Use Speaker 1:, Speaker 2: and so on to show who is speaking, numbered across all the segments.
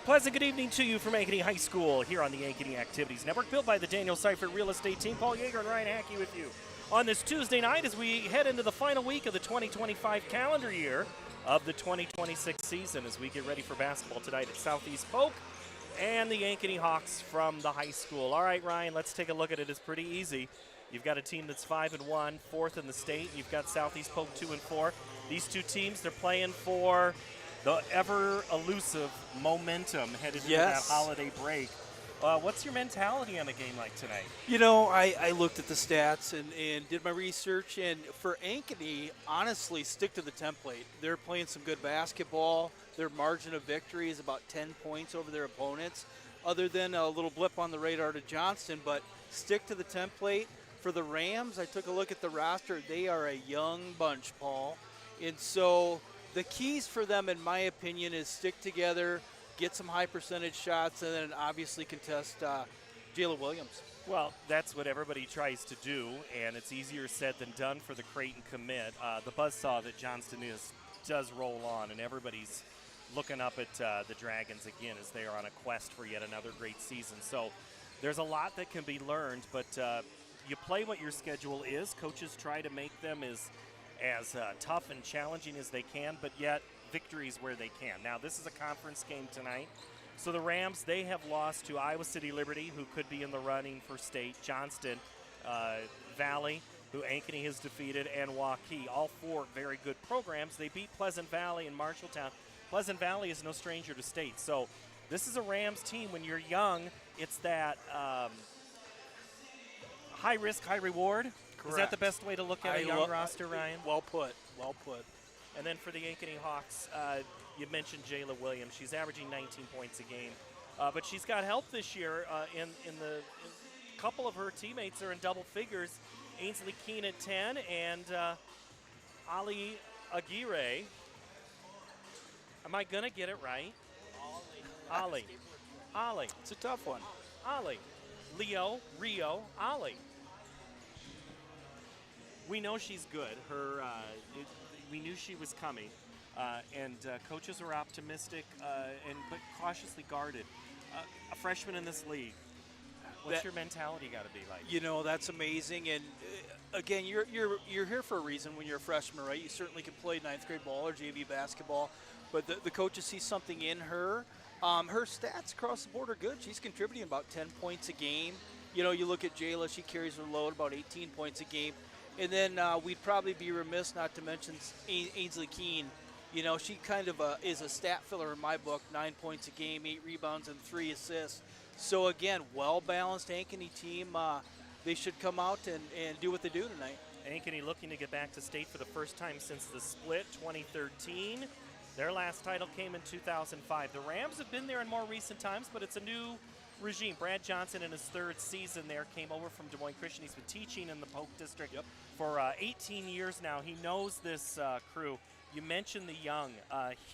Speaker 1: Pleasant good evening to you from Ankeny High School here on the Ankeny Activities Network, built by the Danielle Seifert Real Estate Team. Paul Yeager and Ryan Hackey with you on this Tuesday night as we head into the final week of the 2025 calendar year of the 2026 season as we get ready for basketball tonight at Southeast Polk and the Ankeny Hawks from the high school. All right, Ryan, let's take a look at it. It's pretty easy. You've got a team that's 5-1, fourth in the state. You've got Southeast Polk 2-4. These two teams, they're playing for the ever-elusive momentum headed into that holiday break. What's your mentality on a game like tonight?
Speaker 2: You know, I looked at the stats and did my research, and for Ankeny, honestly, stick to the template. They're playing some good basketball. Their margin of victory is about 10 points over their opponents, other than a little blip on the radar to Johnston, but stick to the template. For the Rams, I took a look at the roster. They are a young bunch, Paul, and so the keys for them, in my opinion, is stick together, get some high percentage shots, and then obviously contest Jayla Williams.
Speaker 1: Well, that's what everybody tries to do, and it's easier said than done for the Creighton commit. The buzzsaw that Johnston does roll on, and everybody's looking up at the Dragons again as they are on a quest for yet another great season. So there's a lot that can be learned, but you play what your schedule is. Coaches try to make them as tough and challenging as they can, but yet victories where they can. Now, this is a conference game tonight. So the Rams, they have lost to Iowa City Liberty, who could be in the running for state, Johnston Valley, who Ankeny has defeated, and Waukee. All four very good programs. They beat Pleasant Valley and Marshalltown. Pleasant Valley is no stranger to state. So this is a Rams team. When you're young, it's that high risk, high reward.
Speaker 2: Correct.
Speaker 1: Is that the best way to look at a young roster, Ryan?
Speaker 2: Well put, well put.
Speaker 1: And then for the Ankeny Hawks, you mentioned Jayla Williams. She's averaging 19 points a game. But she's got help this year. A couple of her teammates are in double figures. Ainsley Keene at 10 and Ali Aguirre. Am I going to get it right? Ali. Ali.
Speaker 2: It's a tough one.
Speaker 1: Ali. Rio, Ali. We know she's good. We knew she was coming, and coaches are optimistic but cautiously guarded. A freshman in this league, what's your mentality got to be like?
Speaker 2: You know, that's amazing. And again, you're here for a reason when you're a freshman, right? You certainly can play ninth grade ball or JV basketball, but the coaches see something in her. Her stats across the board are good. She's contributing about 10 points a game. You know, you look at Jayla, she carries her load about 18 points a game. And then we'd probably be remiss not to mention Ainsley Keene. You know, she kind of is a stat filler in my book, 9 points a game, 8 rebounds, and 3 assists. So, again, well-balanced Ankeny team. They should come out and do what they do tonight.
Speaker 1: Ankeny looking to get back to state for the first time since the split, 2013. Their last title came in 2005. The Rams have been there in more recent times, but it's a new regime. Brad Johnson, in his third season there, came over from Des Moines Christian. He's been teaching in the Polk district for 18 years now. He knows this crew. You mentioned the young.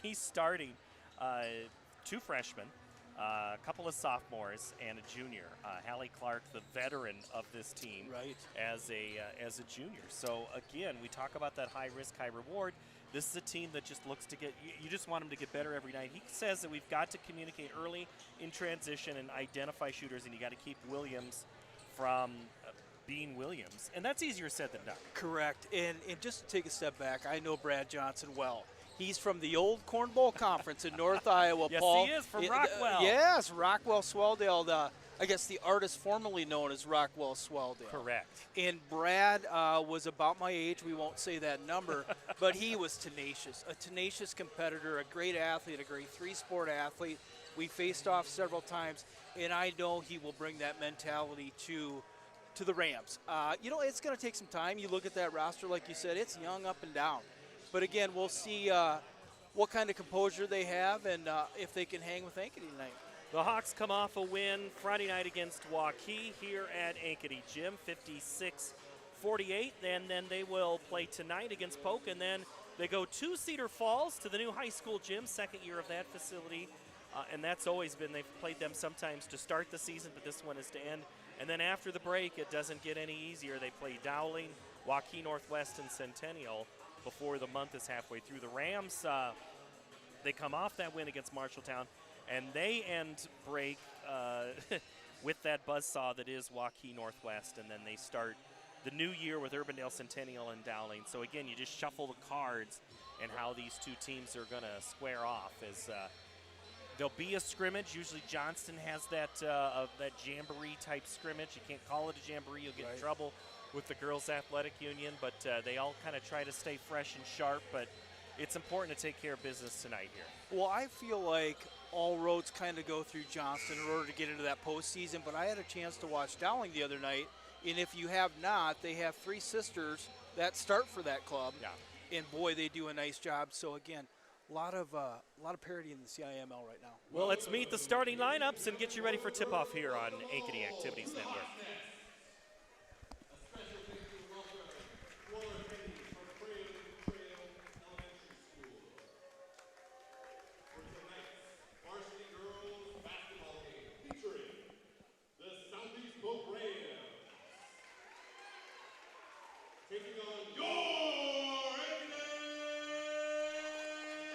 Speaker 1: He's starting 2 freshmen, a couple of sophomores, and a junior. Hallie Clark, the veteran of this team,
Speaker 2: right,
Speaker 1: as a junior. So again, we talk about that high risk, high reward. This is a team that just looks to get – you just want them to get better every night. He says that we've got to communicate early in transition and identify shooters, and you got to keep Williams from being Williams. And that's easier said than done.
Speaker 2: Correct. And just to take a step back, I know Brad Johnson well. He's from the old Corn Bowl Conference in North Iowa,
Speaker 1: yes,
Speaker 2: Paul.
Speaker 1: Yes, he is, from Rockwell.
Speaker 2: Yes, Rockwell Swelldale, I guess the artist formerly known as Rockwell Swelldale.
Speaker 1: Correct.
Speaker 2: And Brad was about my age. We won't say that number, but he was tenacious, a tenacious competitor, a great athlete, a great 3-sport athlete. We faced off several times, and I know he will bring that mentality to the Rams. You know, it's going to take some time. You look at that roster, like you said, it's young up and down. But again, we'll see what kind of composure they have and if they can hang with Ankeny tonight.
Speaker 1: The Hawks come off a win Friday night against Waukee here at Ankeny Gym, 56-48. And then they will play tonight against Polk. And then they go to Cedar Falls to the new high school gym, second year of that facility. And that's always been, they've played them sometimes to start the season, but this one is to end. And then after the break, it doesn't get any easier. They play Dowling, Waukee Northwest, and Centennial before the month is halfway through. The Rams, they come off that win against Marshalltown. And they end break with that buzzsaw that is Waukee Northwest, and then they start the new year with Urbandale Centennial and Dowling. So again, you just shuffle the cards and how these two teams are going to square off. As there'll be a scrimmage. Usually Johnston has that that jamboree type scrimmage. You can't call it a jamboree; you'll get in trouble with the girls' athletic union. But they all kind of try to stay fresh and sharp. But it's important to take care of business tonight here.
Speaker 2: Well, I feel like all roads kind of go through Johnston in order to get into that postseason, but I had a chance to watch Dowling the other night, and if you have not, they have 3 sisters that start for that club, and boy, they do a nice job. So again, a lot of parity in the CIML right now.
Speaker 1: Well, let's meet the starting lineups and get you ready for tip-off here on Ankeny Activities Network.
Speaker 3: Taking on your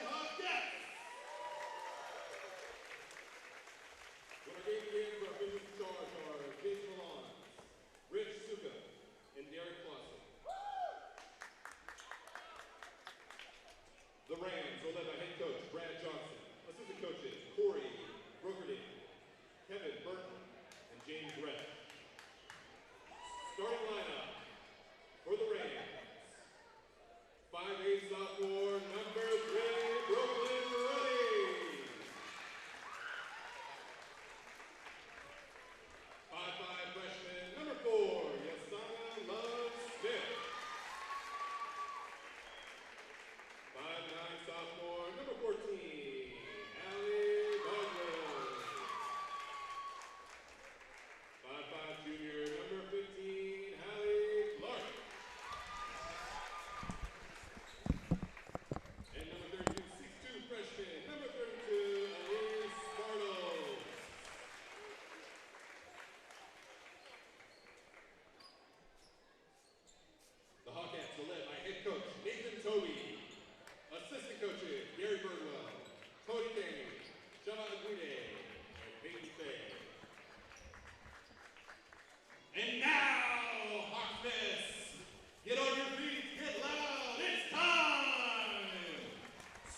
Speaker 3: Hawkettes. When our game begins, our officials in charge are Jason Milan, Rich Suka, and Derek Clausen. The Rams are led by head coach Brad Johnson, assistant coaches Corey Brokerding, Kevin Burton, and James Redd. Starting lineup. For the Rams, 5'8" sophomore, number 3, Brooklyn Ruddy. 5'5" freshman, number 4, Yasana Love Smith. 5'9" sophomore, number 14, Allie Douglas. 5'5" junior, number 15, Hallie Clark. And number 32, 6'2" freshman, number 32, Elise Bartles. The Hawkettes are led by head coach Nathan Toby, assistant coaches Gary Birdwell, Cody Kane, Shava Aguide, and Peyton Fay. And now, Hawksmith, get on your feet, get loud, it's time!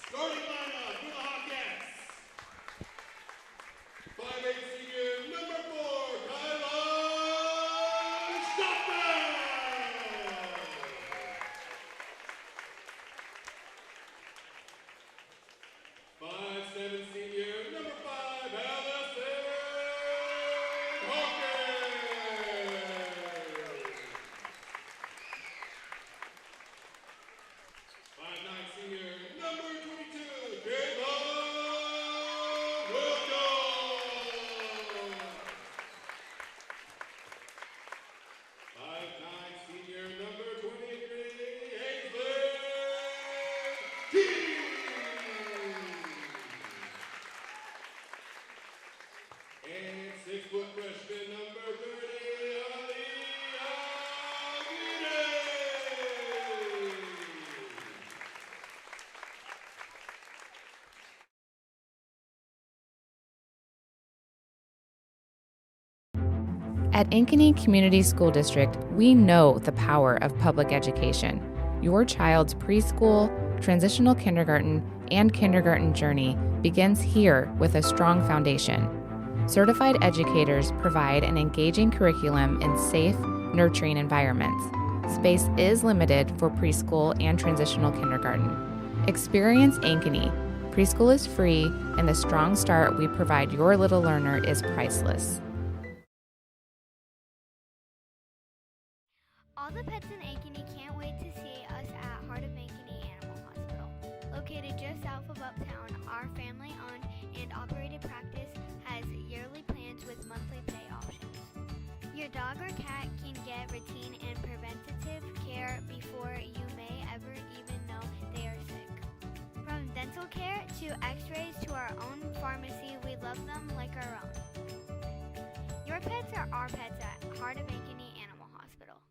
Speaker 3: Starting lineup for the Hawkettes. 5'8" senior, number 4, Karl Stockman! 5'7" senior, number 5, Allison Hawkins! 5'9" senior, number 22, Caleb Wilco! 5'9" senior, number 23, Ainsley King! And 6-foot freshman, number 30, Ali Aguirre!
Speaker 4: At Ankeny Community School District, we know the power of public education. Your child's preschool, transitional kindergarten, and kindergarten journey begins here with a strong foundation. Certified educators provide an engaging curriculum in safe, nurturing environments. Space is limited for preschool and transitional kindergarten. Experience Ankeny. Preschool is free, and the strong start we provide your little learner is priceless.
Speaker 5: All the pets in Ankeny can't wait to see us at Heart of Ankeny Animal Hospital. Located just south of Uptown, our family-owned and operated practice has yearly plans with monthly pay options. Your dog or cat can get routine and preventative care before you may ever even know they are sick. From dental care to x-rays to our own pharmacy, we love them like our own. Your pets are our pets at Heart of Ankeny Animal Hospital.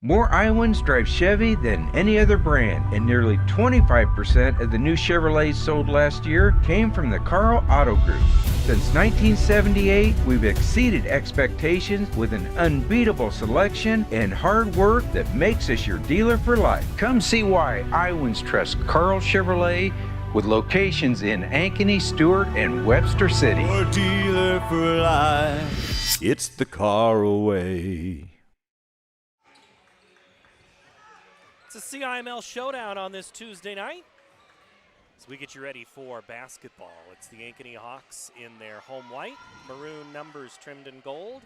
Speaker 6: More Iowans drive Chevy than any other brand, and nearly 25% of the new Chevrolets sold last year came from the Karl Auto Group. Since 1978, we've exceeded expectations with an unbeatable selection and hard work that makes us your dealer for life. Come see why Iowans trust Karl Chevrolet, with locations in Ankeny, Stewart, and Webster City.
Speaker 7: Your dealer for life, it's the Karl way.
Speaker 1: It's a CIML showdown on this Tuesday night as we get you ready for basketball. It's the Ankeny Hawks in their home white, maroon numbers trimmed in gold.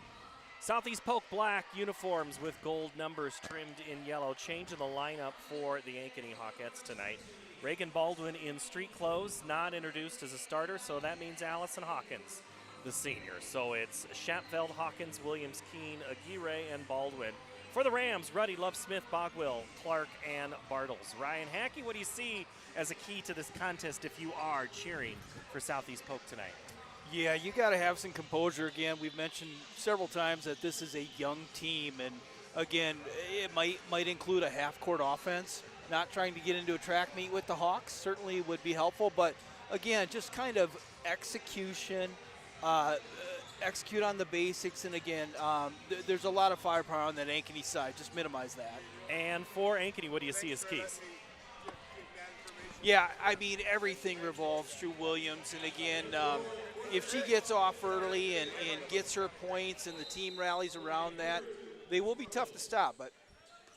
Speaker 1: Southeast Polk black uniforms with gold numbers trimmed in yellow. Change in the lineup for the Ankeny Hawkettes tonight. Reagan Baldwin in street clothes, not introduced as a starter, so that means Allison Hawkins, the senior. So it's Shapfeld, Hawkins, Williams, Keene, Aguirre, and Baldwin. For the Rams, Ruddy, Love Smith, Bogwill, Clark, and Bartles. Ryan Hackey, what do you see as a key to this contest if you are cheering for Southeast Polk tonight?
Speaker 2: Yeah, you got to have some composure. Again, we've mentioned several times that this is a young team, and again, it might include a half-court offense. Not trying to get into a track meet with the Hawks certainly would be helpful, but again, just kind of execution, execute on the basics, and again, there's a lot of firepower on that Ankeny side. Just minimize that.
Speaker 1: And for Ankeny, what do you see as keys?
Speaker 2: Yeah, I mean, everything revolves through Williams, and again, if she gets off early and gets her points and the team rallies around that, they will be tough to stop, but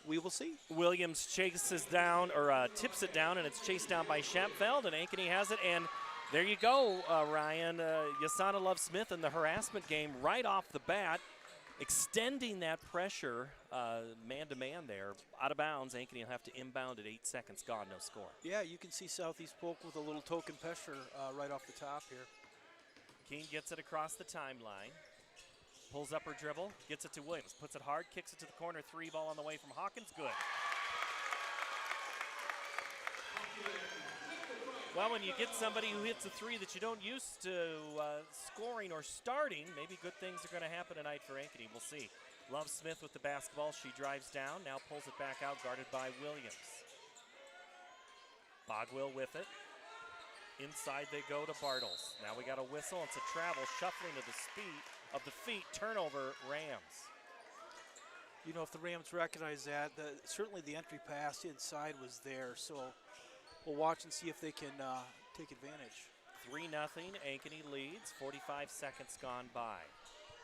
Speaker 2: we will see.
Speaker 1: Williams chases down, or tips it down, and it's chased down by Shapfeld, and Ankeny has it, and there you go, Ryan. Yasana Love Smith in the harassment game right off the bat, extending that pressure man-to-man there. Out of bounds, Ankeny will have to inbound at 8 seconds gone, no score.
Speaker 2: Yeah, you can see Southeast Polk with a little token pressure right off the top here.
Speaker 1: Keene gets it across the timeline. Pulls up her dribble, gets it to Williams, puts it hard, kicks it to the corner, three ball on the way from Hawkins, good. Well, when you get somebody who hits a three that you don't used to scoring or starting, maybe good things are going to happen tonight for Ankeny. We'll see. Love Smith with the basketball. She drives down, now pulls it back out, guarded by Williams. Bogwill with it. Inside they go to Bartles. Now we got a whistle. It's a travel, shuffling to the speed of the feet. Turnover, Rams.
Speaker 2: You know, if the Rams recognize that, certainly the entry pass inside was there, so we'll watch and see if they can take advantage.
Speaker 1: 3-0, Ankeny leads, 45 seconds gone by.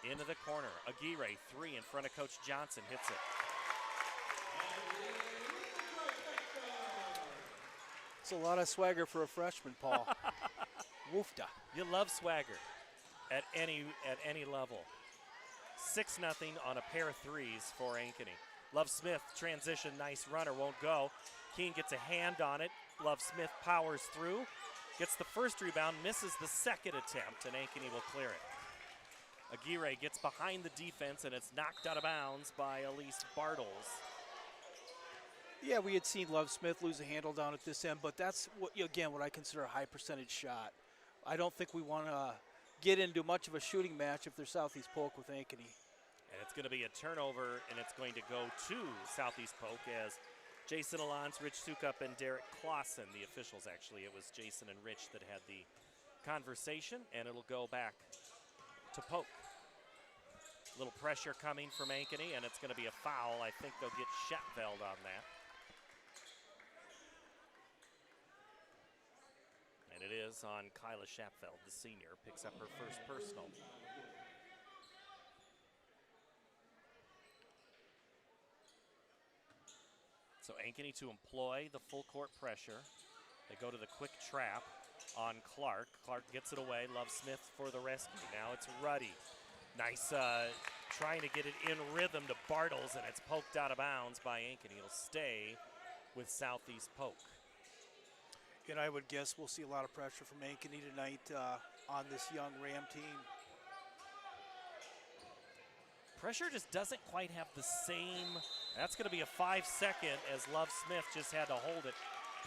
Speaker 1: Into the corner, Aguirre, three in front of Coach Johnson, hits it.
Speaker 2: It's a lot of swagger for a freshman, Paul. Woofda.
Speaker 1: You love swagger at any level. 6-0 on a pair of threes for Ankeny. Love Smith, transition, nice runner, won't go. Keene gets a hand on it. Love Smith powers through, gets the first rebound, misses the second attempt, and Ankeny will clear it. Aguirre gets behind the defense, and it's knocked out of bounds by Elise Bartles.
Speaker 2: Yeah, we had seen Love Smith lose a handle down at this end, but that's, what I consider a high percentage shot. I don't think we want to get into much of a shooting match if they're Southeast Polk with Ankeny.
Speaker 1: And it's going to be a turnover, and it's going to go to Southeast Polk as Jason Alons, Rich Sukup, and Derek Clausen, the officials actually. It was Jason and Rich that had the conversation, and it'll go back to Polk. A little pressure coming from Ankeny, and it's going to be a foul. I think they'll get Shapfeld on that. And it is on Kyla Shapfeld, the senior, picks up her first personal. So Ankeny to employ the full court pressure. They go to the quick trap on Clark. Clark gets it away. Love Smith for the rescue. Now it's Ruddy. Nice trying to get it in rhythm to Bartles, and it's poked out of bounds by Ankeny. It'll stay with Southeast Polk.
Speaker 2: And I would guess we'll see a lot of pressure from Ankeny tonight on this young Ram team.
Speaker 1: Pressure just doesn't quite have the same. That's going to be a 5-second as Love Smith just had to hold it.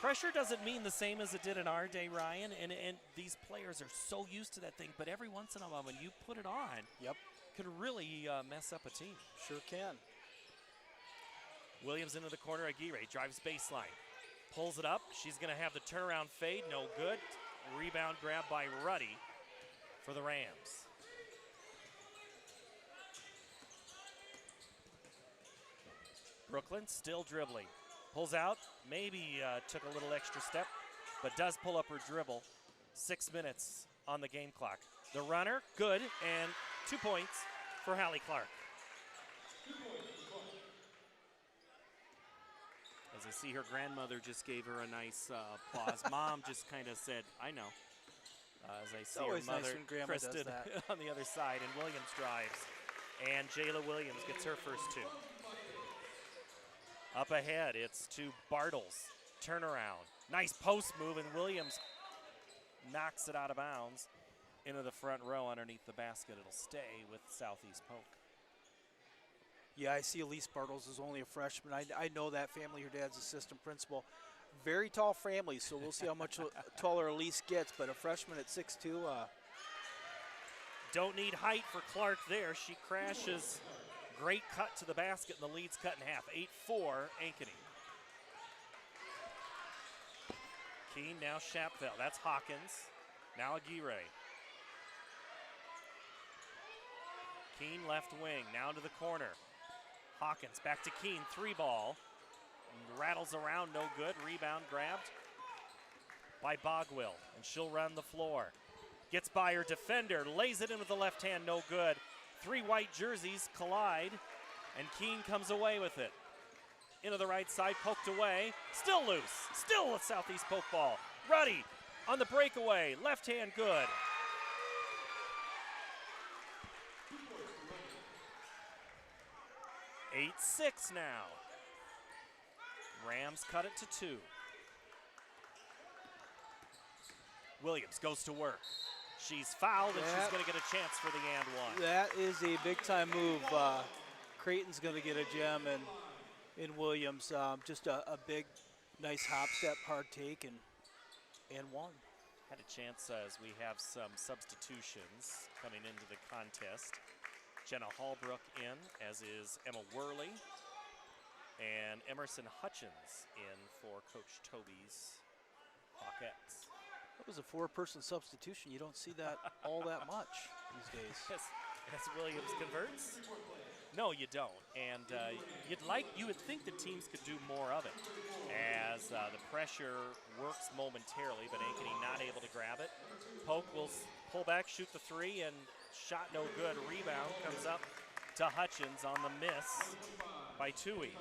Speaker 1: Pressure doesn't mean the same as it did in our day, Ryan, and these players are so used to that thing, but every once in a while when you put it on,
Speaker 2: yep,
Speaker 1: could really mess up a team.
Speaker 2: Sure can.
Speaker 1: Williams into the corner. Aguirre drives baseline. Pulls it up. She's going to have the turnaround fade. No good. Rebound grab by Ruddy for the Rams. Brooklyn still dribbling. Pulls out. Maybe took a little extra step, but does pull up her dribble. 6 minutes on the game clock. The runner, good, and 2 points for Hallie Clark. As I see her grandmother just gave her a nice applause. Mom just kind of said, I know. As I see her mother,
Speaker 2: nice when Grandma does
Speaker 1: Kristen,
Speaker 2: that.
Speaker 1: on the other side, and Williams drives. And Jayla Williams gets her first 2. Up ahead, it's to Bartles. Turnaround. Nice post move, and Williams knocks it out of bounds into the front row underneath the basket. It'll stay with Southeast Polk.
Speaker 2: Yeah, I see Elise Bartles is only a freshman. I know that family. Her dad's assistant principal. Very tall family, so we'll see how much taller Elise gets, but a freshman at 6'2".
Speaker 1: Don't need height for Clark there. She crashes. Great cut to the basket, and the lead's cut in half. 8-4, Ankeny. Keene, now Shapfeld. That's Hawkins. Now Aguirre. Keene left wing, now to the corner. Hawkins back to Keene, 3-ball. Rattles around, no good. Rebound grabbed by Bogwill, and she'll run the floor. Gets by her defender, lays it in with the left hand, no good. 3 white jerseys collide, and Keene comes away with it. Into the right side, poked away, still loose, still a Southeast Polk ball. Ruddy on the breakaway, left hand good. Eight, 6 now. Rams cut it to 2. Williams goes to work. She's fouled, and she's going to get a chance for the and one.
Speaker 2: That is a big-time move. Creighton's going to get a gem, and in Williams, just a big, nice hop step, hard take, and one.
Speaker 1: Had a chance as we have some substitutions coming into the contest. Jenna Hallbrook in, as is Emma Worley, and Emerson Hutchins in for Coach Toby's Hawkettes.
Speaker 2: That was a 4-person substitution. You don't see that all that much these days.
Speaker 1: As Williams converts? No, you don't. And you would think the teams could do more of it as the pressure works momentarily, but Ankeny not able to grab it. Polk will pull back, shoot the 3, and shot no good. Rebound comes up to Hutchins on the miss by Tui.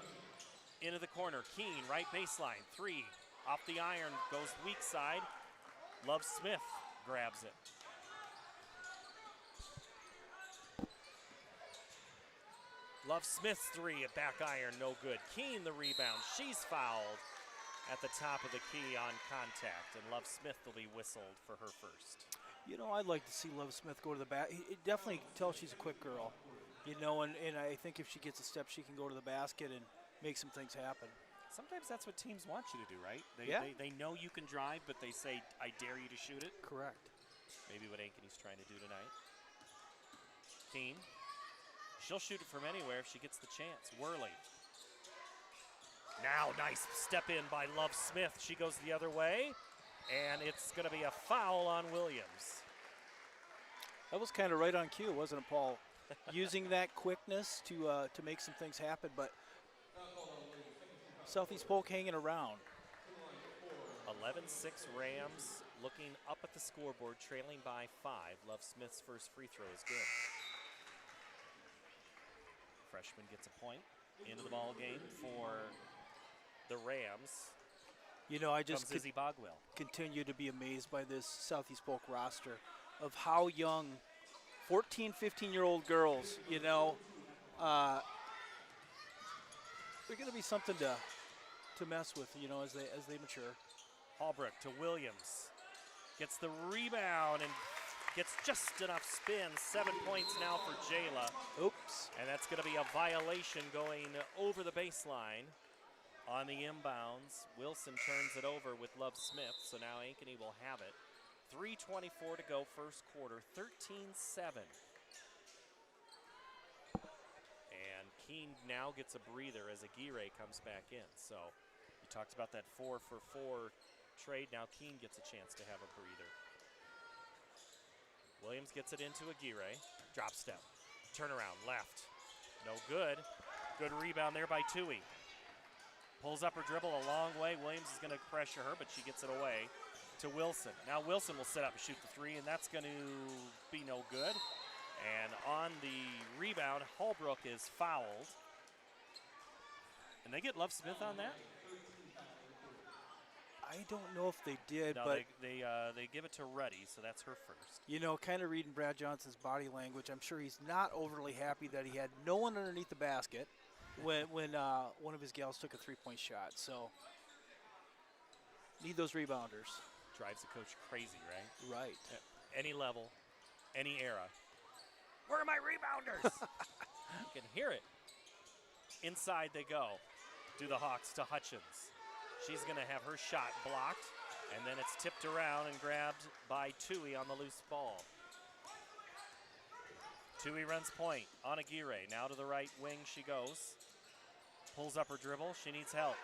Speaker 1: Into the corner, Keene, right baseline, 3. Off the iron, goes weak side. Love Smith grabs it. Love Smith's 3 at back iron, no good. Keene the rebound, she's fouled at the top of the key on contact, and Love Smith will be whistled for her first.
Speaker 2: You know, I'd like to see Love Smith go to the basket. It definitely tell she's a quick girl, you know, and I think if she gets a step, she can go to the basket and make some things happen.
Speaker 1: Sometimes that's what teams want you to do, right? They know you can drive, but they say, I dare you to shoot it.
Speaker 2: Correct.
Speaker 1: Maybe what Ankeny's trying to do tonight. Keene. She'll shoot it from anywhere if she gets the chance. Worley. Now, nice step in by Love Smith. She goes the other way, and it's going to be a foul on Williams.
Speaker 2: That was kind of right on cue, wasn't it, Paul? Using that quickness to make some things happen, but Southeast Polk hanging around.
Speaker 1: 11-6 Rams looking up at the scoreboard, trailing by 5. Love Smith's first free throw is good. Freshman gets a point into the ball game for the Rams.
Speaker 2: You know, I just
Speaker 1: Izzy Bogwell.
Speaker 2: Continue to be amazed by this Southeast Polk roster of how young 14, 15-year-old girls, you know, they're going to be something to mess with, you know, as they mature.
Speaker 1: Hallbrook to Williams. Gets the rebound and gets just enough spin. 7 points now for Jayla.
Speaker 2: Oops.
Speaker 1: And that's going to be a violation going over the baseline on the inbounds. Wilson turns it over with Love Smith, so now Ankeny will have it. 3:24 to go, first quarter, 13-7. And Keene now gets a breather as Aguirre comes back in. So you talked about that 4-for-4 trade. Now Keene gets a chance to have a breather. Williams gets it into Aguirre. Drop step. Turnaround left. No good. Good rebound there by Tui. Pulls up her dribble a long way. Williams is going to pressure her, but she gets it away to Wilson. Now Wilson will set up and shoot the three, and that's going to be no good. And on the rebound, Holbrook is fouled. And they get Love Smith on that?
Speaker 2: I don't know if they did,
Speaker 1: No,
Speaker 2: but
Speaker 1: they give it to Ruddy, so that's her first.
Speaker 2: you know, kind of reading Brad Johnson's body language, I'm sure he's not overly happy that he had no one underneath the basket when one of his gals took a three-point shot. So need those rebounders.
Speaker 1: Drives the coach crazy, right?
Speaker 2: Right.
Speaker 1: At any level, any era. Where are my rebounders? You can hear it. Inside they go. Do the Hawks to Hutchins. She's going to have her shot blocked, and then it's tipped around and grabbed by Tui on the loose ball. Tui runs point on Aguirre. Now to the right wing she goes. Pulls up her dribble. She needs help.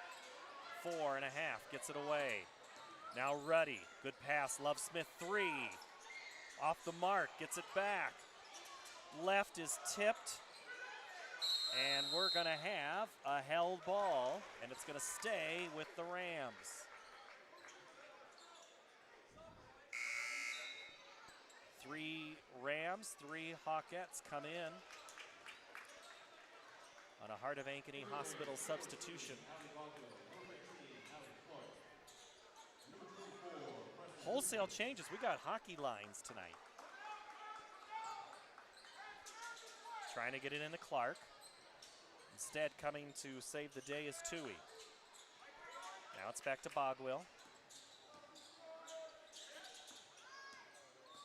Speaker 1: 4.5. Gets it away. Now Ruddy. Good pass. Love Smith 3. Off the mark. Gets it back. Left is tipped. And we're going to have a held ball, and it's going to stay with the Rams. 3 Rams, 3 Hawkettes come in on a Heart of Ankeny Hospital substitution. Wholesale changes. We got hockey lines tonight. Trying to get it into Clark. Instead, coming to save the day is Tui. Now it's back to Bogwell.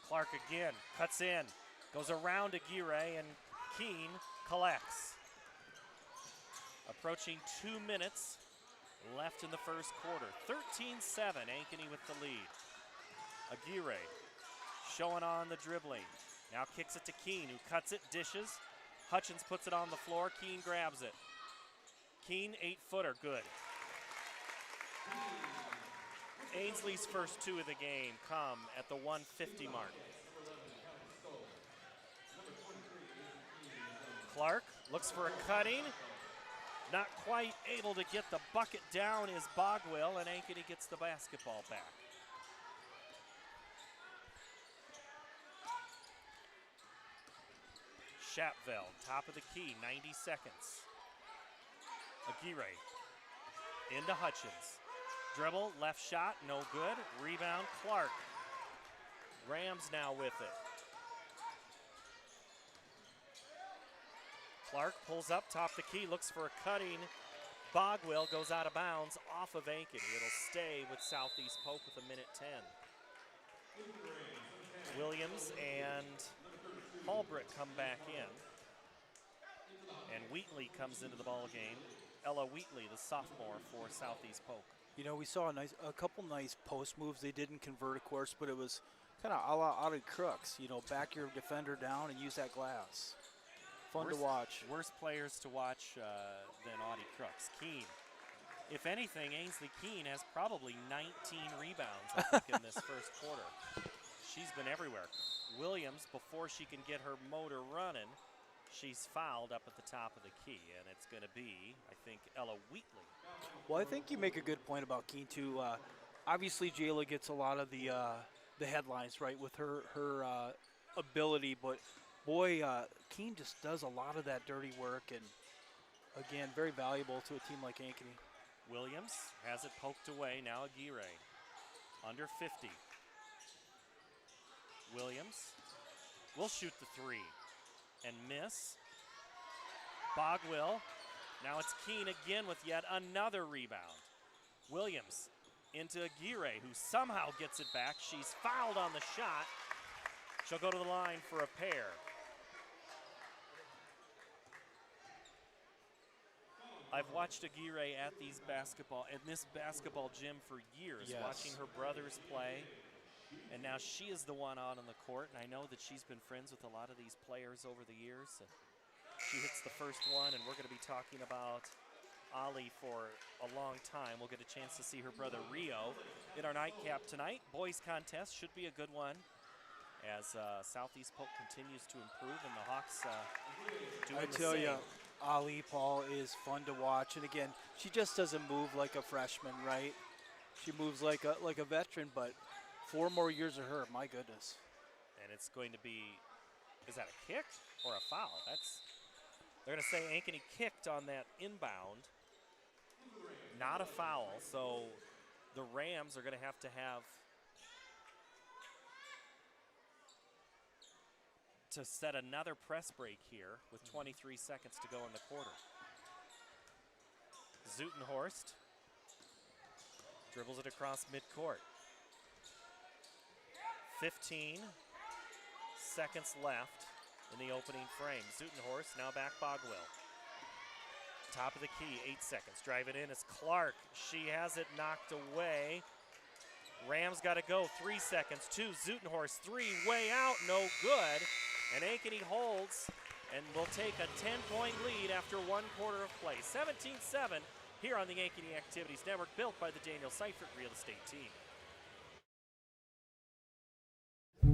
Speaker 1: Clark again, cuts in, goes around Aguirre, and Keene collects. Approaching 2 minutes left in the first quarter. 13-7, Ankeny with the lead. Aguirre showing on the dribbling. Now kicks it to Keene, who cuts it, dishes. Hutchins puts it on the floor. Keene grabs it. Keene, 8-footer, good. Ainsley's first 2 of the game come at the 150 mark. Clark looks for a cutting. Not quite able to get the bucket down is Bogwell, and Ankeny gets the basketball back. Shapville, top of the key, 90 seconds. Aguirre into Hutchins. Dribble, left shot, no good. Rebound, Clark. Rams now with it. Clark pulls up, top the key, looks for a cutting. Bogwell goes out of bounds off of Ankeny. It'll stay with Southeast Polk with 1:10. Williams and Holbrook come back in. And Wheatley comes into the ball game. Ella Wheatley, the sophomore for Southeast Polk.
Speaker 2: You know, we saw a couple nice post moves. They didn't convert, of course, but it was kind of a la Audie Crooks. You know, back your defender down and use that glass. Fun to watch.
Speaker 1: Worse players to watch than Audie Crooks. Keene. If anything, Ainsley Keene has probably 19 rebounds, I think, in this first quarter. She's been everywhere. Williams, before she can get her motor running, she's fouled up at the top of the key, and it's going to be, I think, Ella Wheatley.
Speaker 2: Well, I think you make a good point about Keene, too. Obviously, Jayla gets a lot of the headlines, right, with her ability, but boy, Keene just does a lot of that dirty work, and again, very valuable to a team like Ankeny.
Speaker 1: Williams has it poked away. Now Aguirre, under 50. Williams will shoot the 3 and miss. Bogwell. Now it's Keene again with yet another rebound. Williams into Aguirre, who somehow gets it back. She's fouled on the shot. She'll go to the line for a pair. I've watched Aguirre at this basketball gym for years,
Speaker 2: Yes.
Speaker 1: watching her brothers play. And now she is the one out on the court, and I know that she's been friends with a lot of these players over the years. She hits the first one, and we're going to be talking about Ali for a long time. We'll get a chance to see her brother Rio in our nightcap tonight. Boys contest should be a good one as Southeast Polk continues to improve, and the Hawks doing the same.
Speaker 2: I tell you, Ali Paul is fun to watch, and again, she just doesn't move like a freshman, right? She moves like a veteran, but 4 more years of her, my goodness.
Speaker 1: And it's going to be, is that a kick or a foul? They're going to say Ankeny kicked on that inbound, not a foul. So the Rams are going to have to set another press break here with 23 seconds to go in the quarter. Zutenhorst dribbles it across midcourt. 15 seconds left in the opening frame. Zutenhorst now back Bogwell. Top of the key, 8 seconds. Drive it in is Clark. She has it knocked away. Rams got to go, 3 seconds. 2, Zutenhorst, 3, way out, no good. And Ankeny holds and will take a 10-point lead after 1 quarter of play. 17-7 here on the Ankeny Activities Network, built by the Danielle Seifert Real Estate Team.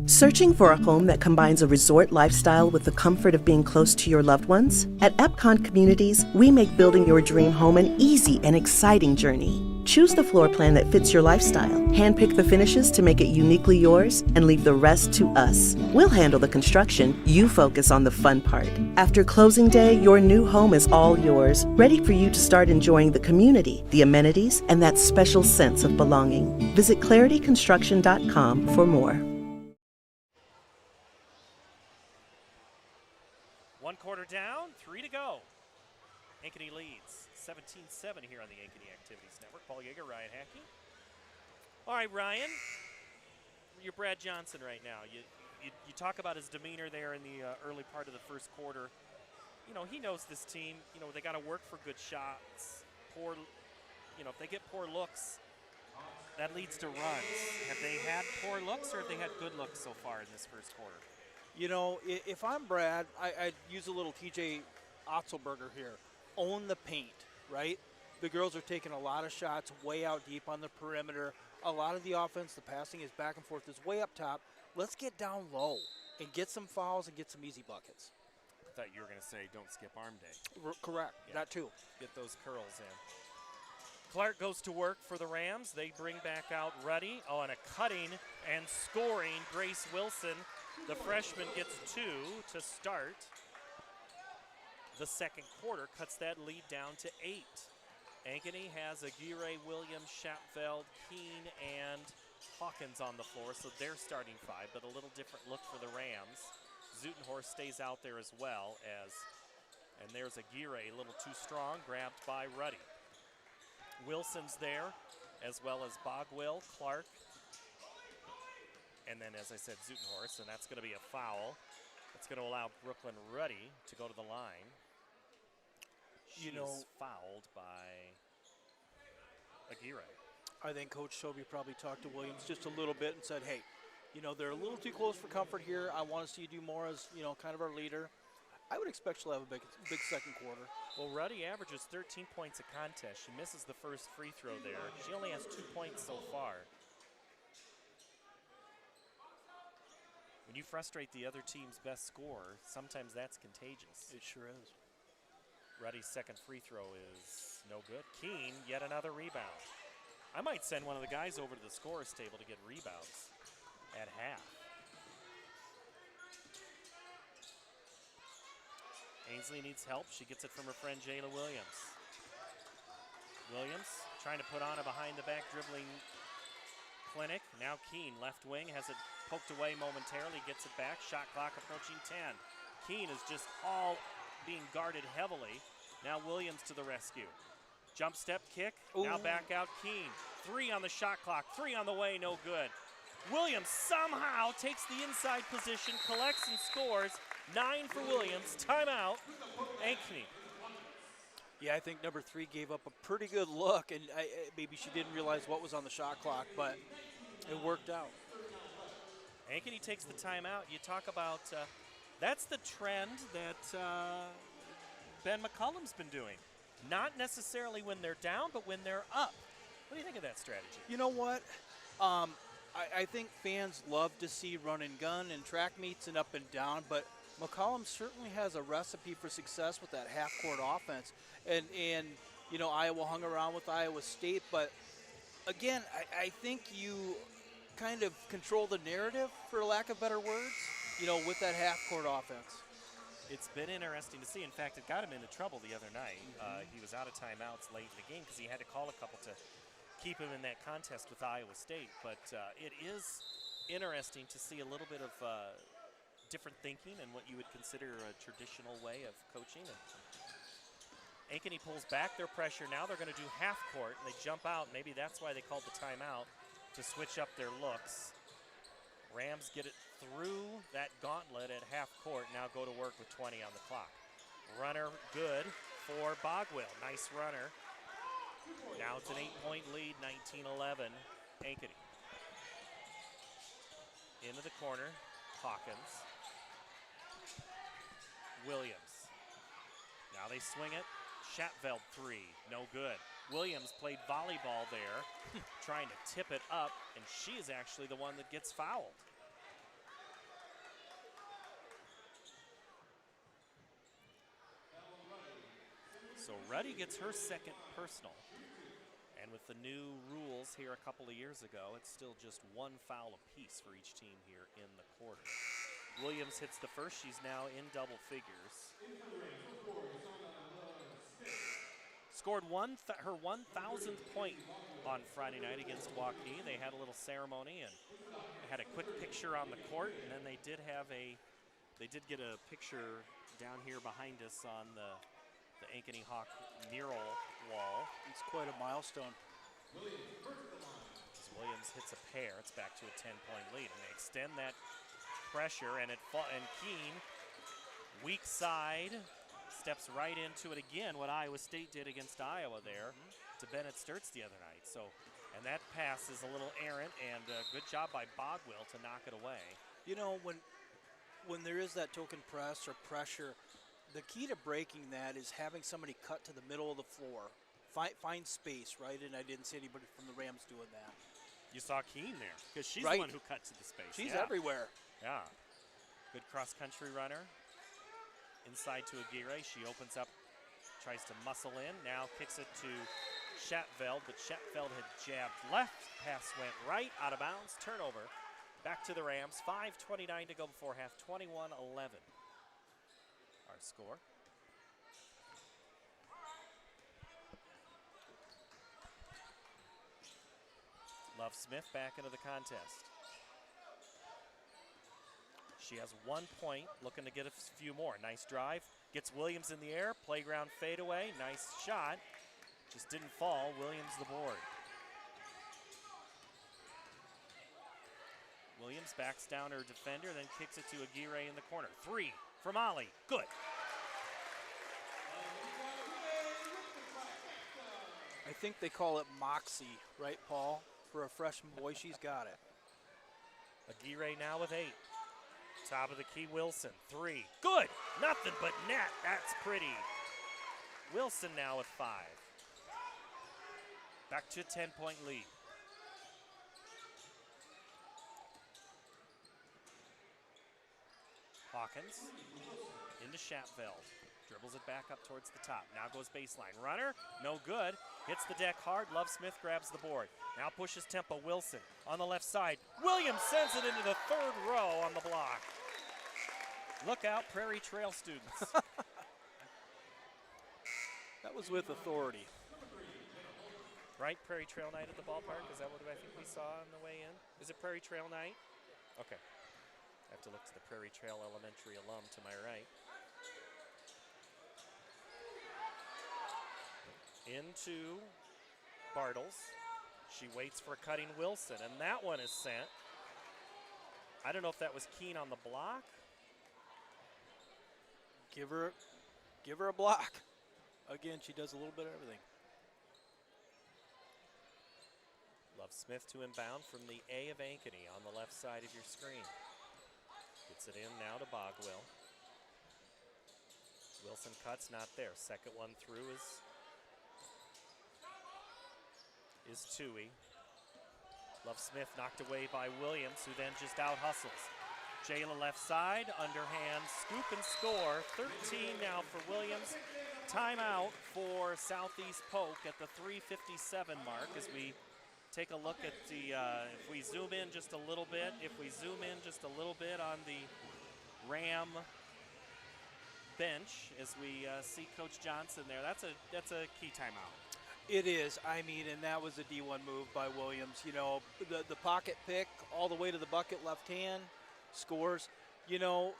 Speaker 8: Searching for a home that combines a resort lifestyle with the comfort of being close to your loved ones? At Epcon Communities, we make building your dream home an easy and exciting journey. Choose the floor plan that fits your lifestyle, handpick the finishes to make it uniquely yours, and leave the rest to us. We'll handle the construction, you focus on the fun part. After closing day, your new home is all yours, ready for you to start enjoying the community, the amenities, and that special sense of belonging. Visit clarityconstruction.com for more.
Speaker 1: 1 quarter down, 3 to go. Ankeny leads 17-7 here on the Ankeny Activities Network. Paul Yeager, Ryan Hackey. All right, Ryan, you're Brad Johnson right now. You talk about his demeanor there in the early part of the first quarter. You know, he knows this team. You know, they got to work for good shots. If they get poor looks, that leads to runs. Have they had poor looks, or have they had good looks so far in this first quarter?
Speaker 2: You know, if I'm Brad, I'd use a little TJ Otzelberger here. Own the paint, right? The girls are taking a lot of shots way out deep on the perimeter. A lot of the offense, the passing is back and forth, is way up top. Let's get down low and get some fouls and get some easy buckets.
Speaker 1: I thought you were going to say don't skip arm day.
Speaker 2: Correct,
Speaker 1: Yeah.
Speaker 2: that too.
Speaker 1: Get those curls in. Clark goes to work for the Rams. They bring back out Ruddy. Oh, and a cutting and scoring Grace Wilson. The freshman gets 2 to start the second quarter, cuts that lead down to 8. Ankeny has Aguirre, Williams, Schapfeld, Keene, and Hawkins on the floor, so they're starting 5, but a little different look for the Rams. Zutenhorst stays out there as well, and there's Aguirre, a little too strong, grabbed by Ruddy. Wilson's there, as well as Bogwell, Clark, and then, as I said, Zutenhorst, and that's going to be a foul. It's going to allow Brooklyn Ruddy to go to the line. She is fouled by Aguirre.
Speaker 2: I think Coach Shelby probably talked to Williams just a little bit and said, hey, they're a little too close for comfort here. I want to see you do more as, kind of our leader. I would expect she'll have a big second quarter.
Speaker 1: Well, Ruddy averages 13 points a contest. She misses the first free throw there. She only has 2 points so far. When you frustrate the other team's best scorer, sometimes that's contagious.
Speaker 2: It sure is.
Speaker 1: Ruddy's second free throw is no good. Keene, yet another rebound. I might send one of the guys over to the scorer's table to get rebounds at half. Ainsley needs help. She gets it from her friend Jayla Williams. Williams trying to put on a behind-the-back dribbling clinic. Now Keene, left wing, has it poked away momentarily, gets it back. Shot clock approaching 10. Keene is just all being guarded heavily. Now Williams to the rescue. Jump step kick, now back out Keene. 3 on the shot clock, 3 on the way, no good. Williams somehow takes the inside position, collects and scores. 9 for Williams, timeout, Ankeny.
Speaker 2: Yeah, I think number 3 gave up a pretty good look, and maybe she didn't realize what was on the shot clock, but it worked out.
Speaker 1: Ankeny takes the timeout. You talk about, that's the trend that Ben McCullum's been doing. Not necessarily when they're down, but when they're up. What do you think of that strategy?
Speaker 2: You know what? I think fans love to see run and gun and track meets and up and down, but McCollum certainly has a recipe for success with that half-court offense. And you know, Iowa hung around with Iowa State, but again, I think you kind of control the narrative, for lack of better words, you know, with that half-court offense.
Speaker 1: It's been interesting to see. In fact, it got him into trouble the other night. He was out of timeouts late in the game because he had to call a couple to keep him in that contest with Iowa State. But it is interesting to see a little bit of different thinking and what you would consider a traditional way of coaching. And Ankeny pulls back their pressure. Now they're going to do half court, and they jump out. Maybe that's why they called the timeout, to switch up their looks. Rams get it through that gauntlet at half court. Now go to work with 20 on the clock. Runner good for Bogwell. Nice runner. Now it's an 8-point lead, 19-11, Ankeny. Into the corner, Hawkins. Williams. Now they swing it. Schatveld 3, no good. Williams played volleyball there, trying to tip it up, and she is actually the one that gets fouled. So Ruddy gets her second personal. And with the new rules here a couple of years ago, it's still just one foul apiece for each team here in the quarter. Williams hits the first. She's now in double figures. Scored her 1,000th point on Friday night against Waukee. They had a little ceremony and had a quick picture on the court, and then they did get a picture down here behind us on the Ankeny Hawk mural wall.
Speaker 2: It's quite a milestone.
Speaker 1: As Williams hits a pair, it's back to a 10-point lead, and they extend that pressure, and Keene, weak side, steps right into it again, what Iowa State did against Iowa there to Bennett Sturtz the other night. So, and that pass is a little errant, and a good job by Bogwell to knock it away.
Speaker 2: You know, when there is that token press or pressure, the key to breaking that is having somebody cut to the middle of the floor. Find space, right? And I didn't see anybody from the Rams doing that.
Speaker 1: You saw Keene there, because she's
Speaker 2: right.
Speaker 1: the one who cut to the space.
Speaker 2: She's everywhere.
Speaker 1: Yeah. Good cross-country runner. Inside to Aguirre. She opens up, tries to muscle in. Now kicks it to Schatveld, but Schatveld had jabbed left. Pass went right, out of bounds. Turnover. Back to the Rams. 5:29 to go before half. 21-11. Our score. Love Smith back into the contest. She has 1 point, looking to get a few more. Nice drive, gets Williams in the air, playground fadeaway, nice shot. Just didn't fall, Williams the board. Williams backs down her defender, then kicks it to Aguirre in the corner. 3 from Ollie, good.
Speaker 2: I think they call it moxie, right, Paul? For a freshman boy, she's got it.
Speaker 1: Aguirre now with 8. Top of the key, Wilson, 3. Good, nothing but net, that's pretty. Wilson now with 5. Back to a 10-point lead. Hawkins into Schatveld. Dribbles it back up towards the top. Now goes baseline. Runner, no good. Hits the deck hard. Love Smith grabs the board. Now pushes tempo. Wilson on the left side. Williams sends it into the third row on the block. Look out, Prairie Trail students.
Speaker 2: That was with authority.
Speaker 1: Right, Prairie Trail night at the ballpark? Is that what I think we saw on the way in? Is it Prairie Trail night? Okay. I have to look to the Prairie Trail Elementary alum to my right. Into Bartles. She waits for cutting Wilson, and that one is sent. I don't know if that was Keene on the block.
Speaker 2: Give her a block. Again, she does a little bit of everything.
Speaker 1: Love Smith to inbound from the A of Ankeny on the left side of your screen. Gets it in now to Bogwell. Wilson cuts, not there. Second one through is Tui. Love Smith knocked away by Williams, who then just out hustles. Jayla left side, underhand scoop and score. 13 now for Williams. Timeout for Southeast Polk at the 3:57 mark as we take a look at the, if we zoom in just a little bit, on the Ram bench as we see Coach Johnson there. That's a key timeout.
Speaker 2: It is. I mean, and that was a D1 move by Williams. You know, the pocket pick all the way to the bucket left hand, scores. You know,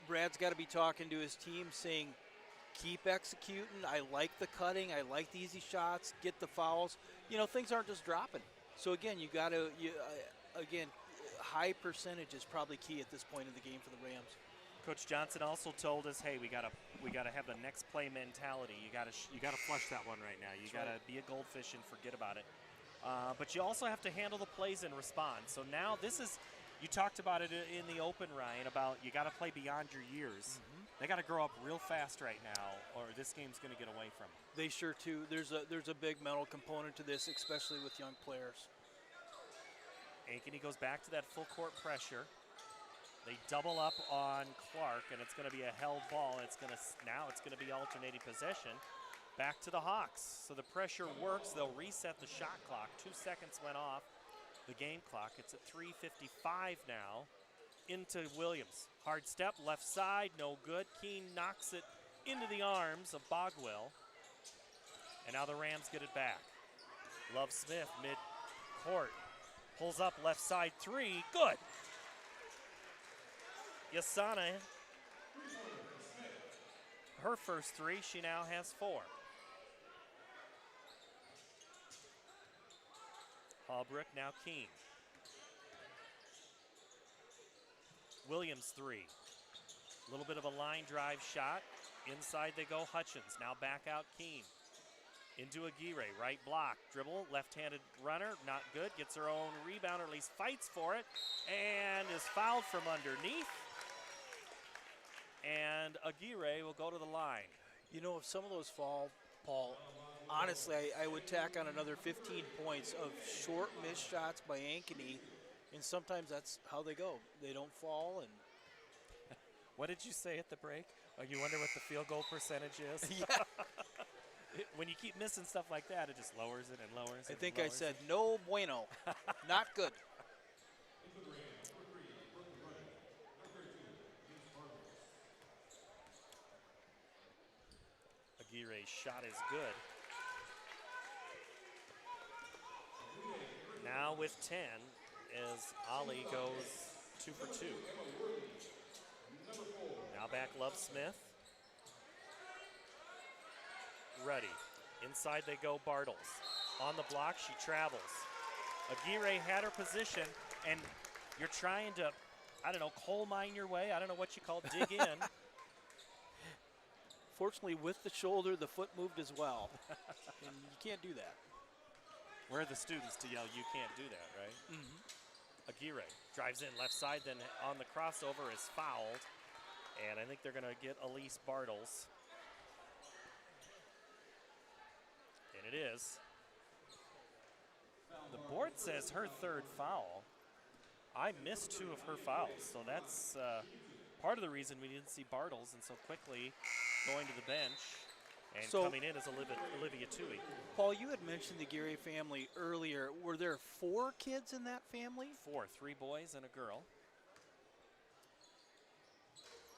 Speaker 2: Brad's got to be talking to his team saying, keep executing. I like the cutting. I like the easy shots. Get the fouls. You know, things aren't just dropping. So, again, you got to, again, high percentage is probably key at this point in the game for the Rams.
Speaker 1: Coach Johnson also told us, hey, we gotta have the next play mentality. You gotta flush that one right now. You gotta be a goldfish and forget about it. But you also have to handle the plays and respond. So now this is, you talked about it in the open, Ryan, about you gotta play beyond your years. They gotta grow up real fast right now, or this game's gonna get away from them.
Speaker 2: They sure do. There's a big mental component to this, especially with young players.
Speaker 1: Ankeny goes back to that full court pressure. They double up on Clark, and it's going to be a held ball. Now it's going to be alternating possession. Back to the Hawks. So the pressure works. They'll reset the shot clock. 2 seconds went off the game clock. It's at 3:55 now. Into Williams. Hard step, left side, no good. Keene knocks it into the arms of Bogwell. And now the Rams get it back. Love Smith, mid-court. Pulls up left side three. Good. Yasana, her first three, she now has 4. Halbrook, now Keene. Williams 3. A little bit of a line drive shot. Inside they go, Hutchins. Now back out Keene. Into Aguirre, right block. Dribble, left-handed runner, not good. Gets her own rebound, or at least fights for it. And is fouled from underneath. And Aguirre will go to the line.
Speaker 2: You know, if some of those fall, Paul, honestly, I would tack on another 15 points of short missed shots by Ankeny, and sometimes that's how they go. They don't fall. And
Speaker 1: what did you say at the break? Oh, you wonder what the field goal percentage is?
Speaker 2: Yeah.
Speaker 1: When you keep missing stuff like that, it just lowers it and lowers it.
Speaker 2: I think I said no bueno, not good.
Speaker 1: Aguirre's shot is good. Now with 10 as Ali goes 2 for 2. Now back Love Smith. Ready. Inside they go Bartles. On the block, she travels. Aguirre had her position, and you're trying to, I don't know, coal mine your way. I don't know what you call dig in.
Speaker 2: Fortunately, with the shoulder, the foot moved as well. And you can't do that.
Speaker 1: Where are the students to yell, you can't do that, right? Aguirre drives in left side, then on the crossover is fouled. And I think they're going to get Elise Bartles. And it is. The board says her 3rd foul. I missed 2 of her fouls, so that's part of the reason we didn't see Bartles and so quickly going to the bench. And coming in is Olivia Tui.
Speaker 2: Paul, you had mentioned the Geary family earlier. Were there 4 kids in that family?
Speaker 1: 4, 3 boys and a girl.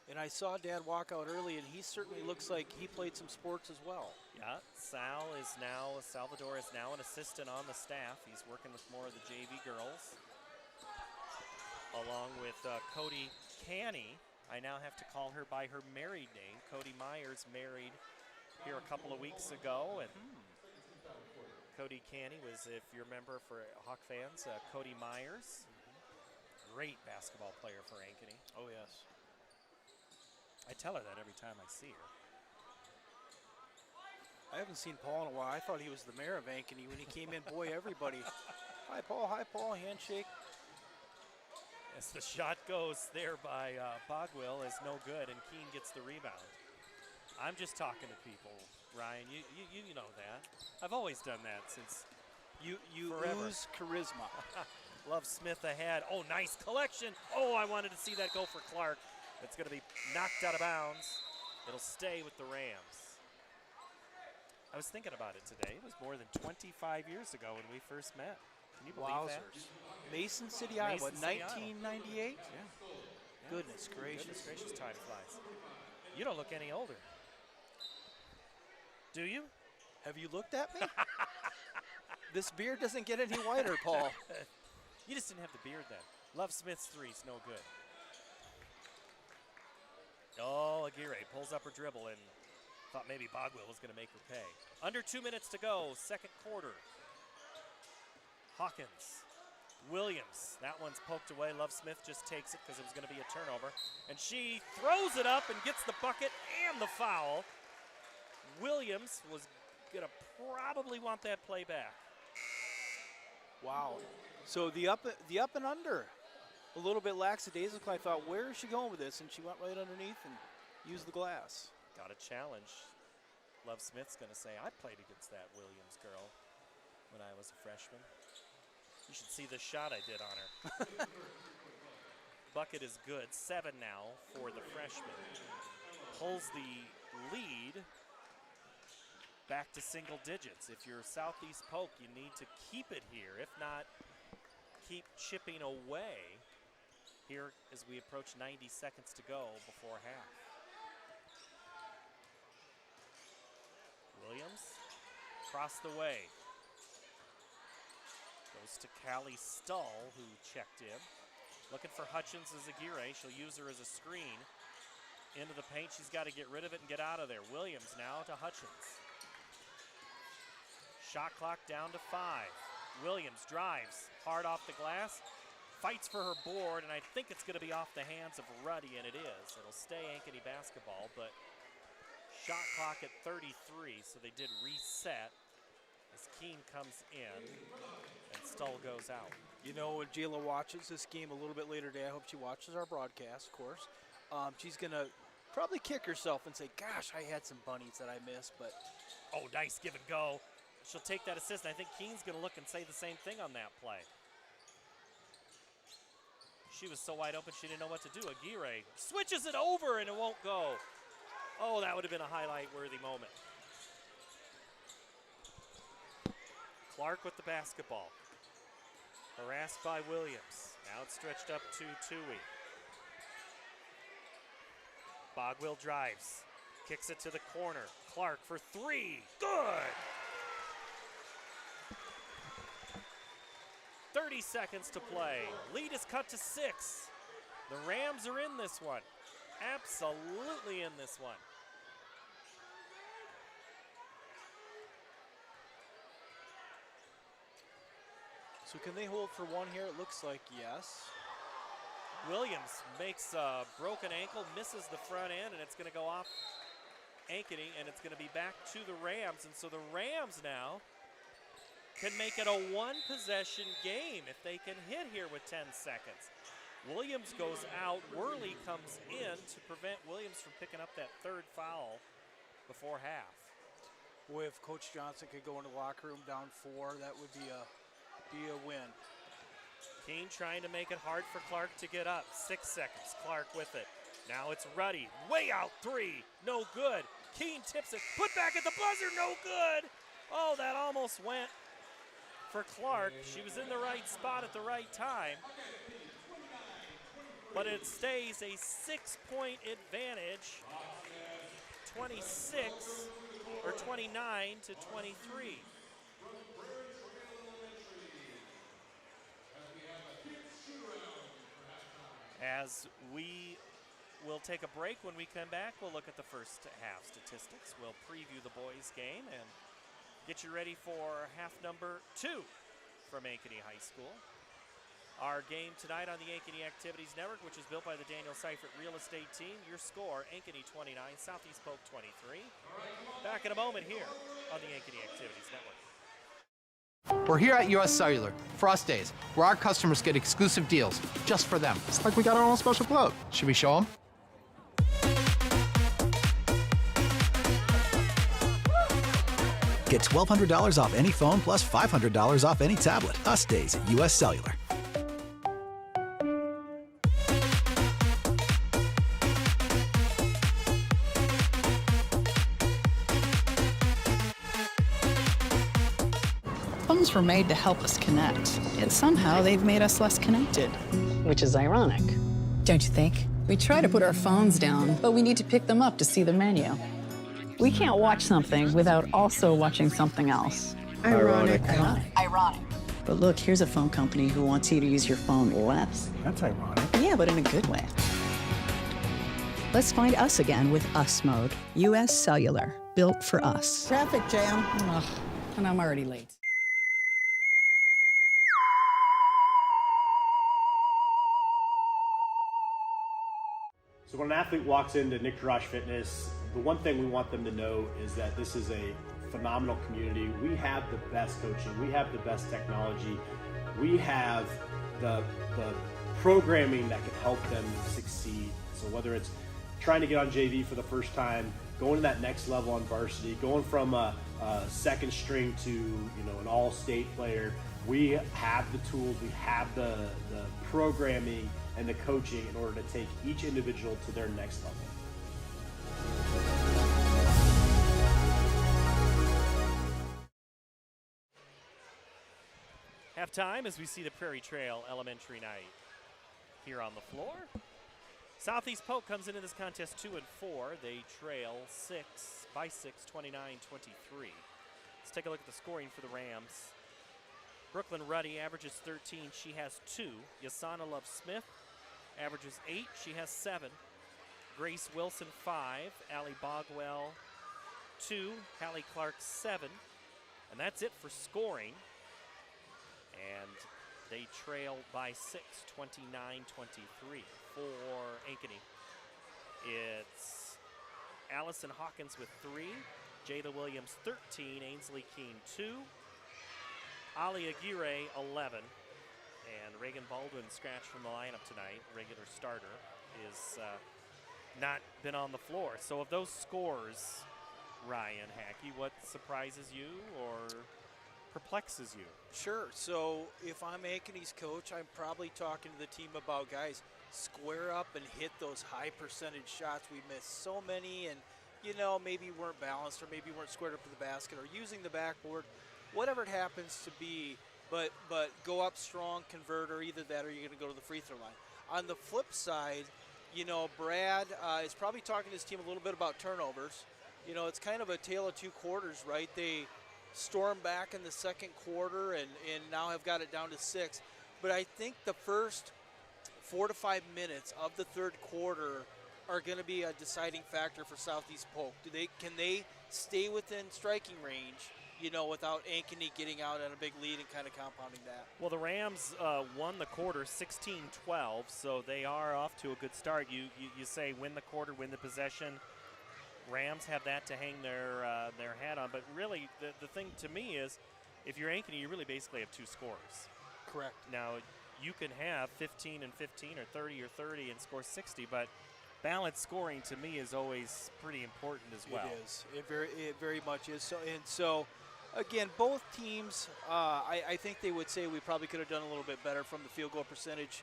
Speaker 2: And I saw Dad walk out early, and he certainly looks like he played some sports as well.
Speaker 1: Yeah, Salvador is now an assistant on the staff. He's working with more of the JV girls. Along with Cody Canny. I now have to call her by her married name. Cody Myers married here a couple of weeks ago. And Cody Canny was, if you remember for Hawk fans, Cody Myers. Great basketball player for Ankeny.
Speaker 2: Oh, yes.
Speaker 1: I tell her that every time I see her.
Speaker 2: I haven't seen Paul in a while. I thought he was the mayor of Ankeny when he came in. Boy, everybody. Hi, Paul, handshake.
Speaker 1: As the shot goes there by Bogwell is no good, and Keene gets the rebound. I'm just talking to people, Ryan. You know that. I've always done that since
Speaker 2: You
Speaker 1: forever.
Speaker 2: ooze charisma.
Speaker 1: Love Smith ahead. Oh, nice collection. Oh, I wanted to see that go for Clark. It's going to be knocked out of bounds. It'll stay with the Rams. I was thinking about it today. It was more than 25 years ago when we first met. Can you believe that?
Speaker 2: Wowzers. Mason City, Iowa,
Speaker 1: Mason City, Iowa.
Speaker 2: 1998?
Speaker 1: Yeah.
Speaker 2: Goodness gracious.
Speaker 1: Goodness gracious, time flies. You don't look any older. Do you?
Speaker 2: Have you looked at me? This beard doesn't get any whiter, Paul.
Speaker 1: You just didn't have the beard then. Love Smith's three's no good. Oh, Aguirre pulls up her dribble and thought maybe Bogwell was going to make her pay. Under 2 minutes to go, second quarter. Hawkins, Williams, that one's poked away. Love Smith just takes it because it was going to be a turnover. And she throws it up and gets the bucket and the foul. Williams was going to probably want that play back.
Speaker 2: Wow. So the up and under. A little bit lackadaisical. I thought, where is she going with this? And she went right underneath and used the glass.
Speaker 1: Got a challenge. Love Smith's going to say, I played against that Williams girl when I was a freshman. You should see the shot I did on her. Bucket is good. 7 now for the freshman. Pulls the lead back to single digits. If you're Southeast Polk, you need to keep it here. If not, keep chipping away here as we approach 90 seconds to go before half. Williams, across the way. Goes to Callie Stull, who checked in. Looking for Hutchins as Aguirre. She'll use her as a screen. Into the paint, she's got to get rid of it and get out of there. Williams now to Hutchins. Shot clock down to 5. Williams drives hard off the glass, fights for her board, and I think it's going to be off the hands of Ruddy, and it is. It'll stay Ankeny basketball, but shot clock at 33, so they did reset as Keene comes in and Stull goes out.
Speaker 2: You know, when Jayla watches this game a little bit later today, I hope she watches our broadcast, of course. She's going to probably kick herself and say, gosh, I had some bunnies that I missed, but.
Speaker 1: Oh, nice give and go. She'll take that assist, and I think Keene's going to look and say the same thing on that play. She was so wide open, she didn't know what to do. Aguirre switches it over, and it won't go. Oh, that would have been a highlight-worthy moment. Clark with the basketball. Harassed by Williams. Now it's stretched up to Tui. Bogwell drives. Kicks it to the corner. Clark for 3. Good! 30 seconds to play. Lead is cut to 6. The Rams are in this one. Absolutely in this one.
Speaker 2: So can they hold for one here? It looks like yes.
Speaker 1: Williams makes a broken ankle, misses the front end, and it's going to go off Ankeny, and it's going to be back to the Rams. And so the Rams now can make it a one-possession game if they can hit here with 10 seconds. Williams goes out. Worley comes in to prevent Williams from picking up that third foul before half.
Speaker 2: Boy, if Coach Johnson could go in the locker room down 4, that would be a win.
Speaker 1: Keene trying to make it hard for Clark to get up. 6 seconds. Clark with it. Now it's Ruddy. Way out 3. No good. Keene tips it. Put back at the buzzer. No good. Oh, that almost went for Clark. She was in the right spot at the right time. But it stays a 6-point advantage. 26 or 29 to 23. As we will take a break, when we come back, we'll look at the first half statistics. We'll preview the boys' game and get you ready for half number 2 from Ankeny High School. Our game tonight on the Ankeny Activities Network, which is built by the Danielle Seifert Real Estate Team. Your score, Ankeny 29, Southeast Polk 23. Back in a moment here on the Ankeny Activities Network.
Speaker 9: We're here at US Cellular, Frost Days, where our customers get exclusive deals just for them. It's like we got our own special club. Should we show them?
Speaker 10: Get $1,200 off any phone plus $500 off any tablet. Us days at U.S. Cellular.
Speaker 11: Phones were made to help us connect, yet somehow they've made us less connected. Which is ironic. Don't you think? We try to put our phones down, but we need to pick them up to see the menu. We can't watch something without also watching something else.
Speaker 8: Ironic.
Speaker 11: Ironic. But look, here's a phone company who wants you to use your phone less.
Speaker 10: That's ironic.
Speaker 11: Yeah, but in a good way. Let's find us again with Us Mode. U.S. Cellular, built for us. Traffic jam. Ugh, and I'm already late.
Speaker 12: So when an athlete walks into Nick Jarash Fitness, the one thing we want them to know is that this is a phenomenal community. We have the best coaching. We have the best technology. We have the programming that can help them succeed. So whether it's trying to get on JV for the first time, going to that next level on varsity, going from a second string to an all-state player, we have the tools, we have the programming and the coaching in order to take each individual to their next level.
Speaker 1: Halftime as we see the Prairie Trail Elementary night here on the floor. Southeast Polk comes into this contest 2-4. They trail 6, 29-23. Let's take a look at the scoring for the Rams. Brooklyn Ruddy averages 13. She has 2. Yasana Love Smith averages 8. She has 7. Grace Wilson 5. Allie Bogwell 2. Hallie Clark 7. And that's it for scoring. And they trail by 6, 29-23 for Ankeny. It's Allison Hawkins with 3. Jada Williams 13. Ainsley Keene 2. Ali Aguirre 11. And Reagan Baldwin scratched from the lineup tonight. Regular starter is not been on the floor. So of those scores, Ryan Hackey, what surprises you or perplexes you?
Speaker 2: Sure. So if I'm Ankeny's coach, I'm probably talking to the team about, guys, square up and hit those high percentage shots. We missed so many and, maybe weren't balanced or maybe weren't squared up to the basket or using the backboard, whatever it happens to be. But go up strong, convert, or either that or you're going to go to the free throw line. On the flip side, Brad is probably talking to his team a little bit about turnovers. It's kind of a tale of two quarters, right? They storm back in the second quarter and now have got it down to 6. But I think the first 4 to 5 minutes of the third quarter are going to be a deciding factor for Southeast Polk. Can they stay within striking range, without Ankeny getting out at a big lead and kind of compounding that?
Speaker 1: Well, the Rams won the quarter 16-12, so they are off to a good start. You say win the quarter, win the possession. Rams have that to hang their hat on, but really the thing to me is if you're Ankeny, you really basically have 2 scores.
Speaker 2: Correct.
Speaker 1: Now, you can have 15 and 15 or 30 or 30 and score 60, but balanced scoring to me is always pretty important as well.
Speaker 2: It is. It very much is. So again, both teams, I think they would say we probably could have done a little bit better from the field goal percentage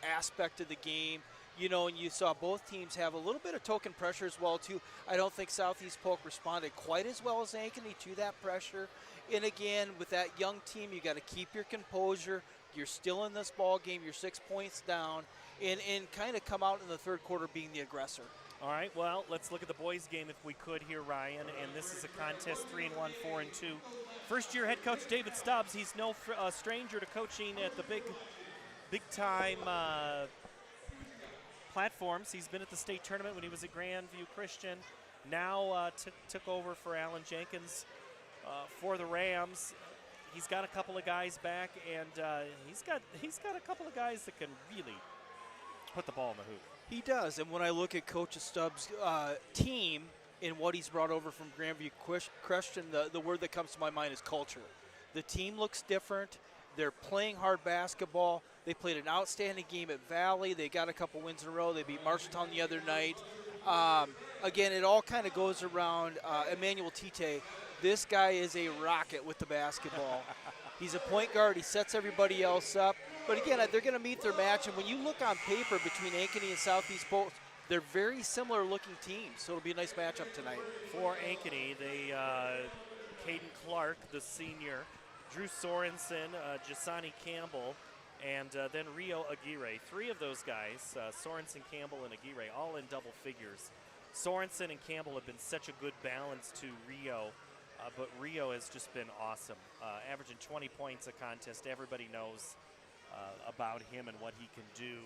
Speaker 2: aspect of the game. And you saw both teams have a little bit of token pressure as well, too. I don't think Southeast Polk responded quite as well as Ankeny to that pressure. And again, with that young team, you got to keep your composure. You're still in this ball game. You're 6 points down, and kind of come out in the third quarter being the aggressor.
Speaker 1: All right, well, let's look at the boys' game if we could here, Ryan. And this is a contest 3-1, 4-2. First-year head coach David Stubbs, he's no stranger to coaching at the big-time platforms. He's been at the state tournament when he was at Grandview Christian. Now took over for Alan Jenkins for the Rams. He's got a couple of guys back, and he's got a couple of guys that can really put the ball in the hoop.
Speaker 2: He does, and when I look at Coach Stubbs' team and what he's brought over from Grandview Christian, the word that comes to my mind is culture. The team looks different. They're playing hard basketball. They played an outstanding game at Valley. They got a couple wins in a row. They beat Marshalltown the other night. Again, it all kind of goes around Emmanuel Tite This guy is a rocket with the basketball. He's a point guard. He sets everybody else up. But again, they're going to meet their match. And when you look on paper between Ankeny and Southeast Polk, they're very similar looking teams. So it'll be a nice matchup tonight.
Speaker 1: For Ankeny, they Caden Clark, the senior, Drew Sorensen, Jasani Campbell, and then Rio Aguirre. 3 of those guys, Sorensen, Campbell, and Aguirre, all in double figures. Sorensen and Campbell have been such a good balance to Rio, but Rio has just been awesome. Averaging 20 points a contest. Everybody knows about him and what he can do.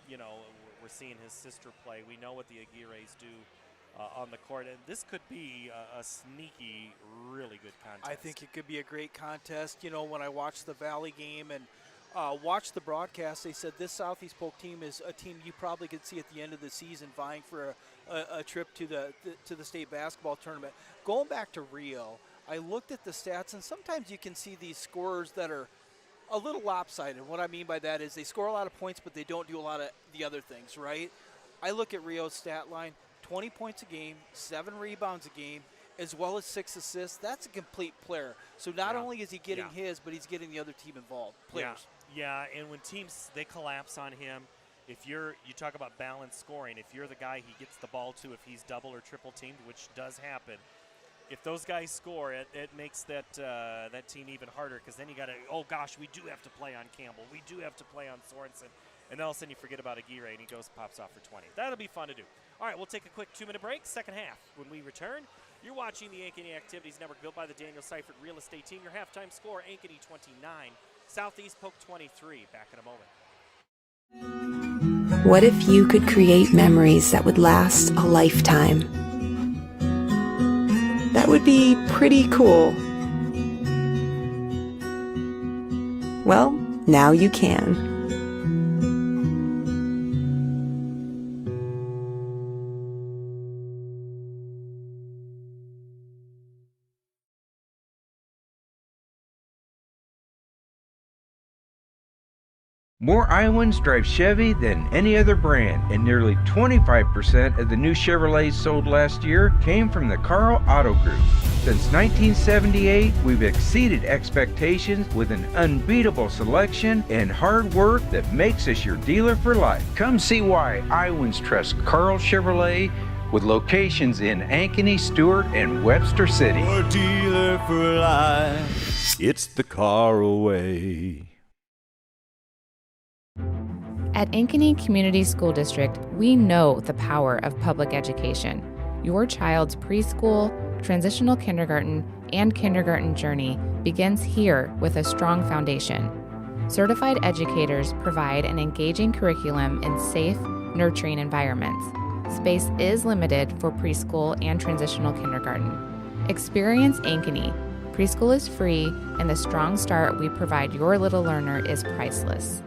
Speaker 1: You know, we're seeing his sister play. We know what the Aguirres do on the court, and this could be a sneaky, really good contest.
Speaker 2: I think it could be a great contest. You know, when I watched the Valley game and watched the broadcast, they said this Southeast Polk team is a team you probably could see at the end of the season vying for a trip to the state basketball tournament. Going back to Rio, I looked at the stats, and sometimes you can see these scorers that are a little lopsided. What I mean by that is they score a lot of points, but they don't do a lot of the other things, right? I look at Rio's stat line, 20 points a game, 7 rebounds a game, as well as 6 assists. That's a complete player. So not only is he getting his, but he's getting the other team involved, players.
Speaker 1: Yeah, and when teams, they collapse on him, if you talk about balanced scoring, if you're the guy he gets the ball to, if he's double or triple teamed, which does happen, if those guys score, it makes that team even harder, because then you got to, oh gosh, we do have to play on Campbell. We do have to play on Sorensen. And then all of a sudden you forget about Aguirre, and he pops off for 20. That'll be fun to do. All right, we'll take a quick 2-minute break, second half. When we return, you're watching the Ankeny Activities Network, built by the Danielle Seifert Real Estate Team. Your halftime score, Ankeny 29, Southeast Polk 23. Back in a moment.
Speaker 13: What if you could create memories that would last a lifetime? That would be pretty cool. Well, now you can.
Speaker 6: More Iowans drive Chevy than any other brand, and nearly 25% of the new Chevrolets sold last year came from the Karl Auto Group. Since 1978, we've exceeded expectations with an unbeatable selection and hard work that makes us your dealer for life. Come see why Iowans trust Karl Chevrolet, with locations in Ankeny, Stewart, and Webster City.
Speaker 7: Your dealer for life, it's the Karl way.
Speaker 4: At Ankeny Community School District, we know the power of public education. Your child's preschool, transitional kindergarten, and kindergarten journey begins here with a strong foundation. Certified educators provide an engaging curriculum in safe, nurturing environments. Space is limited for preschool and transitional kindergarten. Experience Ankeny. Preschool is free, and the strong start we provide your little learner is priceless.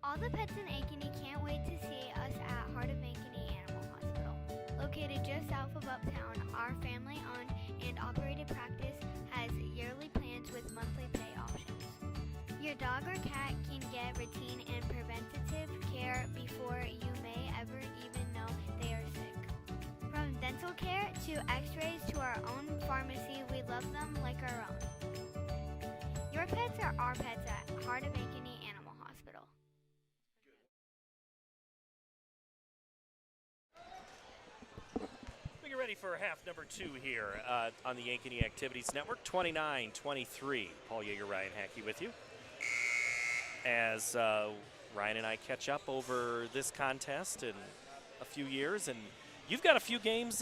Speaker 5: All the pets in Ankeny can't wait to see us at Heart of Ankeny Animal Hospital. Located just south of Uptown, our family-owned and operated practice has yearly plans with monthly pay options. Your dog or cat can get routine and preventative care before you may ever even know they are sick. From dental care to x-rays to our own pharmacy, we love them like our own. Your pets are our pets at Heart of Ankeny Animal Hospital.
Speaker 1: We're ready for half number 2 here on the Ankeny Activities Network. 29-23. Paul Yeager, Ryan Hackey with you. As Ryan and I catch up over this contest in a few years, and you've got a few games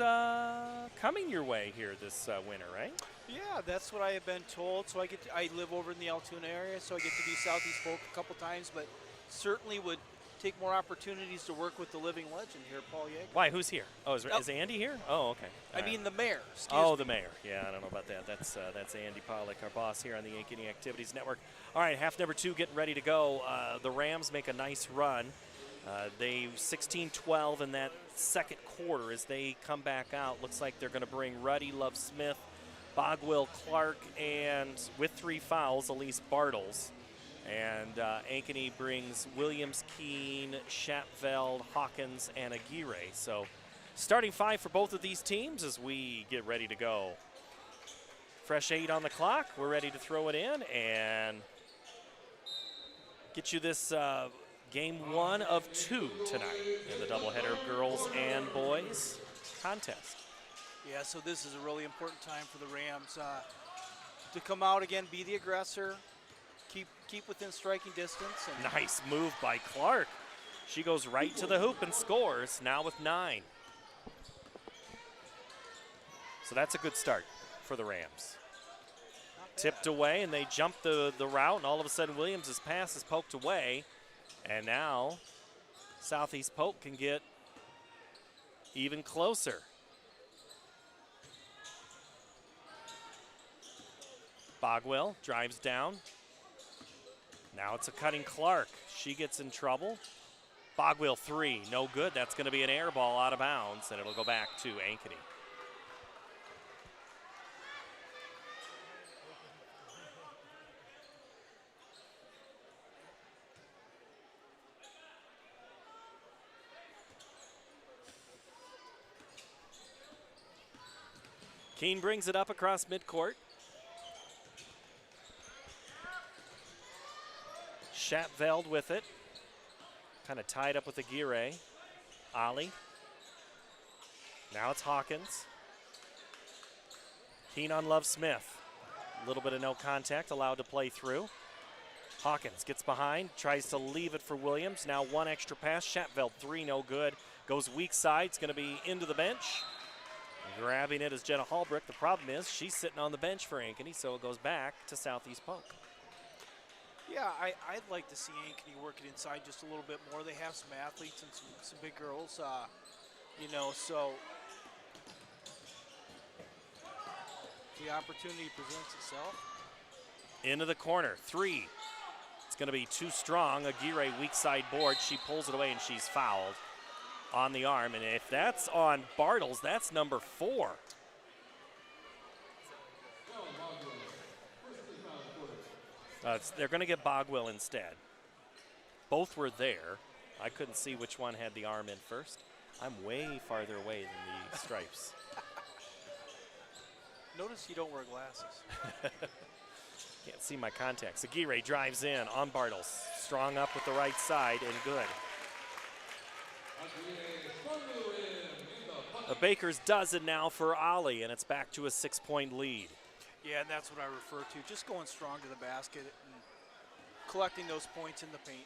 Speaker 1: coming your way here this winter, right?
Speaker 2: Yeah, that's what I have been told. So I live over in the Altoona area, so I get to do Southeast Polk a couple times, but certainly would take more opportunities to work with the living legend here, Paul Yeager.
Speaker 1: Why? Who's here? Oh, is Andy here? Oh, okay.
Speaker 2: I mean the mayor.
Speaker 1: The mayor. Yeah, I don't know about that. That's Andy Pollock, our boss here on the Ankeny Activities Network. All right, half number 2 getting ready to go. The Rams make a nice run. They 16-12 in that second quarter as they come back out. Looks like they're going to bring Ruddy, Love Smith, Bogwill, Clark, and with 3 fouls, Elise Bartles. And Ankeny brings Williams, Keene, Shapveld, Hawkins, and Aguirre. So Starting 5 for both of these teams as we get ready to go. Fresh 8 on the clock. We're ready to throw it in and get you this game 1 of 2 tonight in the doubleheader girls and boys contest.
Speaker 2: Yeah, so this is a really important time for the Rams to come out again, be the aggressor, keep within striking distance. And
Speaker 1: nice move by Clark. She goes right to the hoop and scores, now with 9. So that's a good start for the Rams. Tipped away, and they jump the route, and all of a sudden Williams' pass is poked away. And now Southeast Polk can get even closer. Bogwell drives down. Now it's a cutting Clark. She gets in trouble. Bogwell 3, no good. That's going to be an air ball out of bounds, and it'll go back to Ankeny. Keene brings it up across midcourt. Schatveld with it. Kind of tied up with Aguirre. Ali. Now it's Hawkins. Keene on Love Smith. A little bit of no contact, allowed to play through. Hawkins gets behind, tries to leave it for Williams. Now one extra pass. Schatveld 3, no good. Goes weak side, it's going to be into the bench. Grabbing it is Jenna Hallbrook. The problem is she's sitting on the bench for Ankeny, so it goes back to Southeast Polk.
Speaker 2: Yeah, I'd like to see Ankeny work it inside just a little bit more. They have some athletes and some big girls, so the opportunity presents itself.
Speaker 1: Into the corner, 3. It's going to be too strong. Aguirre weak side board. She pulls it away and she's fouled on the arm. And if that's on Bartles, that's number 4. They're going to get Bogwell instead. Both were there. I couldn't see which one had the arm in first. I'm way farther away than the stripes.
Speaker 2: Notice you don't wear glasses.
Speaker 1: Can't see my contacts. Aguirre drives in on Bartles. Strong up with the right side and good. The Baker's dozen now for Ali, and it's back to a 6-point lead.
Speaker 2: Yeah, and that's what I refer to. Just going strong to the basket and collecting those points in the paint.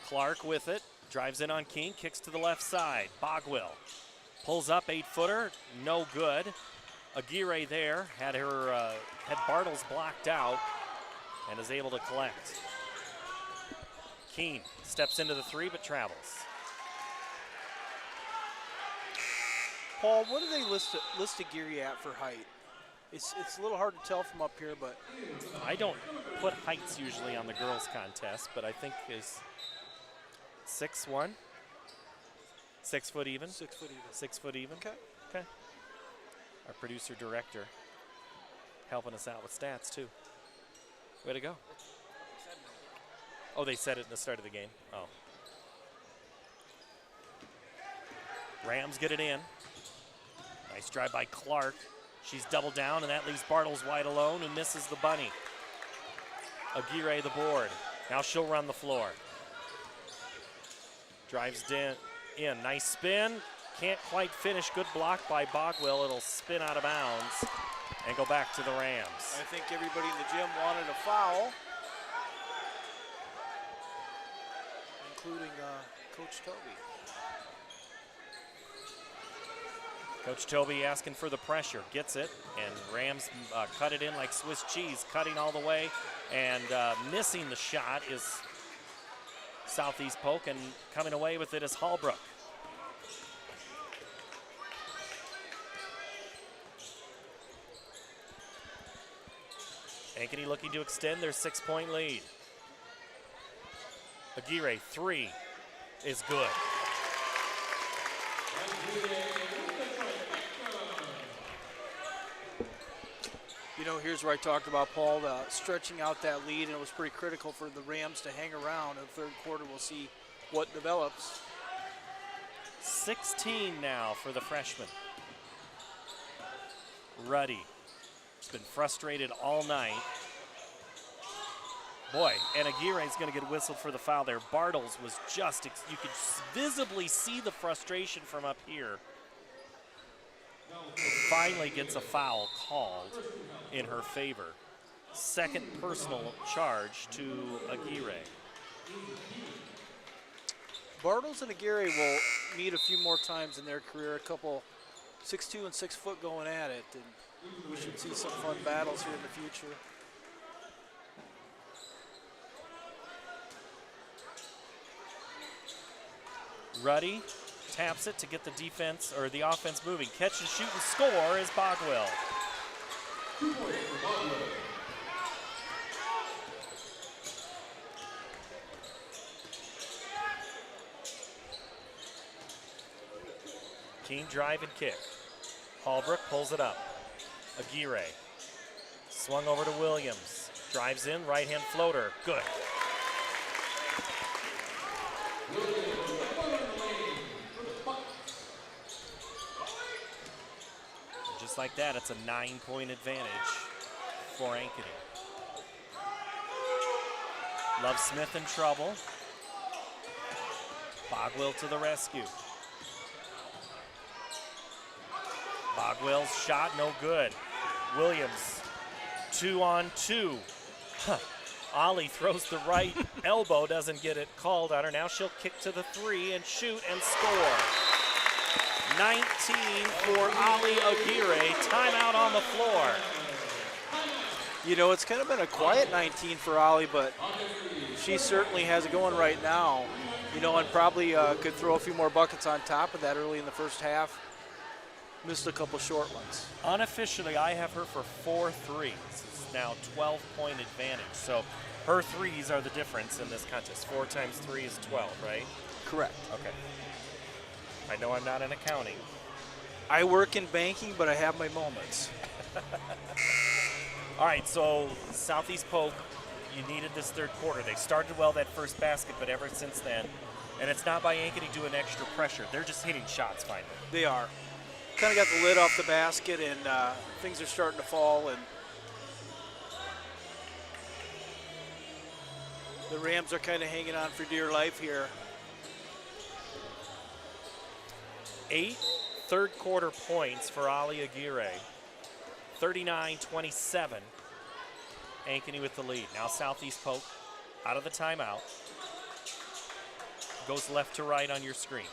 Speaker 1: Clark with it. Drives in on Keene, kicks to the left side. Bogwell pulls up, 8-footer, no good. Aguirre there had Bartles blocked out and is able to collect. Keene steps into the 3 but travels.
Speaker 2: Paul, what do they list Aguirre at for height? It's a little hard to tell from up here, but
Speaker 1: I don't put heights usually on the girls' contest, but I think is 6'1", 6 foot even.
Speaker 2: 6 foot even.
Speaker 1: 6 foot even.
Speaker 2: Okay.
Speaker 1: Our producer director helping us out with stats too. Way to go. Oh, they said it in the start of the game. Oh. Rams get it in. Nice drive by Clark. She's doubled down, and that leaves Bartles wide alone and misses the bunny. Aguirre the board. Now she'll run the floor. Drives in. Nice spin. Can't quite finish. Good block by Bogwell. It'll spin out of bounds and go back to the Rams.
Speaker 2: I think everybody in the gym wanted a foul, including Coach Toby.
Speaker 1: Coach Toby asking for the pressure, gets it, and Rams cut it in like Swiss cheese, cutting all the way, and missing the shot is Southeast Polk, and coming away with it is Hallbrook. Ankeny looking to extend their 6-point lead. Aguirre, 3 is good.
Speaker 2: know, here's where I talked about Paul stretching out that lead, and it was pretty critical for the Rams to hang around. In the third quarter, we'll see what develops.
Speaker 1: 16 now for the freshman. Ruddy has been frustrated all night. Boy, and Aguirre's going to get whistled for the foul there. Bartles was just, you could visibly see the frustration from up here. Finally gets a foul called in her favor. Second personal charge to Aguirre.
Speaker 2: Bartles and Aguirre will meet a few more times in their career, a couple 6'2" and 6 foot going at it, and we should see some fun battles here in the future.
Speaker 1: Ruddy taps it to get the defense or the offense moving. Catch and shoot and score is Bogwell.
Speaker 3: 2 points for Bogwell.
Speaker 1: Keen drive and kick. Hallbrook pulls it up. Aguirre swung over to Williams. Drives in, right hand floater. Good. Just like that, it's a 9-point advantage for Ankeny. Love Smith in trouble. Bogwell to the rescue. Bogwell's shot no good. Williams 2-on-2. Ollie throws the right elbow, doesn't get it called on her. Now she'll kick to the 3 and shoot and score. 19 for Ollie Aguirre. Timeout on the floor.
Speaker 2: You know, it's kind of been a quiet 19 for Ollie, but she certainly has it going right now. You know, and probably could throw a few more buckets on top of that early in the first half. Missed a couple short ones.
Speaker 1: Unofficially, I have her for 4 threes. It's now 12-point advantage. So her threes are the difference in this contest. 4 times 3 is 12, right?
Speaker 2: Correct.
Speaker 1: Okay. I know I'm not in accounting.
Speaker 2: I work in banking, but I have my moments.
Speaker 1: All right, so Southeast Polk, you needed this third quarter. They started well that first basket, but ever since then, and it's not by Ankeny doing extra pressure. They're just hitting shots finally.
Speaker 2: They are. Kind of got the lid off the basket, and things are starting to fall, and the Rams are kind of hanging on for dear life here.
Speaker 1: 8 third quarter points for Ollie Aguirre. 39-27. Ankeny with the lead. Now Southeast Polk out of the timeout. Goes left to right on your screen.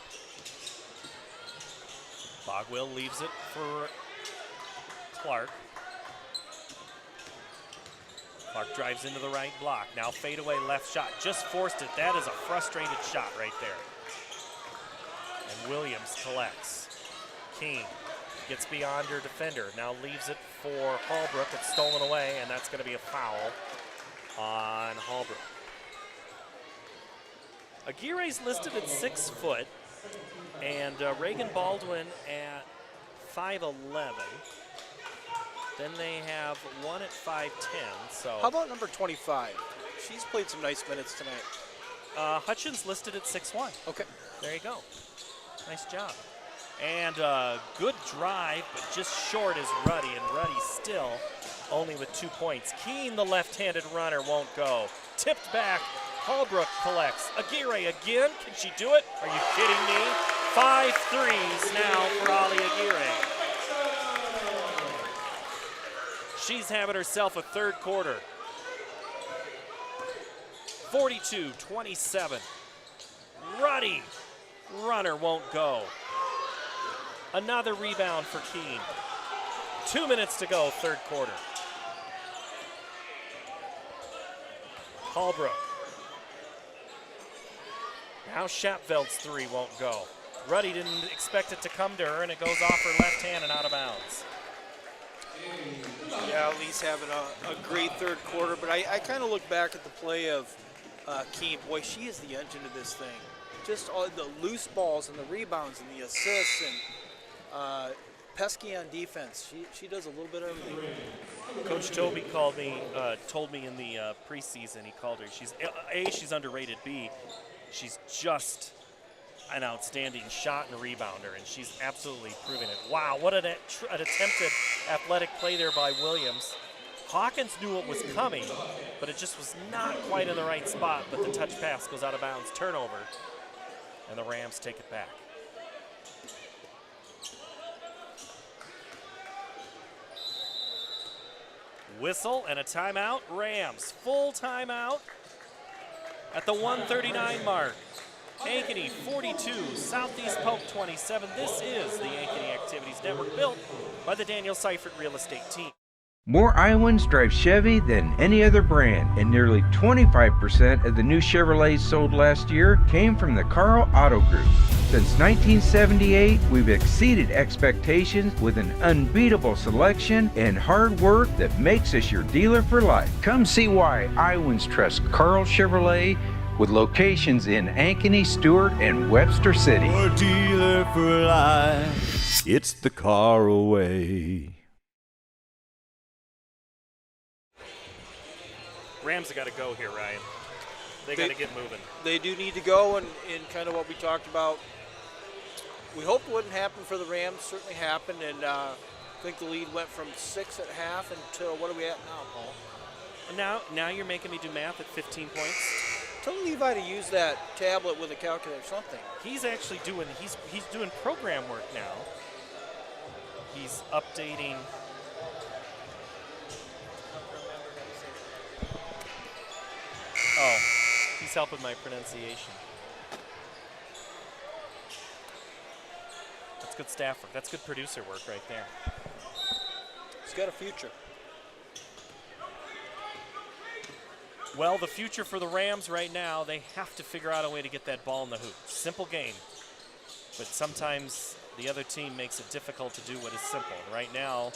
Speaker 1: Bogwell leaves it for Clark. Clark drives into the right block. Now fadeaway left shot. Just forced it. That is a frustrated shot right there. And Williams collects. Keene gets beyond her defender. Now leaves it for Hallbrook. It's stolen away, and that's going to be a foul on Hallbrook. Aguirre's listed at 6 foot. And Reagan Baldwin at 5'11". Then they have one at 5'10". So
Speaker 2: how about number 25? She's played some nice minutes tonight.
Speaker 1: Hutchins listed at 6'1".
Speaker 2: Okay.
Speaker 1: There you go. Nice job. And good drive, but just short is Ruddy, and Ruddy still only with 2 points. Keene, the left-handed runner, won't go. Tipped back. Hallbrook collects. Aguirre again. Can she do it? Are you kidding me? 5 threes now for Ollie Aguirre. She's having herself a third quarter. 42-27. Ruddy. Runner won't go. Another rebound for Keene. 2 minutes to go, third quarter. Hallbrook. Now Schapveld's 3 won't go. Ruddy didn't expect it to come to her, and it goes off her left hand and out of bounds.
Speaker 2: Yeah, Lee's having a great third quarter, but I kind of look back at the play of Keene. Boy, she is the engine of this thing. Just all the loose balls and the rebounds and the assists, and pesky on defense. She does a little bit of everything.
Speaker 1: Coach Toby told me in the preseason, he called her, she's underrated, B, she's just an outstanding shot and rebounder, and she's absolutely proving it. Wow, what an attempted athletic play there by Williams. Hawkins knew what was coming, but it just was not quite in the right spot, but the touch pass goes out of bounds, turnover, and the Rams take it back. Whistle and a timeout. Rams, full timeout at the 1:39 mark. Ankeny 42, Southeast Polk 27. This is the Ankeny Activities Network, built by the Danielle Seifert Real Estate Team.
Speaker 6: More Iowans drive Chevy than any other brand, and nearly 25% of the new Chevrolets sold last year came from the Karl Auto Group. Since 1978, we've exceeded expectations with an unbeatable selection and hard work that makes us your dealer for life. Come see why Iowans trust Karl Chevrolet, with locations in Ankeny, Stewart, and Webster City.
Speaker 7: Your dealer for life. It's the Karl way.
Speaker 1: Rams have got to go here, Ryan. They got to get moving.
Speaker 2: They do need to go, and in kind of what we talked about, we hoped it wouldn't happen for the Rams. Certainly happened, and I think the lead went from 6 at half until, what are we at now, Paul?
Speaker 1: Now you're making me do math at 15 points.
Speaker 2: Tell Levi to use that tablet with a calculator or something.
Speaker 1: He's actually doing program work now. He's updating. Oh, he's helping my pronunciation. That's good staff work. That's good producer work right there.
Speaker 2: He's got a future.
Speaker 1: Well, the future for the Rams right now, they have to figure out a way to get that ball in the hoop. Simple game. But sometimes the other team makes it difficult to do what is simple. Right now,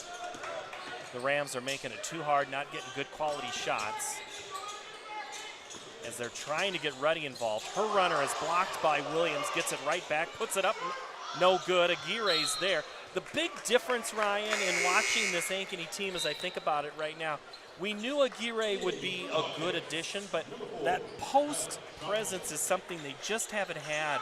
Speaker 1: the Rams are making it too hard, not getting good quality shots. As they're trying to get Ruddy involved. Her runner is blocked by Williams, gets it right back, puts it up, no good. Aguirre's there. The big difference, Ryan, in watching this Ankeny team as I think about it right now, we knew Aguirre would be a good addition, but that post presence is something they just haven't had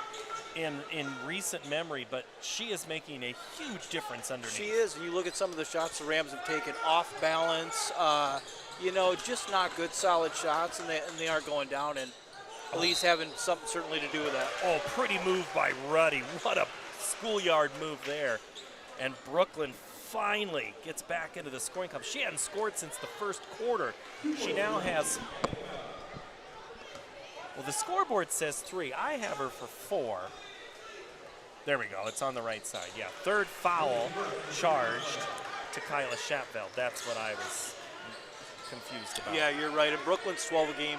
Speaker 1: in recent memory, but she is making a huge difference underneath.
Speaker 2: She is. You look at some of the shots the Rams have taken off balance, just not good solid shots, and they aren't going down, and at least having something certainly to do with that.
Speaker 1: Oh, pretty move by Ruddy. What a schoolyard move there. And Brooklyn finally gets back into the scoring column. She hadn't scored since the first quarter. She now has, well, the scoreboard says 3. I have her for 4. There we go. It's on the right side. Yeah, third foul charged to Kyla Schappveld. That's what I was confused about.
Speaker 2: Yeah, you're right. And Brooklyn's 12-a-game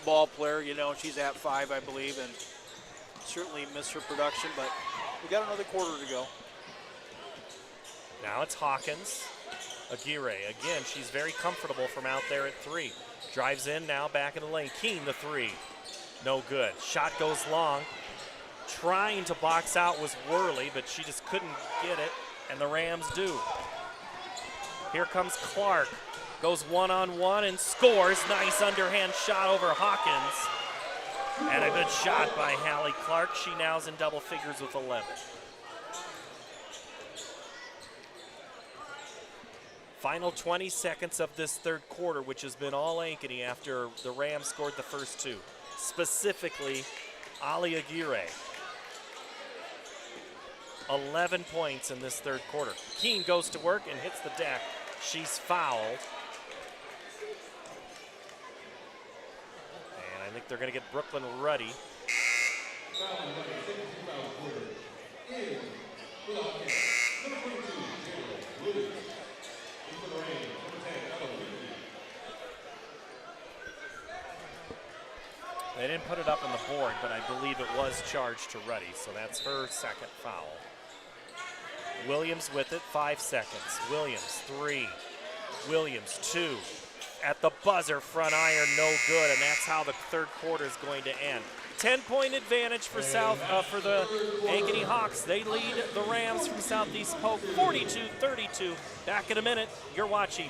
Speaker 2: ball player. She's at 5, I believe, and certainly missed her production, but we got another quarter to go.
Speaker 1: Now it's Hawkins. Aguirre, again, she's very comfortable from out there at 3. Drives in now, back in the lane. Keene, the 3. No good. Shot goes long. Trying to box out was Worley, but she just couldn't get it, and the Rams do. Here comes Clark. Goes one-on-one and scores. Nice underhand shot over Hawkins. And a good shot by Hallie Clark. She now's in double figures with 11. Final 20 seconds of this third quarter, which has been all Ankeny after the Rams scored the first 2. Specifically, Ali Aguirre. 11 points in this third quarter. Keene goes to work and hits the deck. She's fouled. And I think they're going to get Brooklyn Ruddy. They didn't put it up on the board, but I believe it was charged to Ruddy, so that's her second foul. Williams with it, 5 seconds. Williams, 3. Williams, 2. At the buzzer, front iron, no good, and that's how the third quarter is going to end. 10-point advantage for for the Ankeny Hawks. They lead the Rams from Southeast Polk 42-32. Back in a minute. You're watching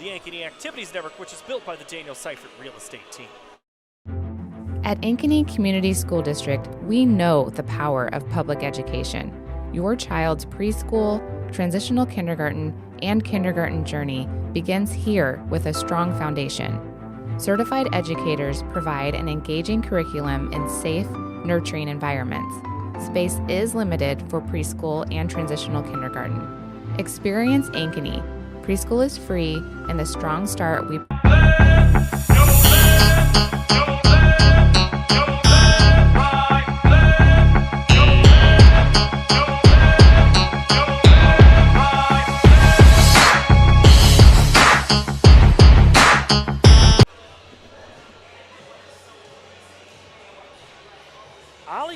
Speaker 1: the Ankeny Activities Network, which is built by the Danielle Seifert Real Estate Team.
Speaker 4: At Ankeny Community School District, we know the power of public education. Your child's preschool, transitional kindergarten, and kindergarten journey begins here with a strong foundation. Certified educators provide an engaging curriculum in safe, nurturing environments. Space is limited for preschool and transitional kindergarten. Experience Ankeny. Preschool is free, and the strong start we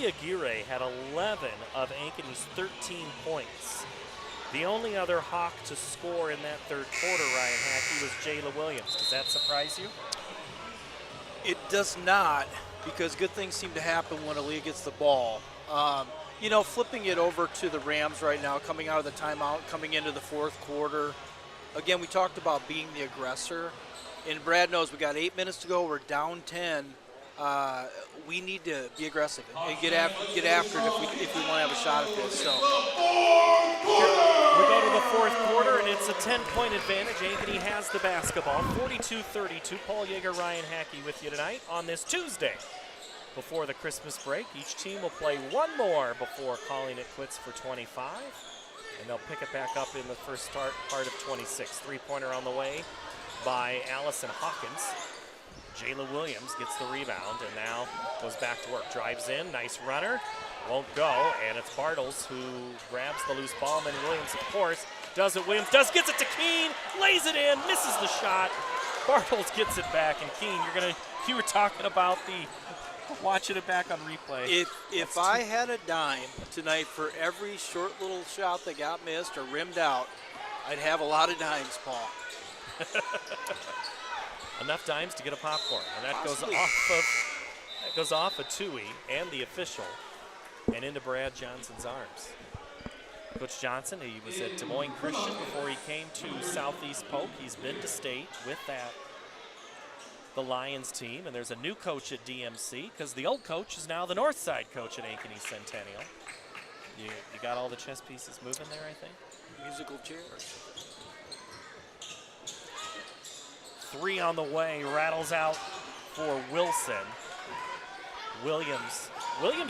Speaker 1: Aguirre had 11 of Ankeny's 13 points. The only other Hawk to score in that third quarter, Ryan Hackey, was Jayla Williams. Does that surprise you?
Speaker 2: It does not, because good things seem to happen when Aaliyah gets the ball. You know, flipping it over to the Rams right now, coming out of the timeout, coming into the fourth quarter. Again, we talked about being the aggressor. And Brad knows we got 8 minutes to go. We're down 10. We need to be aggressive and get after it if we want to have a shot at this. So
Speaker 1: we go to the fourth quarter, and it's a 10-point advantage. Ankeny has the basketball, 42-32. Paul Yeager, Ryan Hackey with you tonight on this Tuesday. Before the Christmas break, each team will play one more before calling it quits for 25, and they'll pick it back up in the first part of 26. Three-pointer on the way by Allison Hawkins. Jayla Williams gets the rebound and now goes back to work. Drives in, nice runner, won't go, and it's Bartles who grabs the loose ball. And Williams, of course, does it. Williams gets it to Keene, lays it in, misses the shot. Bartles gets it back, and Keene, you were talking about watching it back on replay.
Speaker 2: If I had a dime tonight for every short little shot that got missed or rimmed out, I'd have a lot of dimes, Paul.
Speaker 1: Enough dimes to get a popcorn, and that goes off of Tui and the official and into Brad Johnson's arms. Coach Johnson, he was at Des Moines Christian before he came to Southeast Polk. He's been to state with the Lions team, and there's a new coach at DMC because the old coach is now the North Side coach at Ankeny Centennial. You got all the chess pieces moving there, I think?
Speaker 2: Musical chairs.
Speaker 1: Three on the way, rattles out for Wilson. Williams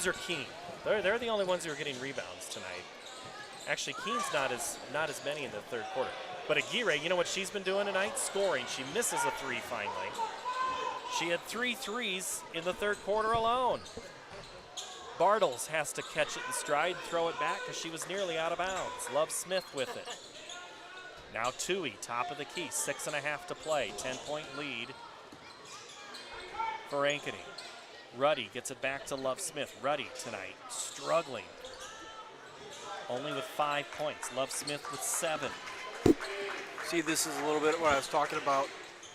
Speaker 1: or Keene? They're the only ones who are getting rebounds tonight. Actually, Keene's not as many in the third quarter. But Aguirre, you know what she's been doing tonight? Scoring. She misses a three finally. She had 3 threes in the third quarter alone. Bartles has to catch it in stride and throw it back because she was nearly out of bounds. Love Smith with it. Now Tui, top of the key, 6.5 to play, 10-point lead for Ankeny. Ruddy gets it back to Love Smith. Ruddy tonight struggling, only with 5 points. Love Smith with 7.
Speaker 2: See, this is a little bit what I was talking about.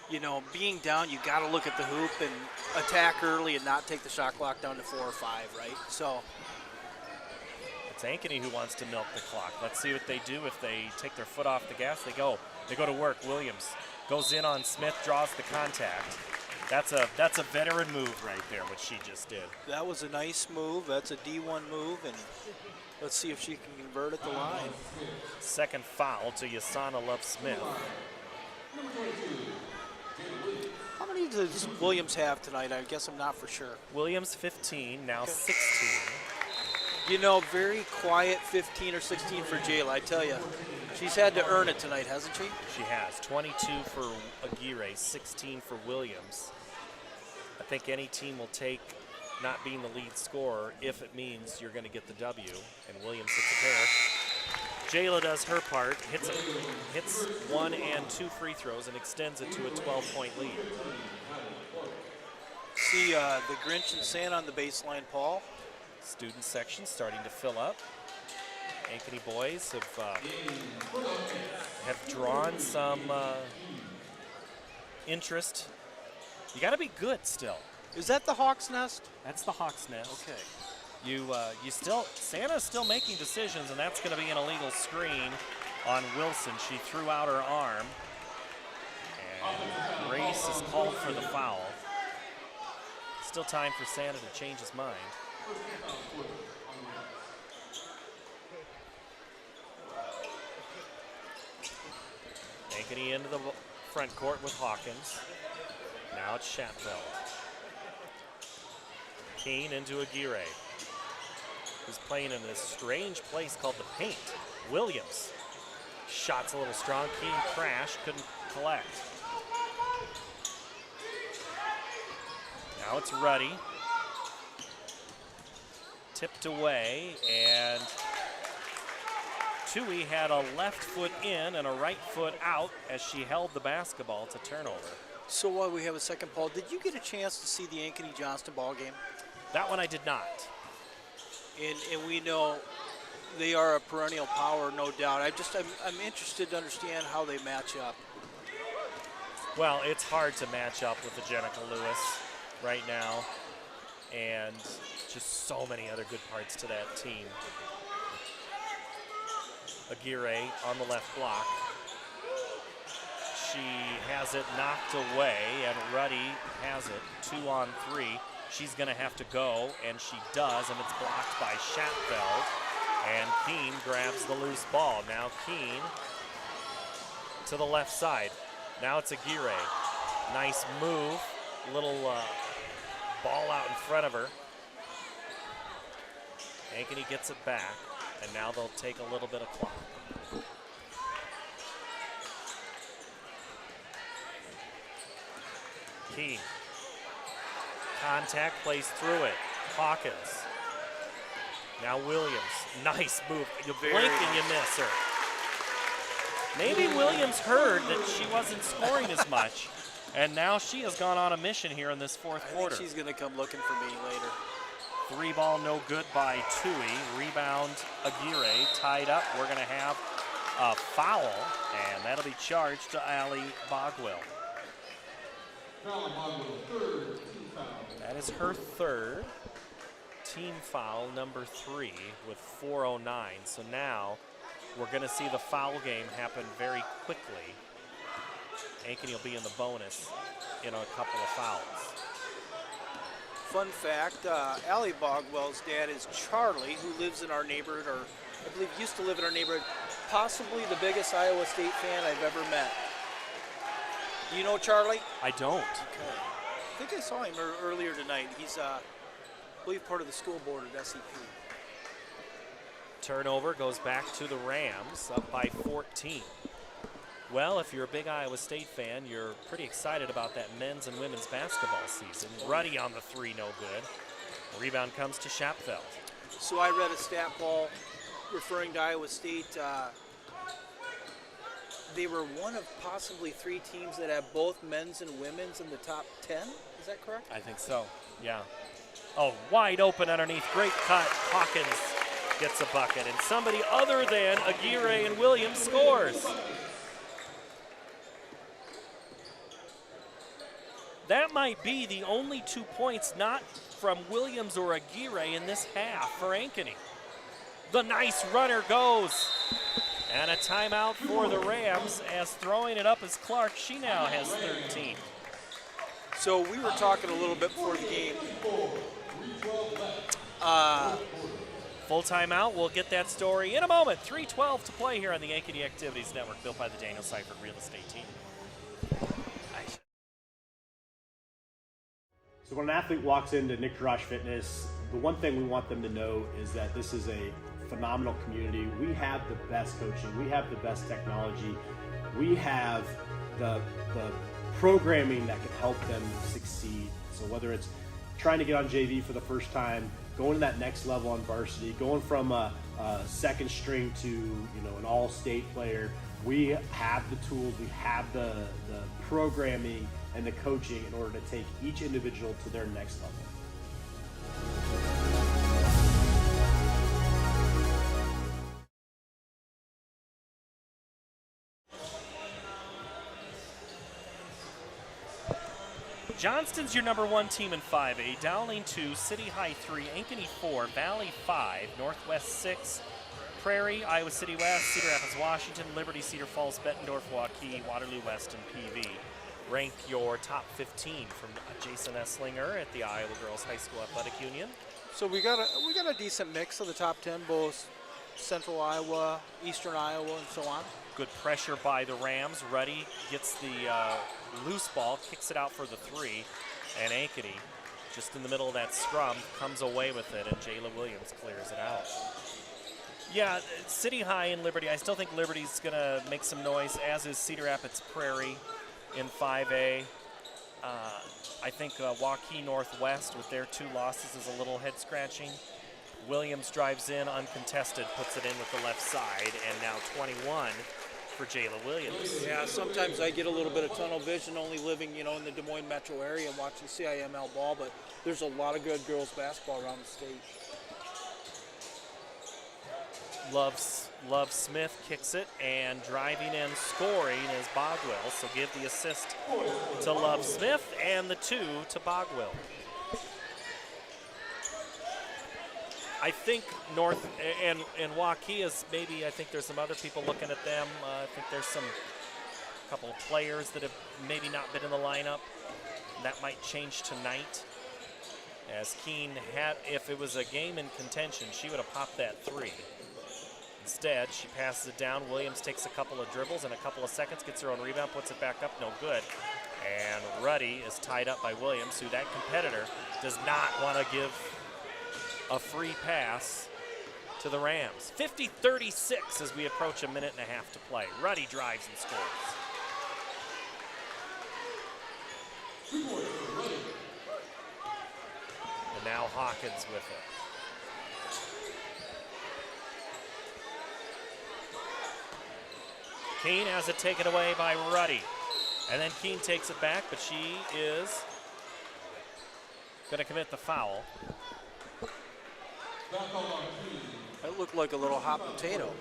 Speaker 2: You know, being down, you got to look at the hoop and attack early and not take the shot clock down to 4 or 5, right? So
Speaker 1: it's Ankeny who wants to milk the clock. Let's see what they do if they take their foot off the gas. They go to work. Williams goes in on Smith, draws the contact. That's a veteran move right there, what she just did.
Speaker 2: That was a nice move. That's a D1 move, and let's see if she can convert at the line.
Speaker 1: Second foul to Yasana Love Smith.
Speaker 2: How many does Williams have tonight? I guess I'm not for sure.
Speaker 1: Williams 15, now 16.
Speaker 2: You know, very quiet 15 or 16 for Jayla, I tell you. She's had to earn it tonight, hasn't she?
Speaker 1: She has. 22 for Aguirre, 16 for Williams. I think any team will take not being the lead scorer if it means you're going to get the W, and Williams hits a pair. Jayla does her part, hits 1 and 2 free throws and extends it to a 12-point lead.
Speaker 2: See the Grinch and Santa on the baseline, Paul.
Speaker 1: Student section starting to fill up. Ankeny boys have drawn some interest. You got to be good still.
Speaker 2: Is that the Hawk's Nest?
Speaker 1: That's the Hawk's Nest.
Speaker 2: Okay.
Speaker 1: Santa's still making decisions, and that's going to be an illegal screen on Wilson. She threw out her arm, and Grace is called for the foul. Still time for Santa to change his mind. Ankeny into the front court with Hawkins. Now it's Shatfeld. Keene into Aguirre, who's playing in this strange place called the Paint. Williams. Shot's a little strong. Keene crashed, couldn't collect. Now it's Ruddy. Tipped away, and Tui had a left foot in and a right foot out as she held the basketball. It's a turnover.
Speaker 2: So while we have a second, Paul, did you get a chance to see the Ankeny-Johnston ball game?
Speaker 1: That one I did not.
Speaker 2: And we know they are a perennial power, no doubt. I'm interested to understand how they match up.
Speaker 1: Well, it's hard to match up with the Jenica Lewis right now, and just so many other good parts to that team. Aguirre on the left block. She has it knocked away, and Ruddy has it 2-on-3. She's going to have to go, and she does, and it's blocked by Shatfeld. And Keene grabs the loose ball. Now Keene to the left side. Now it's Aguirre. Nice move. Little ball out in front of her. Ankeny gets it back, and now they'll take a little bit of clock. Keene. Contact, plays through it. Hawkins. Now Williams. Nice move. You blink and you miss her. Maybe Williams heard that she wasn't scoring as much, and now she has gone on a mission here in this fourth quarter.
Speaker 2: I think she's going to come looking for me later.
Speaker 1: 3 ball no good by Tui. Rebound Aguirre. Tied up. We're going to have a foul, and that'll be charged to Allie Bogwell. That is her third. Team foul number 3 with 4:09. So now we're going to see the foul game happen very quickly. Ankeny will be in the bonus in a couple of fouls.
Speaker 2: Fun fact, Allie Bogwell's dad is Charlie, who lives in our neighborhood, or I believe used to live in our neighborhood, possibly the biggest Iowa State fan I've ever met. Do you know Charlie?
Speaker 1: I don't.
Speaker 2: Okay. I think I saw him earlier tonight. He's, I believe, part of the school board at SEP.
Speaker 1: Turnover goes back to the Rams, up by 14. Well, if you're a big Iowa State fan, you're pretty excited about that men's and women's basketball season. Ruddy on the 3, no good. Rebound comes to Shatfeld.
Speaker 2: So I read a stat, Paul, referring to Iowa State. They were one of possibly 3 teams that have both men's and women's in the top 10. Is that correct?
Speaker 1: I think so, yeah. Oh, wide open underneath. Great cut. Hawkins gets a bucket. And somebody other than Aguirre and Williams scores. That might be the only 2 points not from Williams or Aguirre in this half for Ankeny. The nice runner goes. And a timeout for the Rams, as throwing it up is Clark. She now has 13.
Speaker 2: So we were talking a little bit before the game.
Speaker 1: Full timeout. We'll get that story in a moment. 3:12 to play here on the Ankeny Activities Network, built by the Danielle Seifert Real Estate Team.
Speaker 12: So when an athlete walks into Nick Drosh Fitness, the one thing we want them to know is that this is a phenomenal community. We have the best coaching. We have the best technology. We have the programming that can help them succeed. So whether it's trying to get on JV for the first time, going to that next level on varsity, going from a second string to an all-state player, we have the tools, we have the programming and the coaching in order to take each individual to their next level.
Speaker 1: Johnston's your number 1 team in 5A. Dowling 2, City High 3, Ankeny 4, Valley 5, Northwest 6, Prairie, Iowa City West, Cedar Rapids, Washington, Liberty, Cedar Falls, Bettendorf, Waukee, Waterloo West, and PV. Rank your top 15 from Jason Esslinger at the Iowa Girls High School Athletic Union.
Speaker 2: So we got a decent mix of the top 10, both Central Iowa, Eastern Iowa, and so on.
Speaker 1: Good pressure by the Rams. Ruddy gets the loose ball, kicks it out for the 3, and Ankeny, just in the middle of that scrum, comes away with it, and Jayla Williams clears it out. Yeah, City High and Liberty. I still think Liberty's going to make some noise, as is Cedar Rapids Prairie in 5A. I think Waukee Northwest, with their 2 losses, is a little head-scratching. Williams drives in uncontested, puts it in with the left side, and now 21 for Jayla Williams.
Speaker 2: Yeah, sometimes I get a little bit of tunnel vision only living, in the Des Moines metro area and watching CIML ball, but there's a lot of good girls basketball around the state.
Speaker 1: Love Smith kicks it, and driving in scoring is Bogwell. So give the assist to Love Smith and the 2 to Bogwell. I think North and Waukee is maybe, I think there's some other people looking at them. I think there's a couple of players that have maybe not been in the lineup. That might change tonight. As Keene had, if it was a game in contention, she would have popped that 3. Instead, she passes it down. Williams takes a couple of dribbles in a couple of seconds, gets her own rebound, puts it back up, no good. And Ruddy is tied up by Williams, who, that competitor, does not want to give a free pass to the Rams. 50-36 as we approach a minute and a half to play. Ruddy drives and scores. And now Hawkins with it. Keene has it taken away by Ruddy. And then Keene takes it back, but she is going to commit the foul.
Speaker 2: That looked like a little hot potato.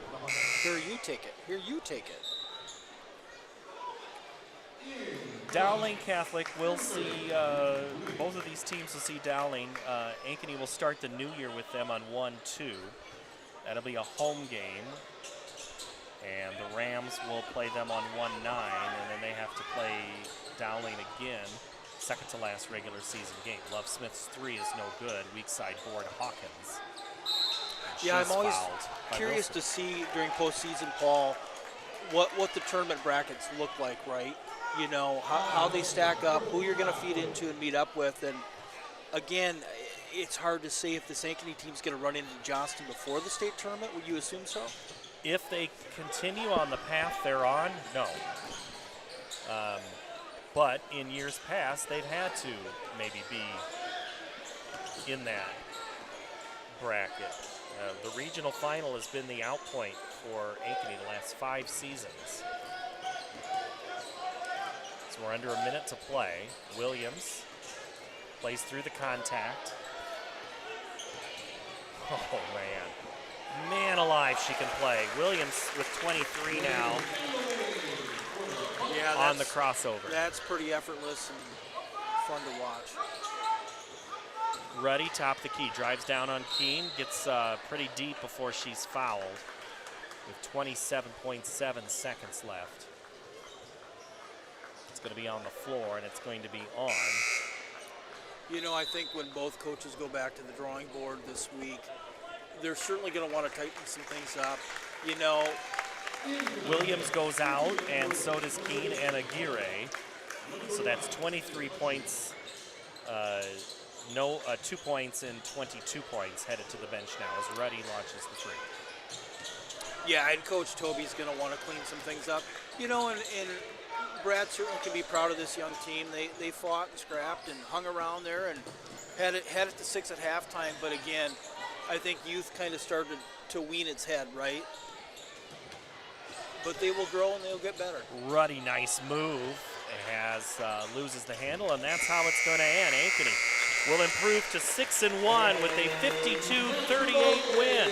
Speaker 2: Here, you take it. Here, you take it.
Speaker 1: Dowling Catholic will see, both of these teams will see Dowling. Ankeny will start the new year with them on 1-2. That'll be a home game. And the Rams will play them on 1-9, and then they have to play Dowling again, second to last regular season game. Love Smith's 3 is no good. Weak side board Hawkins.
Speaker 2: Yeah, I'm always curious to see during postseason, Paul, what the tournament brackets look like, right? How they stack up, who you're going to feed into and meet up with. And again, it's hard to say if this Ankeny team's going to run into Johnston before the state tournament. Would you assume so?
Speaker 1: If they continue on the path they're on, no. But in years past, they've had to maybe be in that bracket. The regional final has been the outpoint for Ankeny the last 5 seasons. So we're under a minute to play. Williams plays through the contact. Oh, man. Man alive, she can play. Williams with 23 now on the crossover.
Speaker 2: That's pretty effortless and fun to watch.
Speaker 1: Ruddy, top the key, drives down on Keene, gets pretty deep before she's fouled with 27.7 seconds left. It's going to be on the floor, and it's going to be on.
Speaker 2: I think when both coaches go back to the drawing board this week, they're certainly going to want to tighten some things up.
Speaker 1: Williams goes out, and so does Keene and Aguirre. So that's 23 points, 2 points and 22 points headed to the bench now as Ruddy launches the 3.
Speaker 2: Yeah, and Coach Toby's going to want to clean some things up. And Brad certainly can be proud of this young team. They fought and scrapped and hung around there and had it to 6 at halftime. But again, I think youth kind of started to wean its head, right? But they will grow and they'll get better.
Speaker 1: Ruddy, nice move. Loses the handle, and that's how it's going to end. Ankeny will improve to 6-1 with a 52-38 win.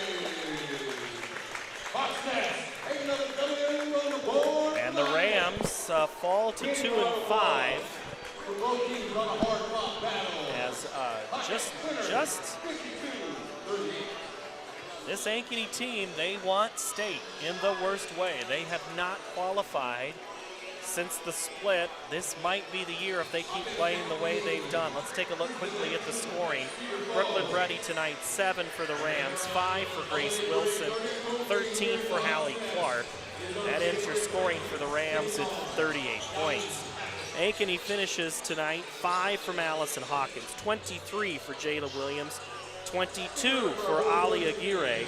Speaker 1: And the Rams fall to 2-5 As just this Ankeny team, they want state in the worst way. They have not qualified since the split. This might be the year if they keep playing the way they've done. Let's take a look quickly at the scoring. Brooklyn Ruddy tonight, 7 for the Rams, 5 for Grace Wilson, 13 for Hallie Clark. That ends your scoring for the Rams at 38 points. Ankeny finishes tonight, 5 from Allison Hawkins, 23 for Jayla Williams, 22 for Ali Aguirre,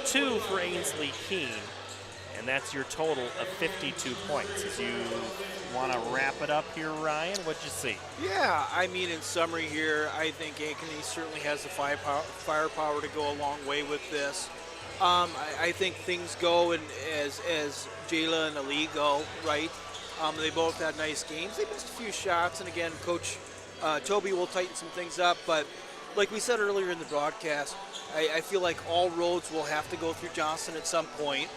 Speaker 1: 2 for Ainsley Keene, and that's your total of 52 points. As you want to wrap it up here, Ryan, what'd you see?
Speaker 2: Yeah, I mean, in summary here, I think Ankeny certainly has the firepower to go a long way with this. I think things go and as Jayla and Ali go, right? They both had nice games. They missed a few shots, and again, Coach Toby will tighten some things up. But like we said earlier in the broadcast, I feel like all roads will have to go through Johnston at some point.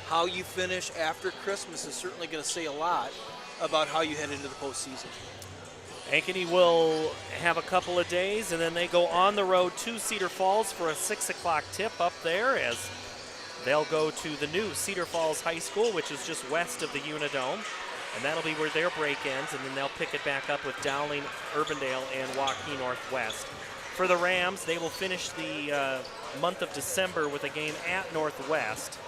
Speaker 2: How you finish after Christmas is certainly going to say a lot about how you head into the postseason.
Speaker 1: Ankeny will have a couple of days, and then they go on the road to Cedar Falls for a 6 o'clock tip up there, as they'll go to the new Cedar Falls High School, which is just west of the Unidome. And that'll be where their break ends, and then they'll pick it back up with Dowling, Urbandale, and Waukee Northwest. For the Rams, they will finish the month of December with a game at Northwest,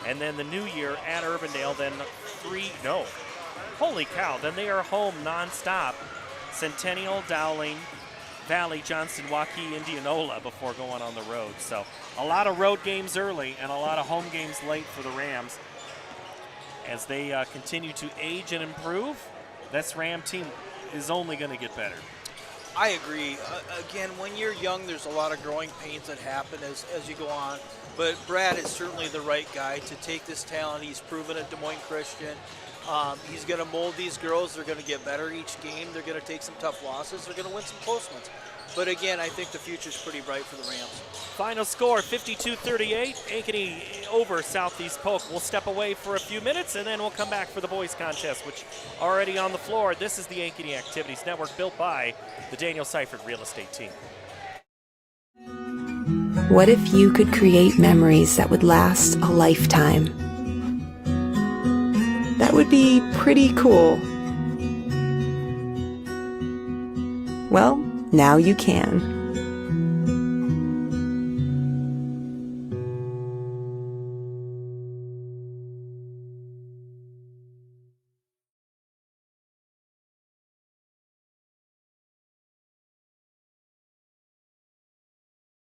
Speaker 1: and then the new year at Urbandale, then holy cow, then they are home nonstop. Centennial, Dowling, Valley, Johnston, Waukee, Indianola before going on the road. So a lot of road games early and a lot of home games late for the Rams. As they continue to age and improve, this Ram team is only going to get better.
Speaker 2: I agree. Again, when you're young, there's a lot of growing pains that happen as you go on. But Brad is certainly the right guy to take this talent. He's proven at Des Moines Christian. He's going to mold these girls. They're going to get better each game. They're going to take some tough losses. They're going to win some close ones. But again, I think the future's pretty bright for the Rams.
Speaker 1: Final score, 52-38. Ankeny over Southeast Polk. We'll step away for a few minutes, and then we'll come back for the boys contest, which already on the floor. This is the Ankeny Activities Network, built by the Danielle Seifert Real Estate Team.
Speaker 13: What if you could create memories that would last a lifetime? That would be pretty cool. Well, now you can.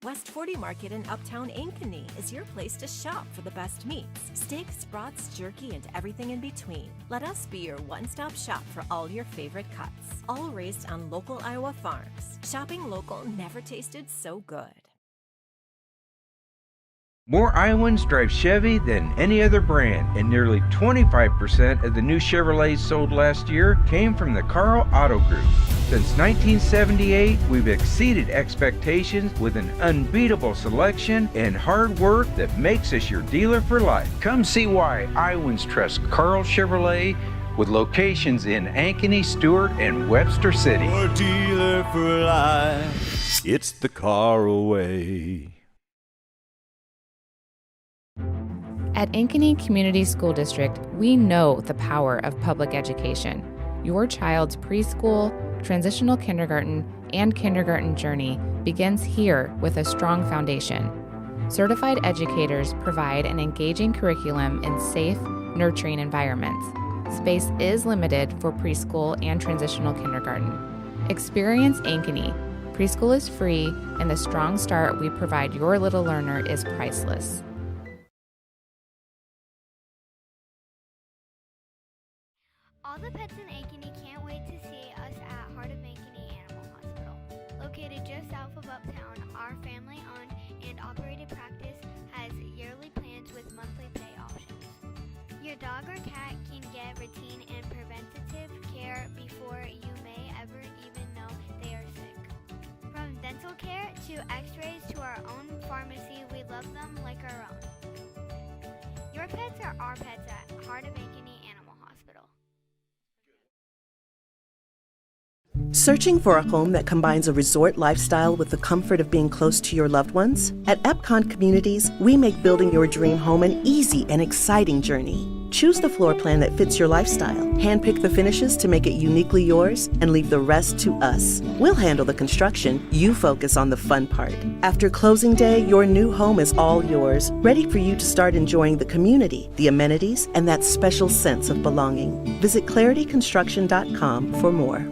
Speaker 14: West 40 Market in Uptown Ankeny is your place to shop for the best meats, steaks, brats, jerky, and everything in between. Let us be your one-stop shop for all your favorite cuts, all raised on local Iowa farms. Shopping local never tasted so good.
Speaker 6: More Iowans drive Chevy than any other brand, and nearly 25% of the new Chevrolets sold last year came from the Karl Auto Group. Since 1978, we've exceeded expectations with an unbeatable selection and hard work that makes us your dealer for life. Come see why Iowans trust Karl Chevrolet, with locations in Ankeny, Stewart, and Webster City.
Speaker 7: Your dealer for life, it's the Karl way.
Speaker 4: At Ankeny Community School District, we know the power of public education. Your child's preschool, transitional kindergarten, and kindergarten journey begins here with a strong foundation. Certified educators provide an engaging curriculum in safe, nurturing environments. Space is limited for preschool and transitional kindergarten. Experience Ankeny. Preschool is free, and the strong start we provide your little learner is priceless.
Speaker 5: All the pets in Ankeny can't wait to see us at Heart of Ankeny Animal Hospital. Located just south of Uptown, our family-owned and operated practice has yearly plans with monthly pay options. Your dog or cat can get routine and preventative care before you may ever even know they are sick. From dental care to x-rays to our own pharmacy, we love them like our own. Your pets are our pets at Heart of Ankeny Animal
Speaker 8: Searching for a home that combines a resort lifestyle with the comfort of being close to your loved ones? At Epcon Communities, we make building your dream home an easy and exciting journey. Choose the floor plan that fits your lifestyle, handpick the finishes to make it uniquely yours, and leave the rest to us. We'll handle the construction, you focus on the fun part. After closing day, your new home is all yours, ready for you to start enjoying the community, the amenities, and that special sense of belonging. Visit clarityconstruction.com for more.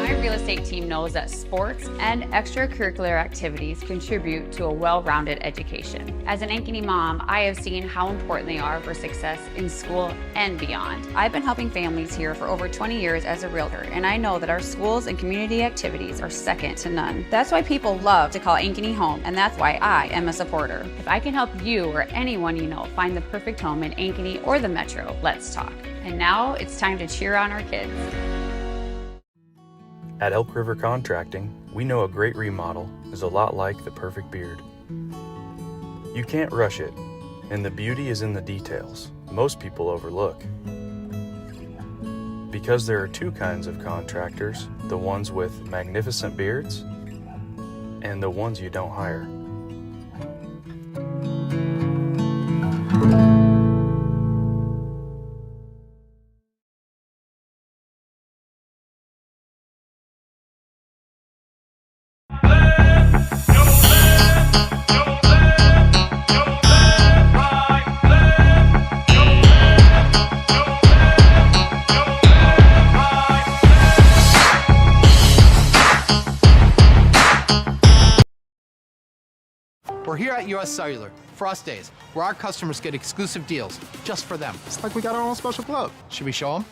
Speaker 15: My real estate team knows that sports and extracurricular activities contribute to a well-rounded education. As an Ankeny mom, I have seen how important they are for success in school and beyond. I've been helping families here for over 20 years as a realtor, and I know that our schools and community activities are second to none. That's why people love to call Ankeny home, and that's why I am a supporter. If I can help you or anyone you know find the perfect home in Ankeny or the Metro, let's talk. And now it's time to cheer on our kids.
Speaker 16: At Elk River Contracting, we know a great remodel is a lot like the perfect beard. You can't rush it, and the beauty is in the details most people overlook. Because there are two kinds of contractors, the ones with magnificent beards and the ones you don't hire.
Speaker 9: We're here at US Cellular, Frost Days, where our customers get exclusive deals just for them. It's like we got our own special club. Should we show them?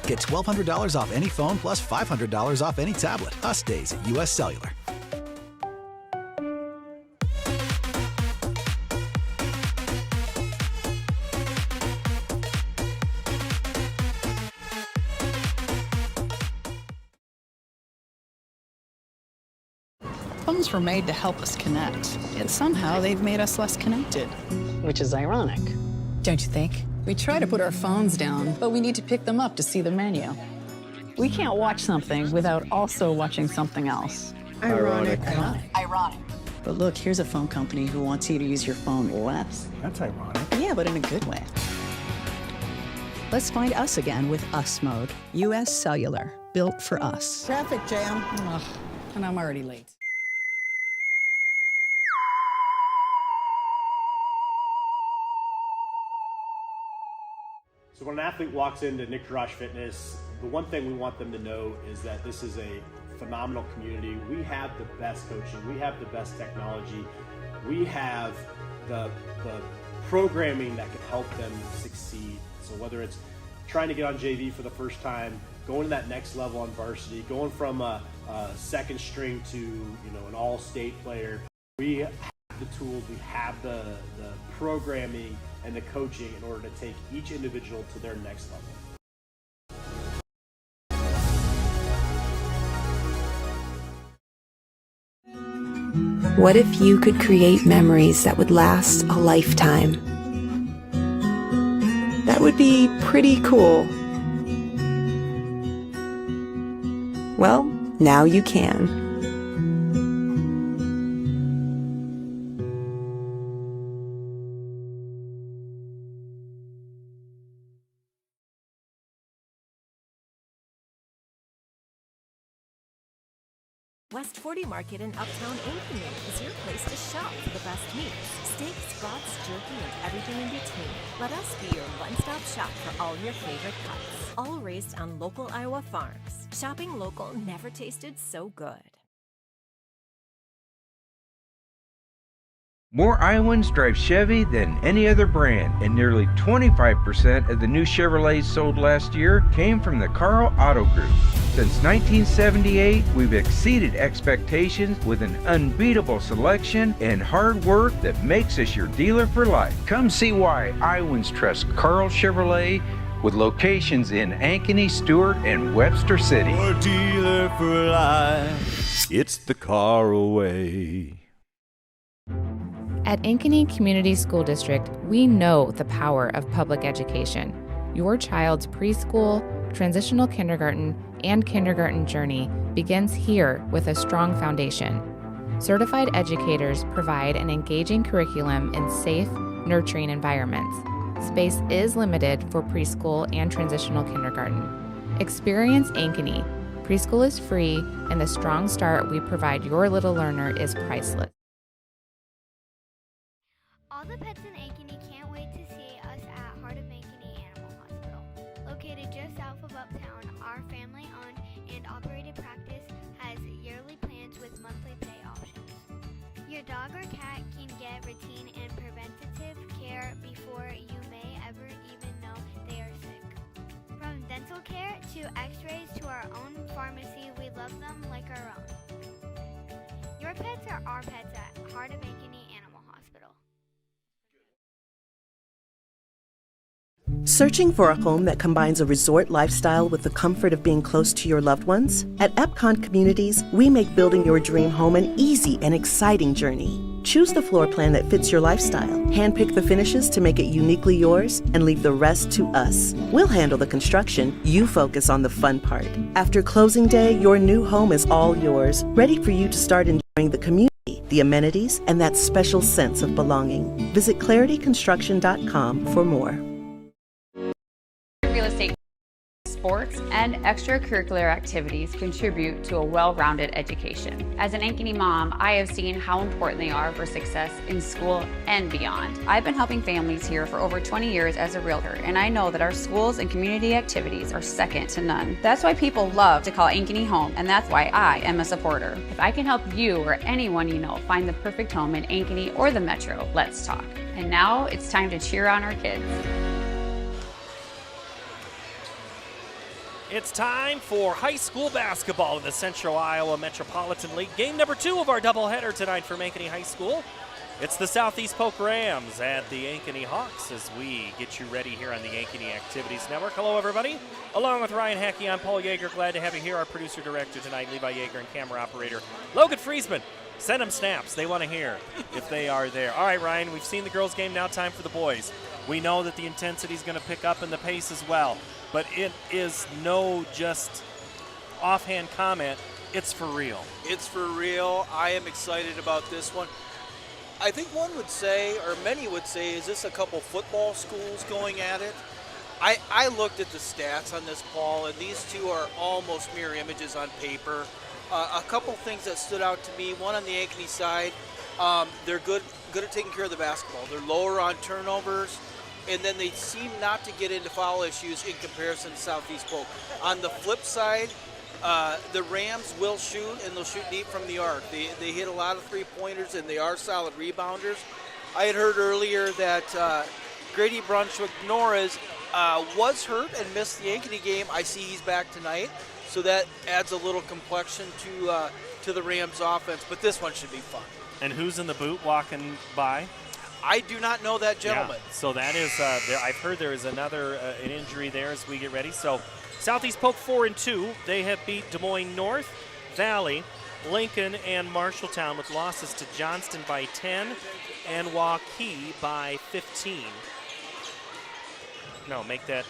Speaker 10: Get $1,200 off any phone plus $500 off any tablet. Us days at US Cellular.
Speaker 11: Phones were made to help us connect, yet somehow they've made us less connected. Which is ironic. Don't you think? We try to put our phones down, but we need to pick them up to see the menu. We can't watch something without also watching something else.
Speaker 17: Ironic.
Speaker 11: Ironic. But look, here's a phone company who wants you to use your phone less.
Speaker 17: That's ironic.
Speaker 11: Yeah, but in a good way. Let's find us again with Us Mode. US Cellular, built for us.
Speaker 17: Traffic jam.
Speaker 11: Ugh, and I'm already late.
Speaker 12: So when an athlete walks into Nick Garage Fitness, the one thing we want them to know is that this is a phenomenal community. We have the best coaching, we have the best technology, we have the programming that can help them succeed. So whether it's trying to get on JV for the first time, going to that next level on varsity, going from a second string to an all-state player, we have the tools, we have the programming and the coaching in order to take each individual to their next level.
Speaker 13: What if you could create memories that would last a lifetime? That would be pretty cool. Well, now you can.
Speaker 14: West 40 Market in Uptown Ankeny is your place to shop for the best meats, steaks, brats, jerky, and everything in between. Let us be your one-stop shop for all your favorite cuts, all raised on local Iowa farms. Shopping local never tasted so good.
Speaker 6: More Iowans drive Chevy than any other brand, and nearly 25% of the new Chevrolets sold last year came from the Karl Auto Group. Since 1978, we've exceeded expectations with an unbeatable selection and hard work that makes us your dealer for life. Come see why Iowans trust Karl Chevrolet, with locations in Ankeny, Stewart, and Webster City.
Speaker 7: Your dealer for life. It's the Karl way.
Speaker 4: At Ankeny Community School District, we know the power of public education. Your child's preschool, transitional kindergarten, and kindergarten journey begins here with a strong foundation. Certified educators provide an engaging curriculum in safe, nurturing environments. Space is limited for preschool and transitional kindergarten. Experience Ankeny. Preschool is free, and the strong start we provide your little learner is priceless.
Speaker 5: All the pets in Ankeny can't wait to see us at Heart of Ankeny Animal Hospital. Located just south of Uptown, our family-owned and operated practice has yearly plans with monthly pay options. Your dog or cat can get routine and preventative care before you may ever even know they are sick. From dental care to x-rays to our own pharmacy, we love them like our own. Your pets are our pets at Heart of Ankeny Animal Hospital.
Speaker 8: Searching for a home that combines a resort lifestyle with the comfort of being close to your loved ones? At Epcon Communities, we make building your dream home an easy and exciting journey. Choose the floor plan that fits your lifestyle, handpick the finishes to make it uniquely yours, and leave the rest to us. We'll handle the construction, you focus on the fun part. After closing day, your new home is all yours, ready for you to start enjoying the community, the amenities, and that special sense of belonging. Visit clarityconstruction.com for more.
Speaker 15: Real estate, sports, and extracurricular activities contribute to a well-rounded education. As an Ankeny mom, I have seen how important they are for success in school and beyond. I've been helping families here for over 20 years as a realtor, and I know that our schools and community activities are second to none. That's why people love to call Ankeny home, and that's why I am a supporter. If I can help you or anyone you know find the perfect home in Ankeny or the Metro, let's talk. And now it's time to cheer on our kids.
Speaker 1: It's time for high school basketball in the Central Iowa Metropolitan League. Game number 2 of our doubleheader tonight from Ankeny High School. It's the Southeast Polk Rams at the Ankeny Hawks as we get you ready here on the Ankeny Activities Network. Hello, everybody. Along with Ryan Hackey, I'm Paul Yeager. Glad to have you here. Our producer-director tonight, Levi Yeager, and camera operator Logan Friesman. Send them snaps. They want to hear if they are there. All right, Ryan, we've seen the girls' game. Now time for the boys. We know that the intensity is going to pick up and the pace as well. But it is no just offhand comment. It's for real.
Speaker 2: It's for real. I am excited about this one. I think one would say, or many would say, is this a couple football schools going at it? I looked at the stats on this, Paul, and these two are almost mirror images on paper. A couple things that stood out to me. One on the Ankeny side, they're good at taking care of the basketball. They're lower on turnovers. And then they seem not to get into foul issues in comparison to Southeast Polk. On the flip side, the Rams will shoot, and they'll shoot deep from the arc. They hit a lot of three-pointers, and they are solid rebounders. I had heard earlier that Grady Brunswick-Norris was hurt and missed the Ankeny game. I see he's back tonight, so that adds a little complexion to the Rams' offense. But this one should be fun.
Speaker 1: And who's in the boot walking by?
Speaker 2: I do not know that gentleman.
Speaker 1: Yeah, so that is, I've heard there is another an injury there as we get ready. So Southeast Polk 4-2. They have beat Des Moines North, Valley, Lincoln, and Marshalltown with losses to Johnston by 10 and Waukee by 15. No, make that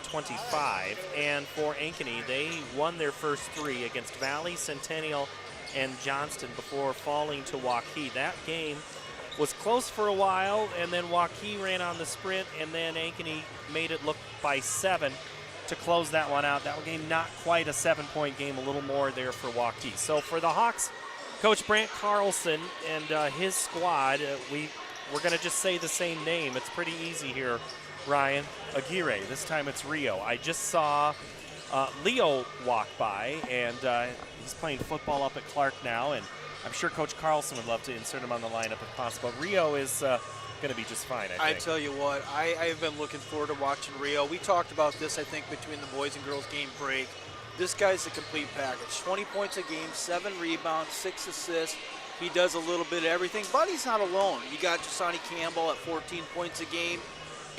Speaker 1: 25. And for Ankeny, they won their first 3 against Valley, Centennial, and Johnston before falling to Waukee. That game was close for a while, and then Waukee ran on the sprint, and then Ankeny made it look by 7 to close that one out. That game not quite a 7-point game, a little more there for Waukee. So for the Hawks, Coach Brant Carlson and his squad, we're going to just say the same name. It's pretty easy here, Ryan. Aguirre. This time it's Rio. I just saw Leo walk by, and he's playing football up at Clark now, and I'm sure Coach Carlson would love to insert him on the lineup if possible. Rio is going to be just fine, I think.
Speaker 2: I tell you what, I have been looking forward to watching Rio. We talked about this, I think, between the boys and girls game break. This guy's a complete package. 20 points a game, 7 rebounds, 6 assists. He does a little bit of everything, but he's not alone. You got Jasani Campbell at 14 points a game.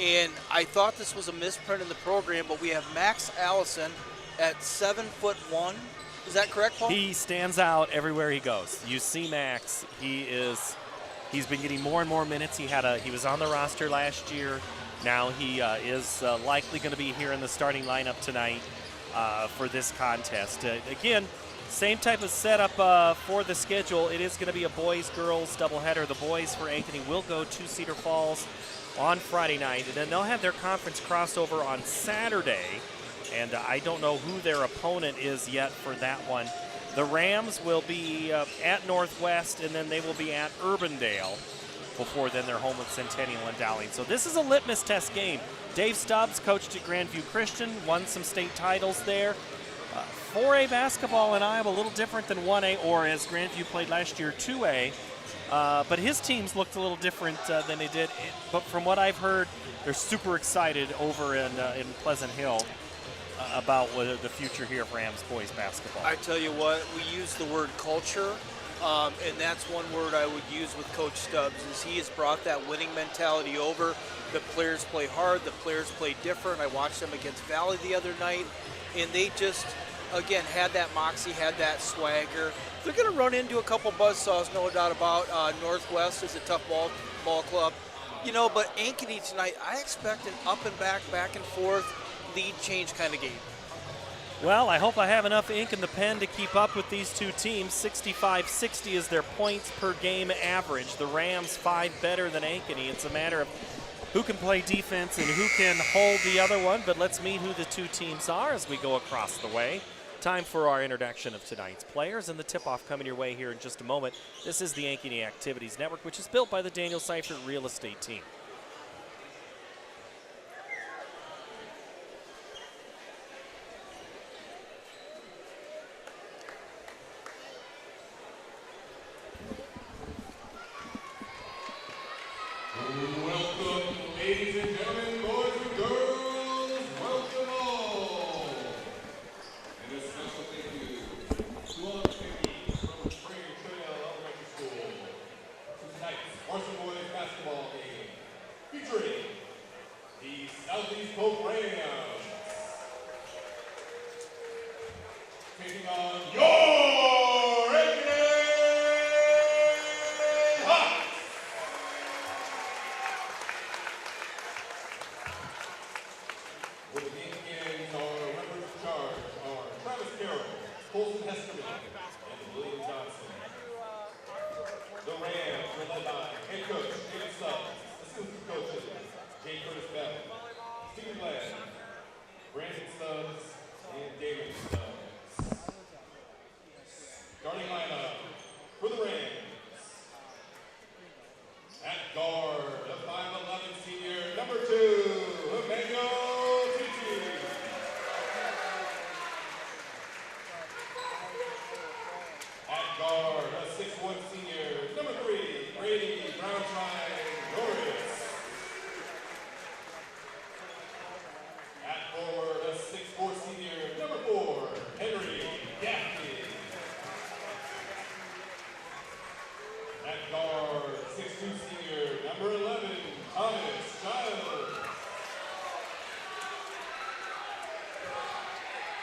Speaker 2: And I thought this was a misprint in the program, but we have Max Allison at 7'1". Is that correct, Paul?
Speaker 1: He stands out everywhere he goes. You see Max, he's He's been getting more and more minutes. He was on the roster last year. Now he is likely going to be here in the starting lineup tonight for this contest. Again, same type of setup for the schedule. It is going to be a boys-girls doubleheader. The boys for Ankeny will go to Cedar Falls on Friday night, and then they'll have their conference crossover on Saturday. And I don't know who their opponent is yet for that one. The Rams will be at Northwest, and then they will be at Urbandale before then they're home with Centennial and Dowling. So this is a litmus test game. Dave Stubbs coached at Grandview Christian, won some state titles there. 4A basketball in Iowa, a little different than 1A, or as Grandview played last year, 2A. But his teams looked a little different than they did. But from what I've heard, they're super excited over in Pleasant Hill about the future here of Rams boys basketball.
Speaker 2: I tell you what, we use the word culture, and that's one word I would use with Coach Stubbs, is he has brought that winning mentality over. The players play hard, the players play different. I watched them against Valley the other night, and they just, again, had that moxie, had that swagger. They're going to run into a couple buzzsaws, no doubt about. Northwest is a tough ball club. You know, but Ankeny tonight, I expect an up and back and forth, lead change kind of game.
Speaker 1: Well, I hope I have enough ink in the pen to keep up with these two teams. 65-60 is their points per game average. The Rams 5 better than Ankeny. It's a matter of who can play defense and who can hold the other one, but let's meet who the two teams are as we go across the way. Time for our introduction of tonight's players, and the tip-off coming your way here in just a moment. This is the Ankeny Activities Network, which is built by the Danielle Seifert Real Estate Team.
Speaker 3: Welcome, ladies and gentlemen, boys and girls, welcome all. And a special thank you to all the families from Spring Trail Elementary School to tonight's varsity boys basketball game, featuring the Southeast Polk Rams, taking on your Ankeny Hawks. With the game begins, our members in charge are Travis Carroll, Colton Hesterman, and William Johnson. The Rams are led by head coach David Stubbs, assistant coaches Jay Curtis Bell, Stephen Ladd, Brandon Stubbs, and David Stubbs. Starting lineup for the Rams. At guard, the 5'11" senior, number 2, Emmanuel. At guard, a 6'1" senior, number 3, Brady Brownshine Norris. At forward, a 6'4" senior, number 4, Henry Gaffney. At guard, 6'2" senior, number 11, Thomas Giles.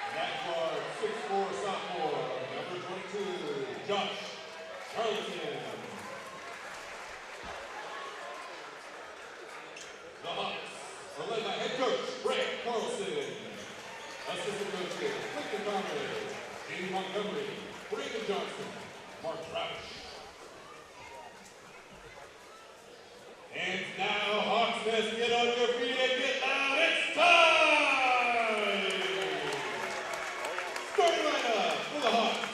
Speaker 3: And at guard, 6'4" sophomore, number 22, Josh Charlton. The Hawks are led by head coach Brett Carlson, assistant coaches Clifton Conway, Jamie Montgomery, Brandon Johnson, Mark Roush. And now, Hawks Nest, get on your feet and get loud. It's time! Starting lineup for the Hawks.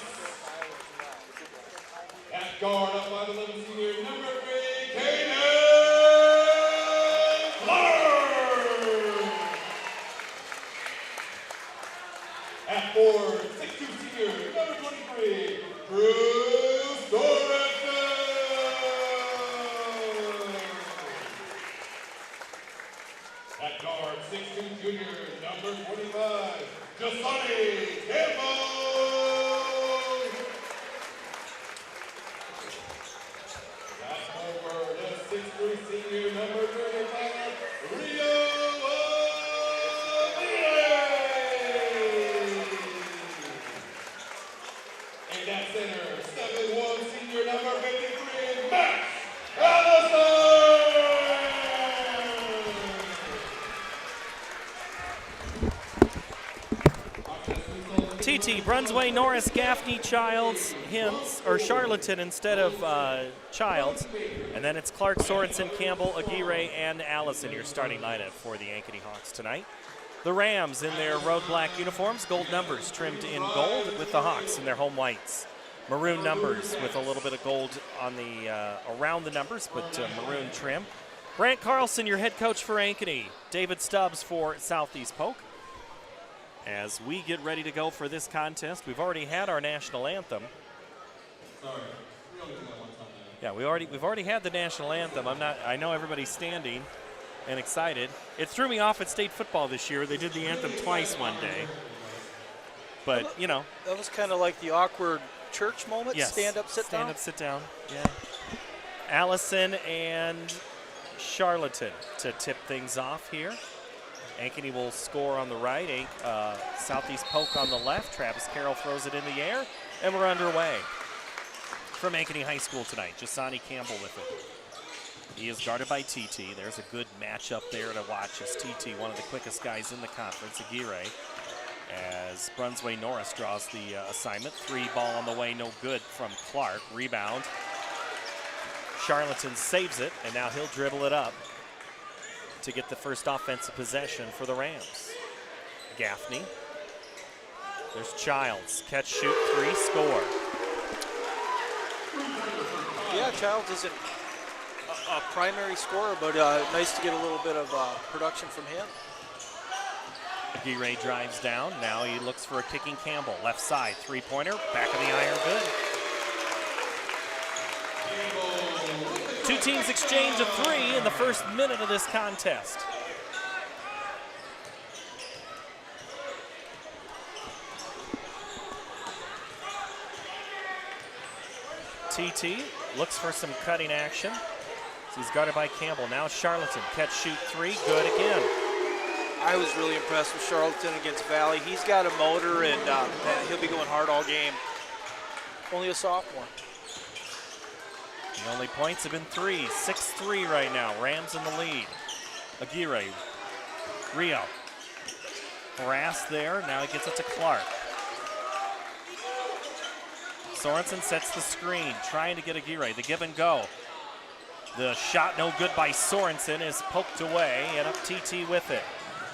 Speaker 3: At guard, up 5'11" senior, number 3, Kaden Clark. At forward, 6'2" senior, number 23, Drew Sorensen. At guard, 6'2" junior, number 25, Jasani Campbell. At forward, a 6'3" senior, number 35, Rio Aguirre. And at center, 7'1" senior, number 53, Max
Speaker 1: TT, Brunsway, Norris, Gaffney, Childs, Hintz, or Charlatan instead of Childs. And then it's Clark, Sorensen, Campbell, Aguirre, and Allison, your starting lineup for the Ankeny Hawks tonight. The Rams in their road black uniforms, gold numbers trimmed in gold, with the Hawks in their home whites. Maroon numbers with a little bit of gold on the around the numbers, but maroon trim. Brant Carlson, your head coach for Ankeny. David Stubbs for Southeast Polk. As we get ready to go for this contest, we've already had our national anthem. Yeah, we've already had the national anthem. I know everybody's standing and excited. It threw me off at state football this year. They did the anthem twice one day. But, you know.
Speaker 2: That was kind of like the awkward church moment.
Speaker 1: Yes.
Speaker 2: Stand up, sit down.
Speaker 1: Stand up, sit down. Yeah. Allison and Charlatan to tip things off here. Ankeny will score on the right. Southeast Polk on the left. Travis Carroll throws it in the air, and we're underway. From Ankeny High School tonight, Jasani Campbell with it. He is guarded by TT. There's a good matchup there to watch as TT, one of the quickest guys in the conference, Aguirre, as Brunsway Norris draws the assignment. 3 ball on the way, no good from Clark. Rebound. Charlatan saves it, and now he'll dribble it up to get the first offensive possession for the Rams. Gaffney. There's Childs. Catch, shoot, 3, score.
Speaker 2: Yeah, Childs isn't a primary scorer, but nice to get a little bit of production from him.
Speaker 1: Aguirre drives down. Now he looks for a kicking Campbell. Left side, 3-pointer, back of the iron, good. Two teams exchange a 3 in the first minute of this contest. TT looks for some cutting action. He's guarded by Campbell. Now Charlatan, catch, shoot, 3, good again.
Speaker 2: I was really impressed with Charlatan against Valley. He's got a motor, and he'll be going hard all game. Only a sophomore.
Speaker 1: The only points have been 3, 6-3 right now. Rams in the lead. Aguirre, Rio. Harassed there, now he gets it to Clark. Sorensen sets the screen, trying to get Aguirre. The give and go. The shot no good by Sorensen is poked away, and up TT with it.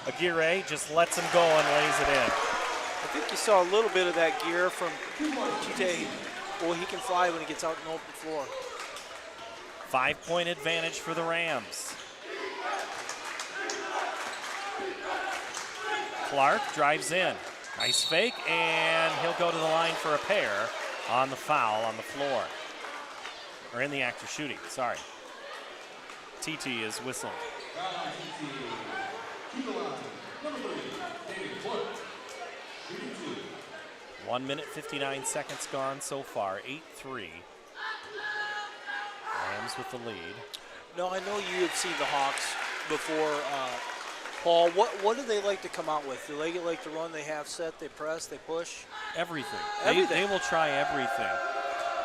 Speaker 1: Aguirre just lets him go and lays it in.
Speaker 2: I think you saw a little bit of that gear from TT. Well, he can fly when he gets out in the open floor.
Speaker 1: 5-point advantage for the Rams. Clark drives in. Nice fake, and he'll go to the line for a pair on the foul on the floor. Or in the act of shooting, sorry. TT is whistling. 1 minute, 59 seconds gone so far, 8-3. Rams with the lead.
Speaker 2: No, I know you have seen the Hawks before. Paul, what do they like to come out with? Do they like to run, they half set, they press, they push?
Speaker 1: Everything.
Speaker 2: Everything.
Speaker 1: They will try everything.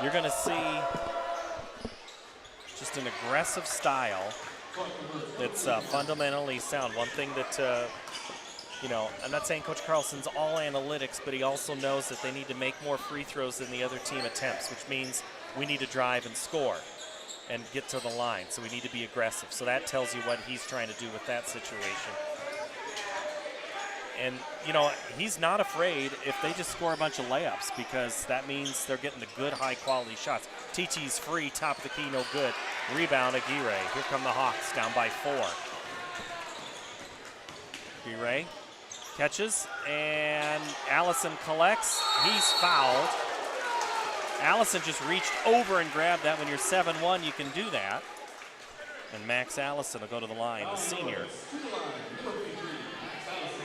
Speaker 1: You're going to see just an aggressive style that's fundamentally sound. One thing that, I'm not saying Coach Carlson's all analytics, but he also knows that they need to make more free throws than the other team attempts, which means we need to drive and score and get to the line. So we need to be aggressive. So that tells you what he's trying to do with that situation. And, he's not afraid if they just score a bunch of layups, because that means they're getting the good, high-quality shots. TT's free, top of the key, no good. Rebound, Aguirre. Here come the Hawks, down by 4. Aguirre catches, and Allison collects. He's fouled. Allison just reached over and grabbed that. When you're 7-1, you can do that. And Max Allison will go to the line, the senior.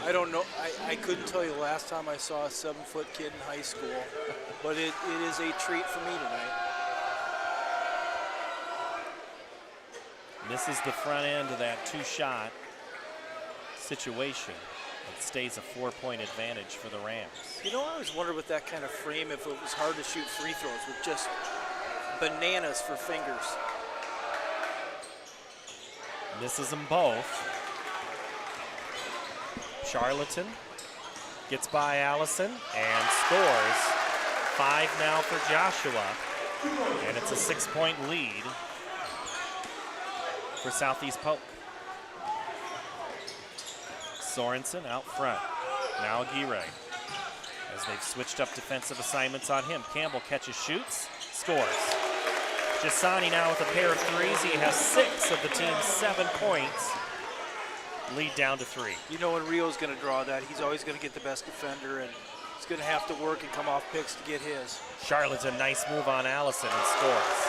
Speaker 2: I don't know. I couldn't tell you the last time I saw a 7-foot kid in high school, but it is a treat for me tonight.
Speaker 1: Misses the front end of that 2-shot situation. It stays a 4-point advantage for the Rams.
Speaker 2: I always wondered with that kind of frame if it was hard to shoot free throws with just bananas for fingers.
Speaker 1: Misses them both. Charlatan Gets by Allison and scores. 5 now for Joshua. And it's a 6-point lead for Southeast Polk. Sorensen out front. Now Aguirre. As they've switched up defensive assignments on him. Campbell catches, shoots, scores. Jasani now with a pair of threes. He has 6 of the team's 7 points. Lead down to 3.
Speaker 2: You know when Rio's going to draw that, he's always going to get the best defender, and he's going to have to work and come off picks to get his.
Speaker 1: Charlotte's a nice move on Allison and scores.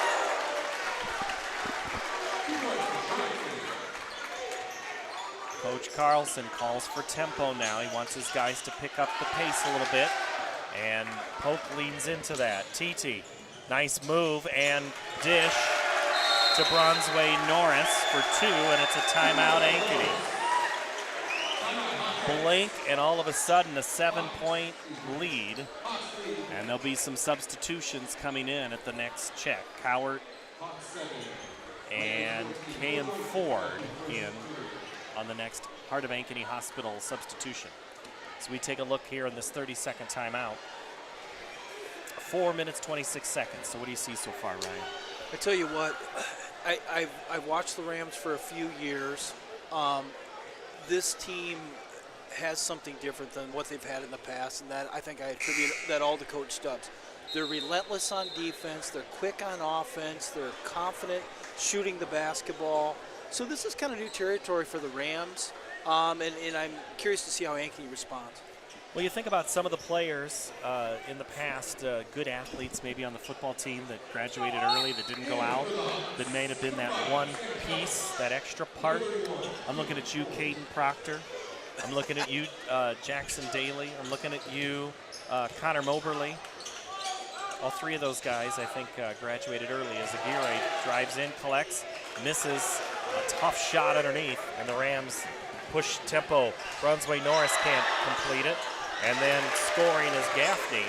Speaker 1: Coach Carlson calls for tempo now. He wants his guys to pick up the pace a little bit, and Polk leans into that. TT, nice move and dish to Bronzeway Norris for 2, and it's a timeout Ankeny. Blink, and all of a sudden a 7-point lead, and there'll be some substitutions coming in at the next check. Cowart and Kayan Ford in on the next Heart of Ankeny Hospital substitution. So we take a look here in this 30-second timeout. 4 minutes, 26 seconds. So what do you see so far, Ryan?
Speaker 2: I tell you what, I've watched the Rams for a few years. This team has something different than what they've had in the past, and that I think I attribute that all to Coach Stubbs. They're relentless on defense, they're quick on offense, they're confident shooting the basketball. So this is kind of new territory for the Rams, and I'm curious to see how Ankeny responds.
Speaker 1: Well, you think about some of the players in the past, good athletes maybe on the football team that graduated early, that didn't go out, that may have been that one piece, that extra part. I'm looking at you, Caden Proctor. I'm looking at you, Jackson Daly. I'm looking at you, Connor Moberly. All 3 of those guys, I think, graduated early as Aguirre drives in, collects, misses a tough shot underneath, and the Rams push tempo. Bronzeway Norris can't complete it. And then scoring is Gaffney.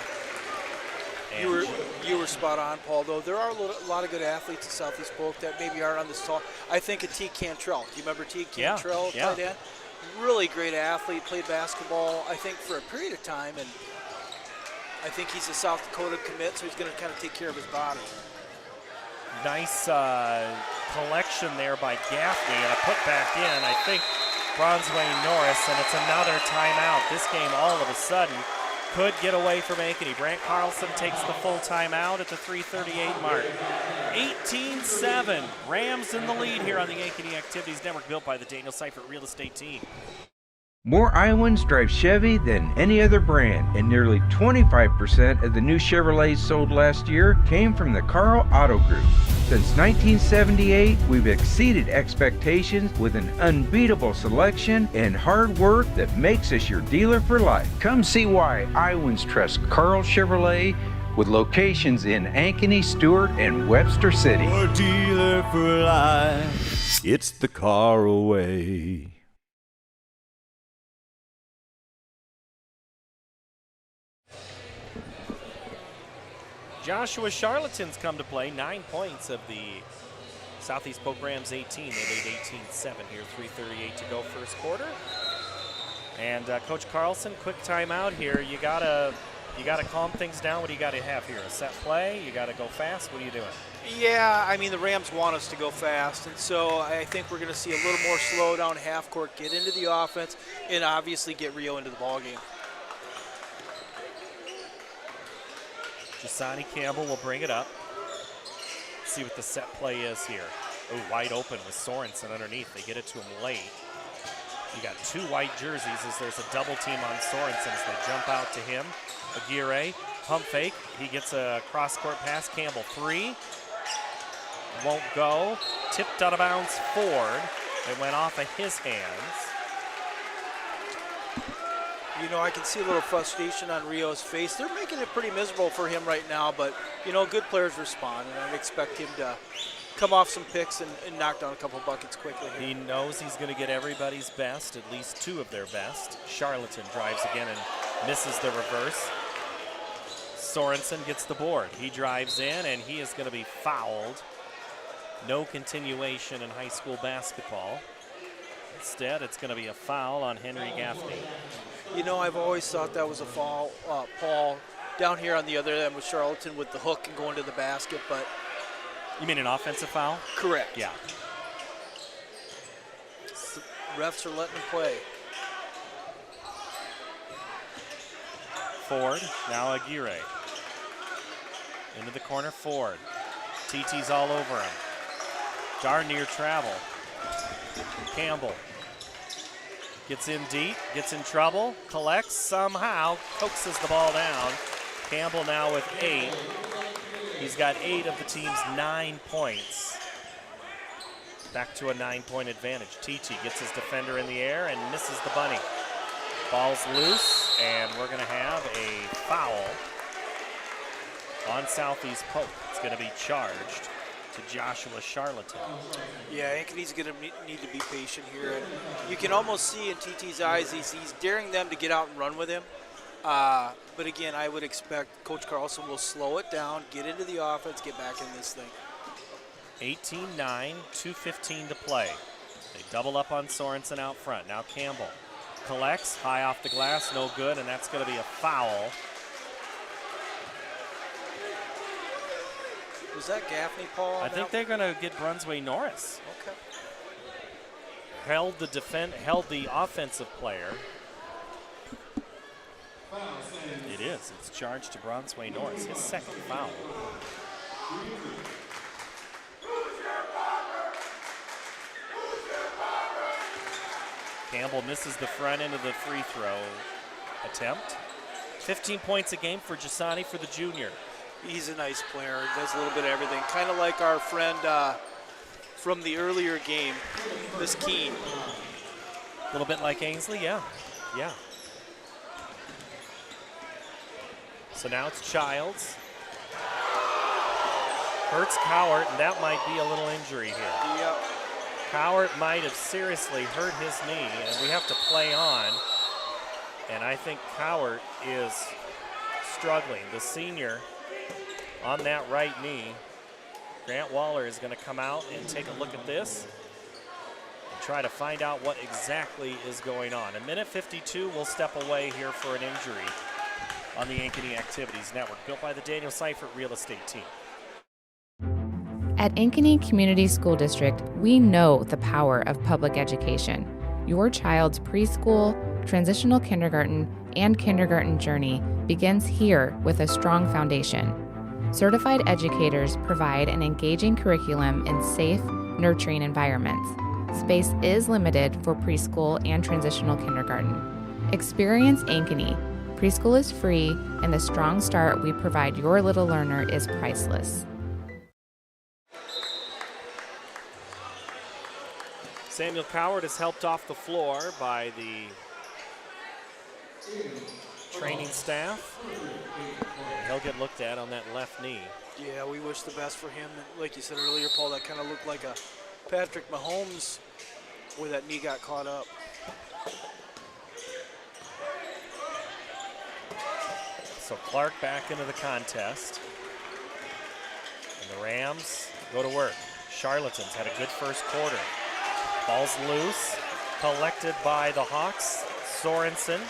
Speaker 2: You were spot on, Paul, though. There are a lot of good athletes in Southeast Polk that maybe aren't on this tall. I think of T. Cantrell. Do you remember T. Cantrell?
Speaker 1: Yeah.
Speaker 2: Tight end? Really great athlete, played basketball, I think, for a period of time. And I think he's a South Dakota commit, so he's going to kind of take care of his body.
Speaker 1: Nice collection there by Gaffney, and a put back in, I think, Bronzeway Norris, and it's another timeout. This game all of a sudden could get away from Ankeny. Brant Carlson takes the full timeout at the 3:38 mark. 18-7, Rams in the lead here on the Ankeny Activities Network, built by the Danielle Seifert Real Estate Team.
Speaker 6: More Iowans drive Chevy than any other brand, and nearly 25% of the new Chevrolets sold last year came from the Karl Auto Group. Since 1978, we've exceeded expectations with an unbeatable selection and hard work that makes us your dealer for life. Come see why Iowans trust Karl Chevrolet, with locations in Ankeny, Stewart, and Webster City.
Speaker 7: Your dealer for life, it's the Karl way.
Speaker 1: Joshua Charlatans come to play. 9 points of the Southeast Polk Rams 18. They lead 18-7 here, 3:38 to go first quarter. And Coach Carlson, quick timeout here. You gotta calm things down. What do you got to have here? A set play? You got to go fast? What are you doing?
Speaker 2: Yeah, I mean, the Rams want us to go fast, and so I think we're going to see a little more slow down half court, get into the offense, and obviously get Rio into the ballgame.
Speaker 1: Jasani Campbell will bring it up. Let's see what the set play is here. Oh, wide open with Sorensen underneath. They get it to him late. You got 2 white jerseys as there's a double team on Sorensen as they jump out to him. Aguirre, pump fake. He gets a cross-court pass. Campbell, 3. Won't go. Tipped out of bounds, Ford. It went off of his hands.
Speaker 2: You know, I can see a little frustration on Rio's face. They're making it pretty miserable for him right now, but, you know, good players respond, and I'd expect him to come off some picks and knock down a couple buckets quickly here.
Speaker 1: He knows he's going to get everybody's best, at least 2 of their best. Charlatan drives again and misses the reverse. Sorensen gets the board. He drives in, and he is going to be fouled. No continuation in high school basketball. Instead, it's going to be a foul on Henry Gaffney.
Speaker 2: You know, I've always thought that was a foul, Paul. Down here on the other end with Charlton with the hook and going to the basket, but...
Speaker 1: You mean an offensive foul?
Speaker 2: Correct.
Speaker 1: Yeah.
Speaker 2: So refs are letting him play.
Speaker 1: Ford, now Aguirre. Into the corner, Ford. TT's all over him. Darn near travel. Campbell gets in deep, gets in trouble, collects somehow, coaxes the ball down. Campbell now with 8. He's got 8 of the team's 9 points. Back to a 9-point advantage. TT gets his defender in the air and misses the bunny. Ball's loose, and we're going to have a foul on Southeast Polk. It's going to be charged to Joshua Charlatan.
Speaker 2: Yeah, Ankony's going to need to be patient here. And you can almost see in TT's eyes, he's daring them to get out and run with him. But again, I would expect Coach Carlson will slow it down, get into the offense, get back in this thing.
Speaker 1: 18-9, 2:15 to play. They double up on Sorensen out front. Now Campbell collects, high off the glass, no good, and that's going to be a foul.
Speaker 2: Was that Gaffney, Paul?
Speaker 1: I think they're going to get Brunsway Norris.
Speaker 2: Okay.
Speaker 1: Held the offensive player. It is. It's charged to Brunsway Norris, his second foul. Campbell misses the front end of the free throw attempt. 15 points a game for Jasani for the junior.
Speaker 2: He's a nice player, does a little bit of everything. Kind of like our friend from the earlier game, Miss Keene.
Speaker 1: A little bit like Ainsley, yeah. Yeah. So now it's Childs. Hurts Cowart, and that might be a little injury here.
Speaker 2: Yep.
Speaker 1: Cowart might have seriously hurt his knee, and we have to play on. And I think Cowart is struggling. The senior on that right knee. Grant Waller is going to come out and take a look at this and try to find out what exactly is going on. A minute 52, we'll step away here for an injury on the Ankeny Activities Network, built by the Danielle Seifert Real Estate Team.
Speaker 4: At Ankeny Community School District, we know the power of public education. Your child's preschool, transitional kindergarten, and kindergarten journey begins here with a strong foundation. Certified educators provide an engaging curriculum in safe, nurturing environments. Space is limited for preschool and transitional kindergarten. Experience Ankeny. Preschool is free, and the strong start we provide your little learner is priceless.
Speaker 1: Samuel Cowart is helped off the floor by the training staff. He'll get looked at on that left knee.
Speaker 2: Yeah, we wish the best for him. Like you said earlier, Paul, that kind of looked like a Patrick Mahomes where that knee got caught up.
Speaker 1: So Clark back into the contest. And the Rams go to work. Charlatans had a good first quarter. Ball's loose, collected by the Hawks. Sorensen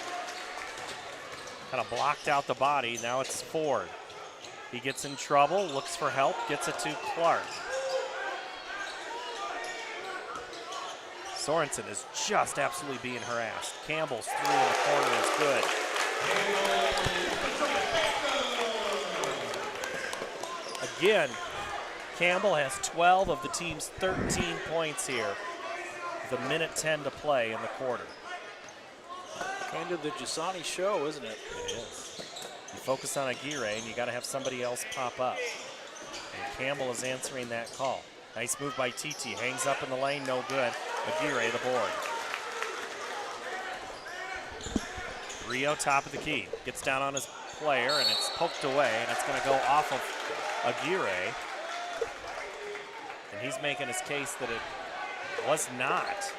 Speaker 1: kind of blocked out the body. Now it's Ford. He gets in trouble, looks for help, gets it to Clark. Sorensen is just absolutely being harassed. Campbell's three in the corner is good. Again, Campbell has 12 of the team's 13 points here. The minute 10 to play in the quarter.
Speaker 2: Kind of the Jasani show, isn't it?
Speaker 1: It is. You focus on Aguirre, and you got to have somebody else pop up. And Campbell is answering that call. Nice move by TT. Hangs up in the lane, no good. Aguirre the board. Rio top of the key. Gets down on his player, and it's poked away, and it's going to go off of Aguirre. And he's making his case that it was not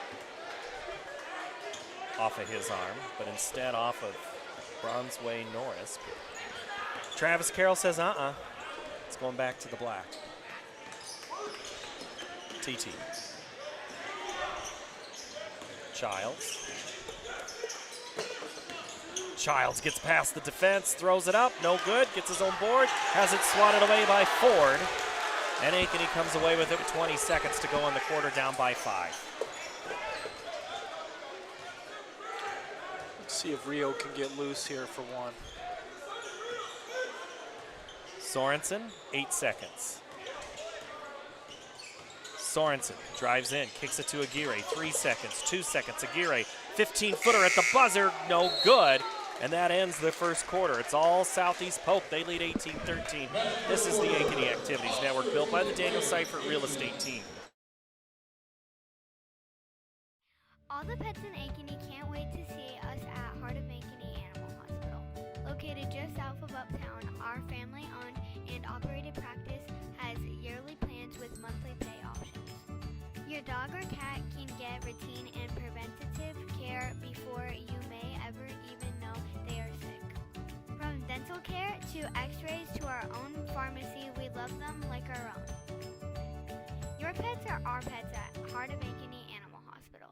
Speaker 1: off of his arm, but instead off of Brunsway Norris. Travis Carroll says, it's going back to the black. TT. Childs. Childs gets past the defense, throws it up, no good, gets his own board, has it swatted away by Ford. And Ankeny comes away with it with 20 seconds to go in the quarter, down by 5.
Speaker 2: Let's see if Rio can get loose here for one.
Speaker 1: Sorensen, 8 seconds. Sorensen drives in, kicks it to Aguirre, 3 seconds, 2 seconds. Aguirre, 15-footer at the buzzer, no good. And that ends the first quarter. It's all Southeast Polk. They lead 18-13. This is the Ankeny Activities Network, built by the Danielle Seifert Real Estate Team.
Speaker 5: All the pets in Ankeny can't wait to see us at Heart of Ankeny Animal Hospital. Located just south of Uptown, our family-owned and operated practice has yearly plans with monthly pay options. Your dog or cat can get routine and preventative care before you may ever even know they are sick. From dental care to x-rays to our own pharmacy, we love them like our own. Your pets are our pets at Heart of Ankeny Animal Hospital.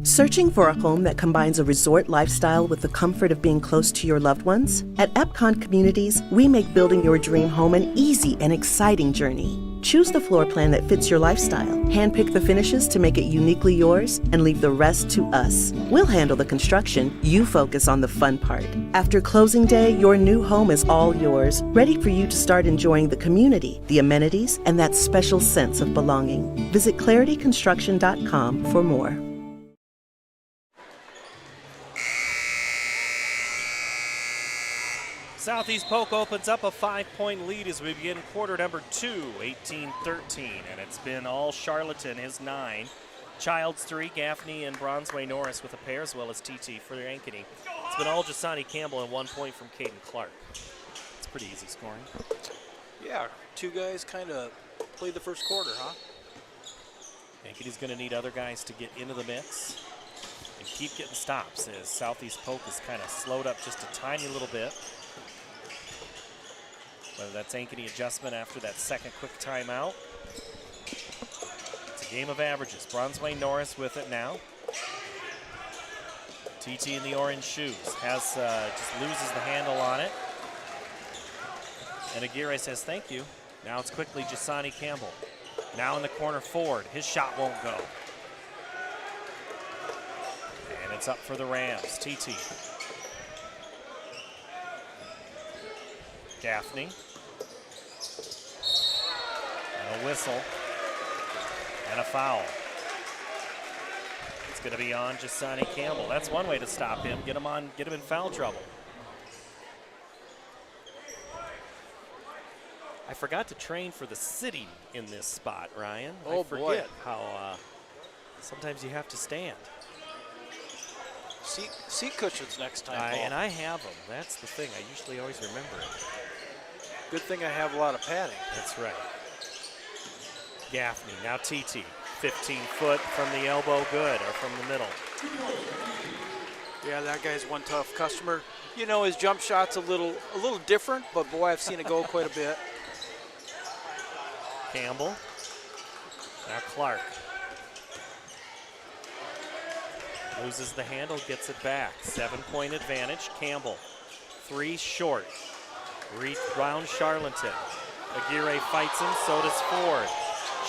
Speaker 8: Searching for a home that combines a resort lifestyle with the comfort of being close to your loved ones? At Epcon Communities, we make building your dream home an easy and exciting journey. Choose the floor plan that fits your lifestyle, handpick the finishes to make it uniquely yours, and leave the rest to us. We'll handle the construction, you focus on the fun part. After closing day, your new home is all yours, ready for you to start enjoying the community, the amenities, and that special sense of belonging. Visit clarityconstruction.com for more.
Speaker 1: Southeast Polk opens up a 5-point lead as we begin quarter number 2, 18-13. And it's been all Charlatan, his 9. Childs 3, Gaffney and Bronzeway Norris with a pair, as well as TT for Ankeny. It's been all Jasani Campbell and 1 point from Caden Clark. It's pretty easy scoring.
Speaker 2: Yeah, 2 guys kind of played the first quarter, huh?
Speaker 1: Ankeny's going to need other guys to get into the mix and keep getting stops as Southeast Polk is kind of slowed up just a tiny little bit. Whether that's Ankeny adjustment after that second quick timeout. It's a game of averages. Bronzeway Norris with it now. TT in the orange shoes. Just loses the handle on it. And Aguirre says thank you. Now it's quickly Jasani Campbell. Now in the corner Ford. His shot won't go. And it's up for the Rams. TT. Gaffney. And a whistle. And a foul. It's going to be on Jasani Campbell. That's one way to stop him. Get him in foul trouble. I forgot to train for the sitting in this spot, Ryan.
Speaker 2: Oh,
Speaker 1: I forget how sometimes you have to stand.
Speaker 2: Seat cushions next time.
Speaker 1: And I have them. That's the thing. I usually always remember it.
Speaker 2: Good thing I have a lot of padding.
Speaker 1: That's right. Gaffney, now TT. 15 foot from the elbow, good, or from the middle.
Speaker 2: Yeah, that guy's one tough customer. You know, his jump shot's a little different, but boy, I've seen it go quite a bit.
Speaker 1: Campbell. Now Clark. Loses the handle, gets it back. 7-point advantage. Campbell. 3 short. Round Charlatan. Aguirre fights him, so does Ford.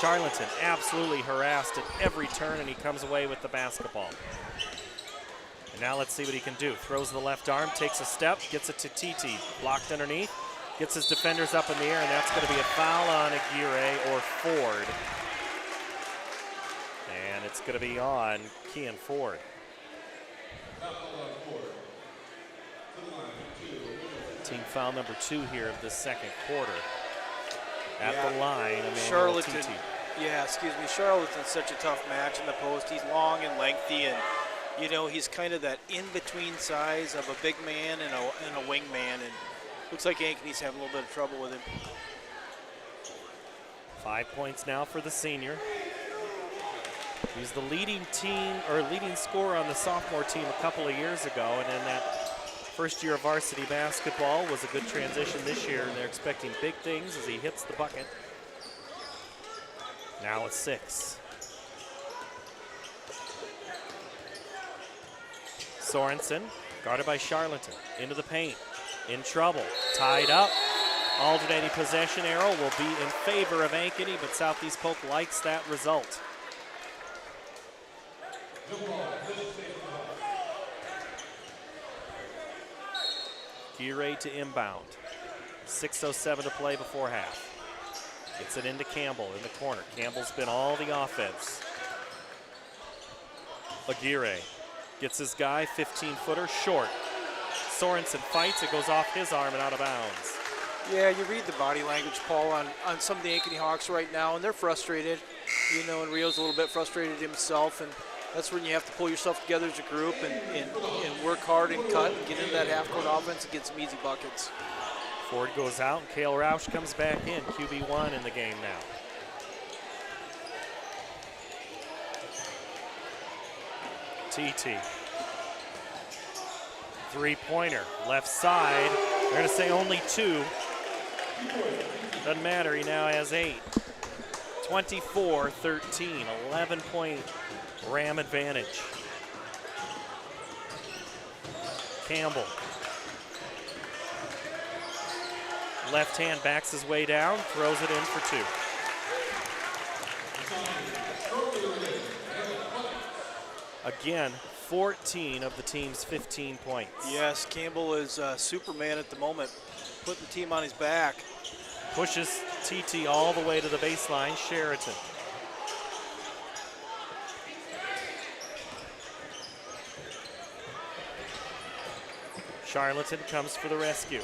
Speaker 1: Charlatan absolutely harassed at every turn, and he comes away with the basketball. And now let's see what he can do. Throws the left arm, takes a step, gets it to TT. Blocked underneath, gets his defenders up in the air, and that's going to be a foul on Aguirre or Ford. And it's going to be on Kean Ford. Team foul number 2 here of this second quarter. At the line,
Speaker 2: Charlatan.
Speaker 1: TT.
Speaker 2: Yeah, excuse me. Charlatan's such a tough match in the post. He's long and lengthy, and you know he's kind of that in-between size of a big man and a wing man, and looks like Ankeny's having a little bit of trouble with him.
Speaker 1: 5 points now for the senior. He's the leading scorer on the sophomore team a couple of years ago, and in that first year of varsity basketball was a good transition this year, and they're expecting big things as he hits the bucket. Now it's 6. Sorensen, guarded by Charlatan, into the paint, in trouble, tied up. Alternating possession arrow will be in favor of Ankeny, but Southeast Polk likes that result. Gire to inbound. 6:07 to play before half. Gets it into Campbell in the corner. Campbell's been all the offense. Aguirre gets his guy, 15-footer, short. Sorensen fights, it goes off his arm and out of bounds.
Speaker 2: Yeah, you read the body language, Paul, on some of the Ankeny Hawks right now, and they're frustrated. You know, and Rio's a little bit frustrated himself, and that's when you have to pull yourself together as a group and work hard and cut and get into that half-court offense and get some easy buckets.
Speaker 1: Ford goes out, and Cale Roush comes back in, QB1 in the game now. TT. Three-pointer, left side. They're going to say only 2. Doesn't matter, he now has 8. 24-13, 11-point Ram advantage. Campbell. Left hand backs his way down, throws it in for 2. Again, 14 of the team's 15 points.
Speaker 2: Yes, Campbell is Superman at the moment, putting the team on his back.
Speaker 1: Pushes TT all the way to the baseline, Sheraton. Charlatan comes for the rescue.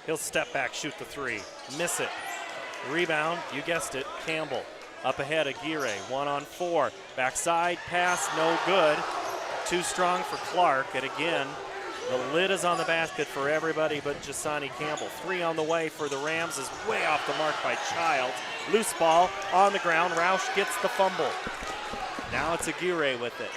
Speaker 1: He'll step back, shoot the 3, miss it. Rebound, you guessed it, Campbell. Up ahead, Aguirre, 1-on-4. Backside pass, no good. Too strong for Clark, and again, the lid is on the basket for everybody but Jasani Campbell. 3 on the way for the Rams is way off the mark by Child. Loose ball on the ground, Roush gets the fumble. Now it's Aguirre with it.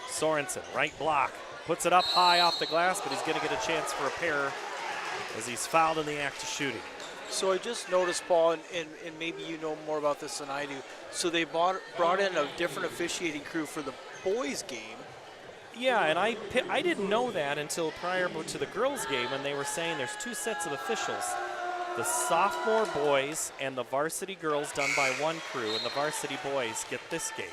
Speaker 1: Sorensen, right block, puts it up high off the glass, but he's going to get a chance for a pair as he's fouled in the act of shooting.
Speaker 2: So I just noticed, Paul, and maybe you know more about this than I do, so they brought in a different officiating crew for the boys' game.
Speaker 1: Yeah, and I didn't know that until prior to the girls' game when they were saying there's 2 sets of officials. The sophomore boys and the varsity girls done by one crew, and the varsity boys get this game.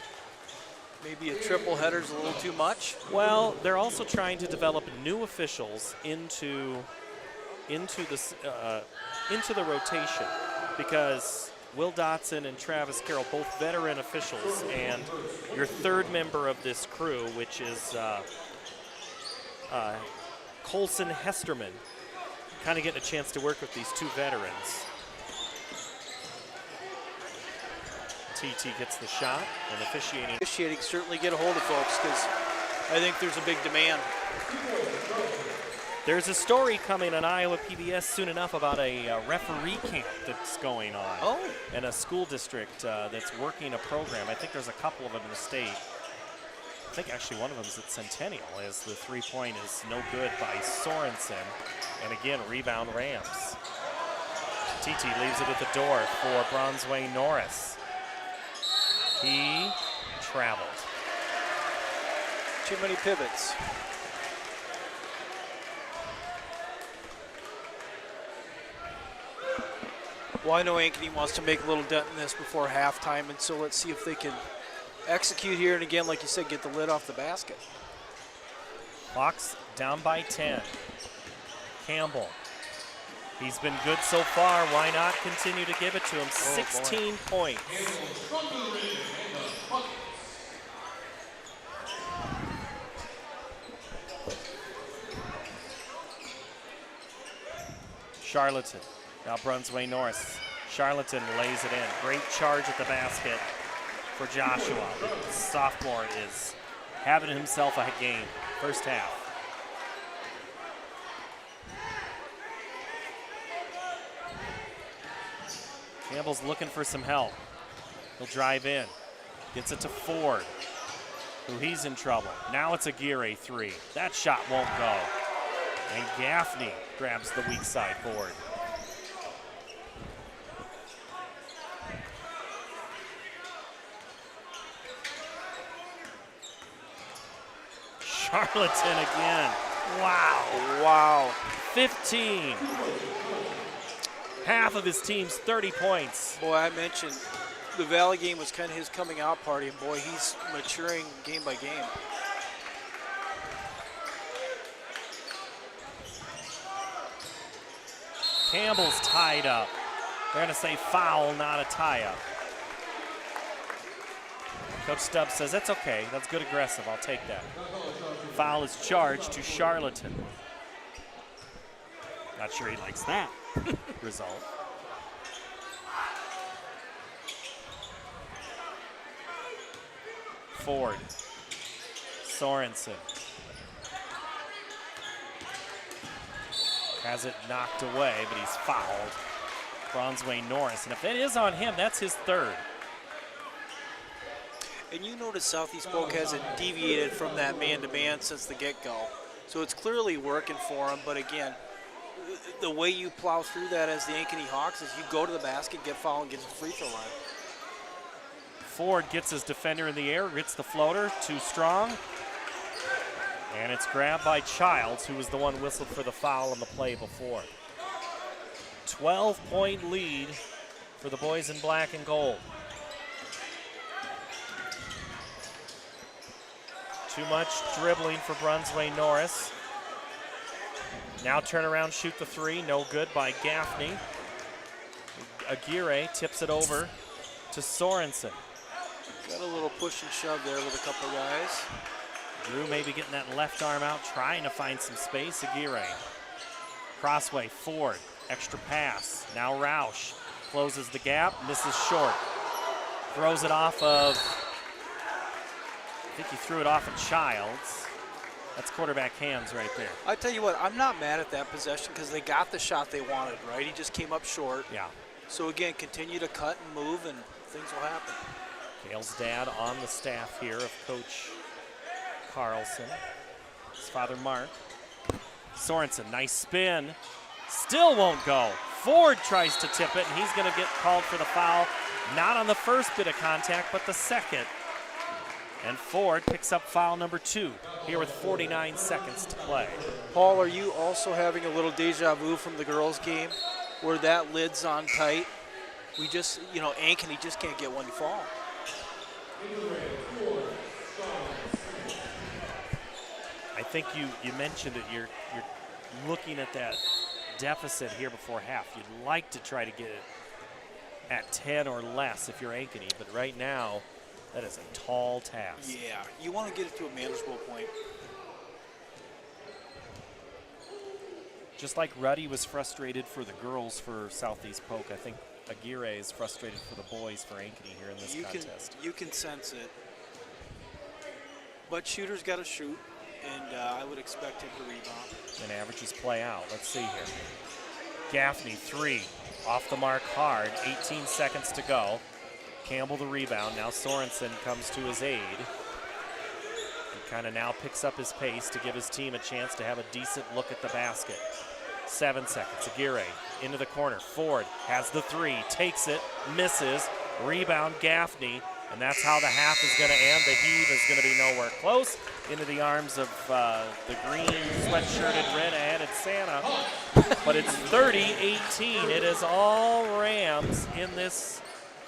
Speaker 2: Maybe a triple header's a little too much?
Speaker 1: Well, they're also trying to develop new officials into the rotation, because Will Dotson and Travis Carroll, both veteran officials, and your third member of this crew, which is Colson Hesterman, kind of getting a chance to work with these 2 veterans. TT gets the shot, and officiating
Speaker 2: certainly get a hold of folks, because I think there's a big demand.
Speaker 1: There's a story coming on Iowa PBS soon enough about a referee camp that's going on.
Speaker 2: Oh.
Speaker 1: And a school district that's working a program. I think there's a couple of them in the state. I think actually one of them is at Centennial, as the 3-point is no good by Sorensen. And again, rebound Rams. TT leaves it at the door for Bronzeway Norris. He traveled.
Speaker 2: Too many pivots. Well, I know Ankeny wants to make a little dent in this before halftime, and so let's see if they can execute here, and again, like you said, get the lid off the basket.
Speaker 1: Hawks down by 10. Campbell. He's been good so far. Why not continue to give it to him? 16 points. Charlatan. Now Brunsway Norris. Charlatan lays it in. Great charge at the basket for Joshua. The sophomore is having himself a game. First half. Campbell's looking for some help. He'll drive in. Gets it to Ford, who he's in trouble. Now it's Aguirre 3. That shot won't go. And Gaffney grabs the weak side board. Charlatan again. Wow.
Speaker 2: Wow.
Speaker 1: 15. Half of his team's 30 points.
Speaker 2: Boy, I mentioned the Valley game was kind of his coming out party, and boy, he's maturing game by game.
Speaker 1: Campbell's tied up. They're going to say foul, not a tie-up. Coach Stubbs says, that's okay. That's good aggressive. I'll take that. Foul is charged to Charlatan. Not sure he likes that result. Ford. Sorensen. Has it knocked away, but he's fouled. Bronzeway Norris. And if it is on him, that's his third.
Speaker 2: And you notice Southeast Polk hasn't deviated from that man-to-man since the get-go. So it's clearly working for him, but again, the way you plow through that as the Ankeny Hawks is you go to the basket, get fouled, and get to the free throw line.
Speaker 1: Ford gets his defender in the air, gets the floater, too strong. And it's grabbed by Childs, who was the one whistled for the foul on the play before. 12-point lead for the boys in black and gold. Too much dribbling for Bronzeway Norris. Now turn around, shoot the three. No good by Gaffney. Aguirre tips it over to Sorensen.
Speaker 2: Got a little push and shove there with a couple guys.
Speaker 1: Drew maybe getting that left arm out, trying to find some space. Aguirre. Crossway, Ford. Extra pass. Now Roush closes the gap, misses short. Throws it off of, I think he threw it off of Childs. That's quarterback hands right there.
Speaker 2: I tell you what, I'm not mad at that possession because they got the shot they wanted, right? He just came up short.
Speaker 1: Yeah.
Speaker 2: So again, continue to cut and move and things will happen.
Speaker 1: Kale's dad on the staff here of Coach Carlson. His father, Mark. Sorensen, nice spin. Still won't go. Ford tries to tip it, and he's going to get called for the foul. Not on the first bit of contact, but the second. And Ford picks up foul number 2 here with 49 seconds to play.
Speaker 2: Paul, are you also having a little deja vu from the girls' game where that lid's on tight? We just, Ankeny just can't get one to fall.
Speaker 1: I think you mentioned it. You're looking at that deficit here before half. You'd like to try to get it at 10 or less if you're Ankeny, but right now, that is a tall task.
Speaker 2: Yeah, you want to get it to a manageable point.
Speaker 1: Just like Ruddy was frustrated for the girls for Southeast Polk, I think Aguirre is frustrated for the boys for Ankeny here in this contest.
Speaker 2: You can sense it. But shooter's got to shoot, and I would expect him to rebound.
Speaker 1: And averages play out. Let's see here. Gaffney, 3. Off the mark hard. 18 seconds to go. Campbell the rebound. Now Sorensen comes to his aid. He kind of now picks up his pace to give his team a chance to have a decent look at the basket. 7 seconds. Aguirre into the corner. Ford has the 3. Takes it. Misses. Rebound Gaffney. And that's how the half is going to end. The heave is going to be nowhere close. Into the arms of the green sweatshirted, red-headed Santa. But it's 30-18. It is all Rams in this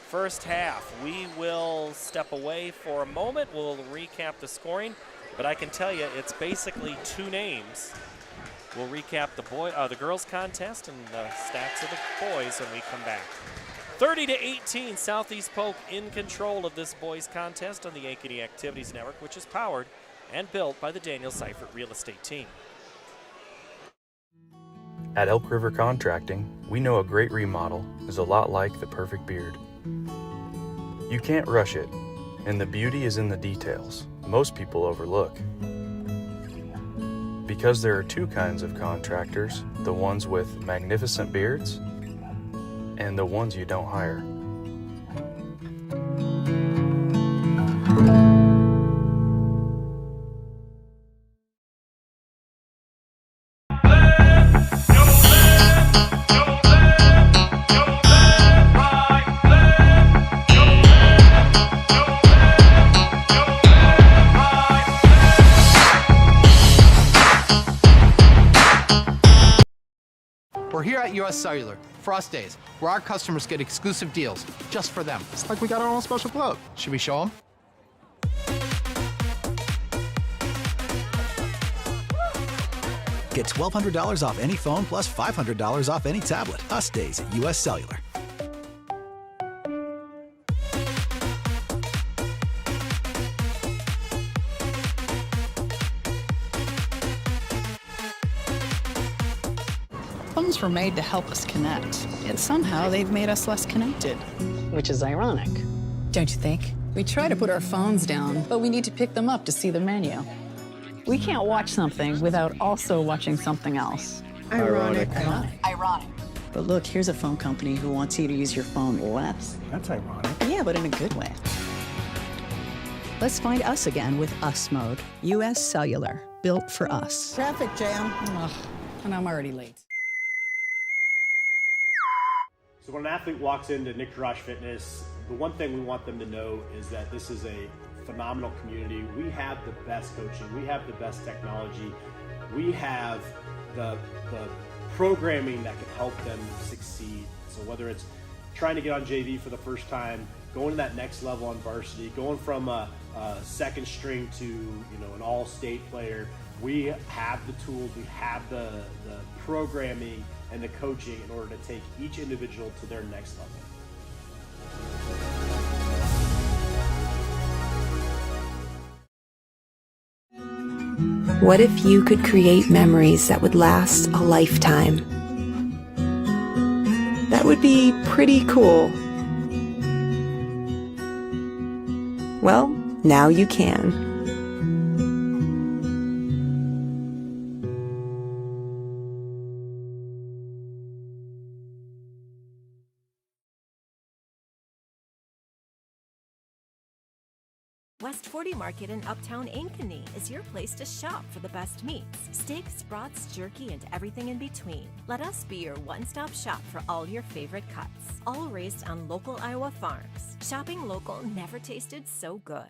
Speaker 1: first half. We will step away for a moment. We'll recap the scoring. But I can tell you, it's basically 2 names. We'll recap the girls' contest and the stats of the boys when we come back. 30-18, Southeast Polk in control of this boys' contest on the Ankeny Activities Network, which is powered and built by the Danielle Seifert Real Estate Team.
Speaker 16: At Elk River Contracting, we know a great remodel is a lot like the perfect beard. You can't rush it, and the beauty is in the details most people overlook. Because there are 2 kinds of contractors, the ones with magnificent beards and the ones you don't hire.
Speaker 9: We're here at US Cellular, Frost Days, where our customers get exclusive deals just for them. It's like we got our own special club. Should we show them?
Speaker 10: Get $1,200 off any phone plus $500 off any tablet. Us days at US Cellular.
Speaker 11: Phones were made to help us connect, yet somehow they've made us less connected, which is ironic. Don't you think? We try to put our phones down, but we need to pick them up to see the menu. We can't watch something without also watching something else.
Speaker 8: Ironic.
Speaker 11: Ironic. But look, here's a phone company who wants you to use your phone less.
Speaker 9: That's ironic.
Speaker 11: Yeah, but in a good way. Let's find us again with Us Mode. US Cellular, built for us.
Speaker 17: Traffic jam.
Speaker 11: Ugh, and I'm already late.
Speaker 12: So when an athlete walks into Nick Garage Fitness, the one thing we want them to know is that this is a phenomenal community. We have the best coaching. We have the best technology. We have the programming that can help them succeed. So whether it's trying to get on JV for the first time, going to that next level on varsity, going from a second string to an all-state player, we have the tools, we have the programming and the coaching in order to take each individual to their next level.
Speaker 13: What if you could create memories that would last a lifetime? That would be pretty cool. Well, now you can.
Speaker 14: West 40 Market in Uptown Ankeny is your place to shop for the best meats, steaks, brats, jerky, and everything in between. Let us be your one-stop shop for all your favorite cuts, all raised on local Iowa farms. Shopping local never tasted so good.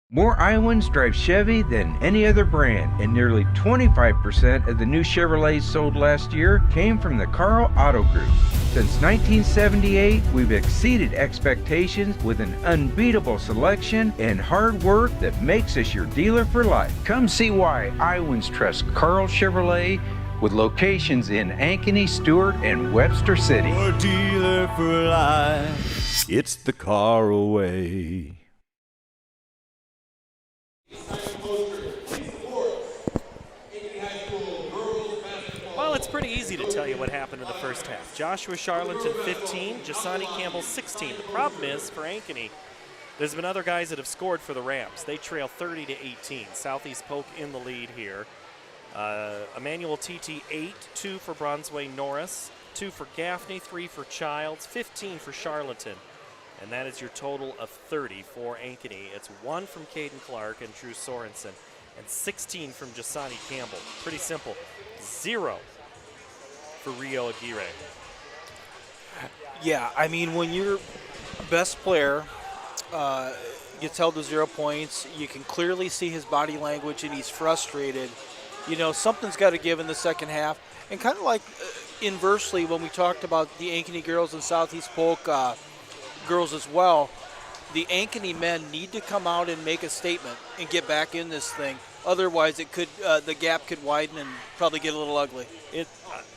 Speaker 6: More Iowans drive Chevy than any other brand, and nearly 25% of the new Chevrolets sold last year came from the Karl Auto Group. Since 1978, we've exceeded expectations with an unbeatable selection and hard work that makes us your dealer for life. Come see why Iowans trust Karl Chevrolet with locations in Ankeny, Stewart, and Webster City.
Speaker 7: Your dealer for life. It's the Karl way.
Speaker 1: Well, it's pretty easy to tell you what happened in the first half. Joshua Charlton 15, Jasani Campbell 16. The problem is for Ankeny, there's been other guys that have scored for the Rams. They trail 30-18. Southeast Polk in the lead here. Emmanuel TT 8, 2 for Brunsway Norris, 2 for Gaffney, 3 for Childs, 15 for Charlton. And that is your total of 30 for Ankeny. It's 1 from Caden Clark and Drew Sorensen, and 16 from Jasani Campbell. Pretty simple. 0 for Rio Aguirre.
Speaker 2: Yeah, I mean, when your best player gets held to 0 points, you can clearly see his body language and he's frustrated. Something's got to give in the second half. And kind of like inversely when we talked about the Ankeny girls and Southeast Polk girls as well, the Ankeny men need to come out and make a statement and get back in this thing. Otherwise, it could the gap could widen and probably get a little ugly.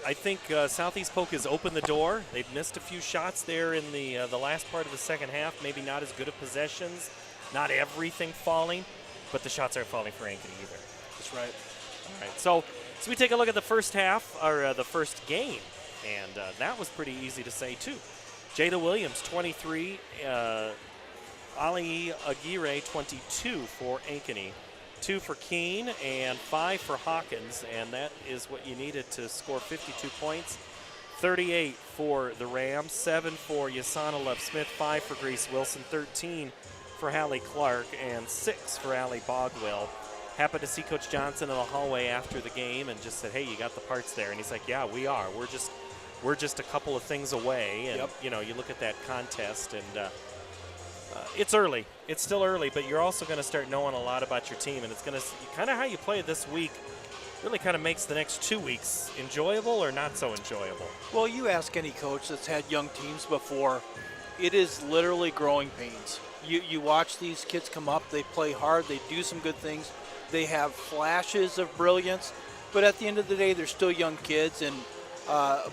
Speaker 1: I think Southeast Polk has opened the door. They've missed a few shots there in the last part of the second half. Maybe not as good of possessions, not everything falling, but the shots aren't falling for Ankeny either.
Speaker 2: That's right.
Speaker 1: All right, so we take a look at the first half, or the first game, and that was pretty easy to say too. Jada Williams, 23, Ali Aguirre, 22 for Ankeny. 2 for Keene and 5 for Hawkins, and that is what you needed to score 52 points. 38 for the Rams, 7 for Yasana Love-Smith, 5 for Grace Wilson, 13 for Hallie Clark, and 6 for Allie Bogwell. Happened to see Coach Johnson in the hallway after the game and just said, hey, you got the parts there? And he's like, yeah, we are. We're just a couple of things away. And, you look at that contest, and it's early. It's still early, but you're also going to start knowing a lot about your team, and it's going to kind of how you play this week really kind of makes the next 2 weeks enjoyable or not so enjoyable.
Speaker 2: Well, you ask any coach that's had young teams before, it is literally growing pains. You watch these kids come up, they play hard, they do some good things, they have flashes of brilliance, but at the end of the day, they're still young kids, and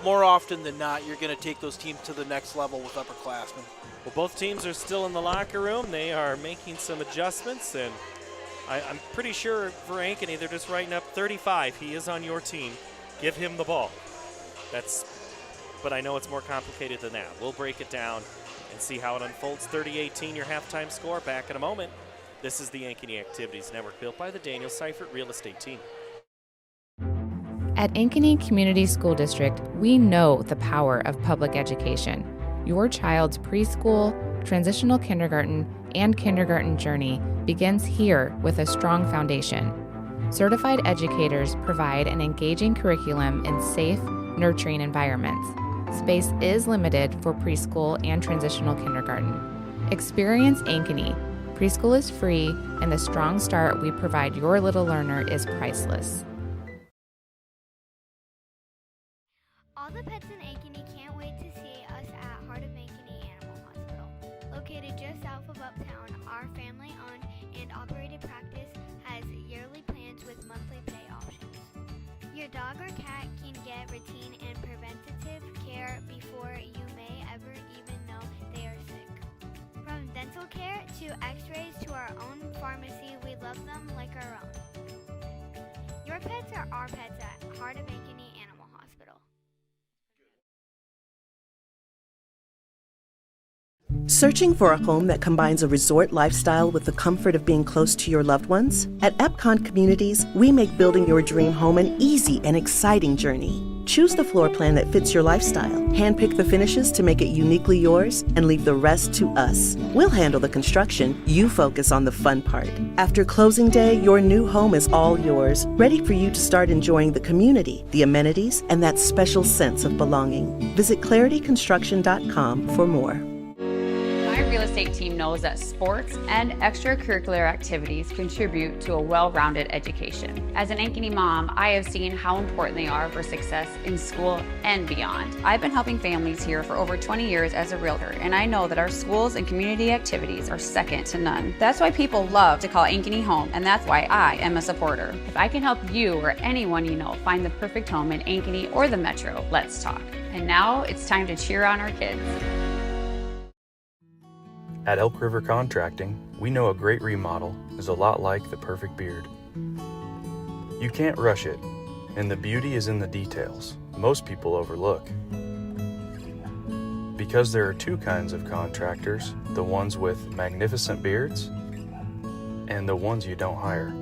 Speaker 2: more often than not, you're going to take those teams to the next level with upperclassmen.
Speaker 1: Well, both teams are still in the locker room. They are making some adjustments, and I'm pretty sure for Ankeny, they're just writing up 35. He is on your team. Give him the ball. But I know it's more complicated than that. We'll break it down and see how it unfolds. 30-18, your halftime score. Back in a moment. This is the Ankeny Activities Network, built by the Danielle Seifert Real Estate Team.
Speaker 4: At Ankeny Community School District, we know the power of public education. Your child's preschool, transitional kindergarten, and kindergarten journey begins here with a strong foundation. Certified educators provide an engaging curriculum in safe, nurturing environments. Space is limited for preschool and transitional kindergarten. Experience Ankeny. Preschool is free, and the strong start we provide your little learner is priceless.
Speaker 5: All the pets in Ankeny can't wait to see us at Heart of Ankeny Animal Hospital. Located just south of Uptown, our family-owned and operated practice has yearly plans with monthly pay options. Your dog or cat can get routine and preventative care before you may ever even know they are sick. From dental care to x-rays to our own pharmacy, we love them like our own. Your pets are our pets at Heart of Ankeny Animal Hospital.
Speaker 8: Searching for a home that combines a resort lifestyle with the comfort of being close to your loved ones? At Epcon Communities, we make building your dream home an easy and exciting journey. Choose the floor plan that fits your lifestyle, handpick the finishes to make it uniquely yours, and leave the rest to us. We'll handle the construction, you focus on the fun part. After closing day, your new home is all yours, ready for you to start enjoying the community, the amenities, and that special sense of belonging. Visit clarityconstruction.com for more.
Speaker 15: My real estate team knows that sports and extracurricular activities contribute to a well-rounded education. As an Ankeny mom, I have seen how important they are for success in school and beyond. I've been helping families here for over 20 years as a realtor, and I know that our schools and community activities are second to none. That's why people love to call Ankeny home, and that's why I am a supporter. If I can help you or anyone you know find the perfect home in Ankeny or the Metro, let's talk. And now it's time to cheer on our kids.
Speaker 16: At Elk River Contracting, we know a great remodel is a lot like the perfect beard. You can't rush it, and the beauty is in the details most people overlook. Because there are two kinds of contractors, the ones with magnificent beards and the ones you don't hire.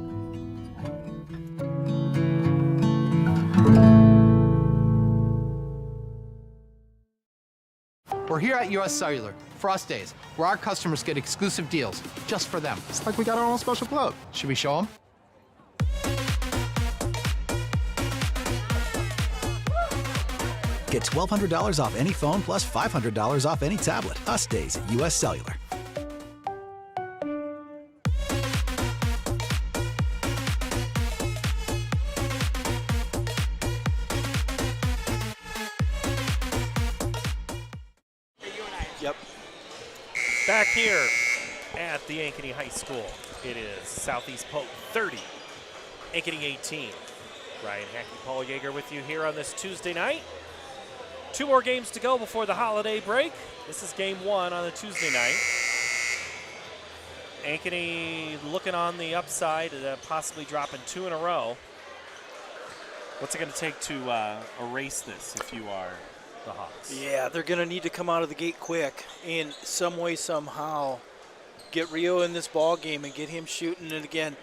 Speaker 9: We're here at US Cellular, Frost Days, where our customers get exclusive deals just for them. It's like we got our own special club. Should we show them?
Speaker 10: Get $1,200 off any phone plus $500 off any tablet. Us Days at US Cellular.
Speaker 1: Back here at the Ankeny High School, it is Southeast Polk 30, Ankeny 18. Ryan Hackey, Paul Yeager with you here on this Tuesday night. 2 more games to go before the holiday break. This is game 1 on the Tuesday night. Ankeny looking on the upside, possibly dropping 2 in a row. What's it going to take to erase this if you are the Hawks?
Speaker 2: Yeah, they're going to need to come out of the gate quick in some way, somehow. Get Rio in this ball game and get him shooting. And again,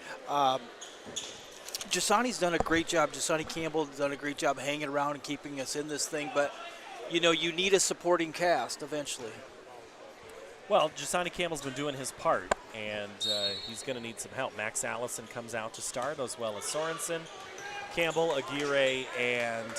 Speaker 2: Jasani's done a great job. Jasani Campbell has done a great job hanging around and keeping us in this thing. But, you know, you need a supporting cast eventually.
Speaker 1: Well, Jasani Campbell's been doing his part, and he's going to need some help. Max Allison comes out to start, as well as Sorensen, Campbell, Aguirre, and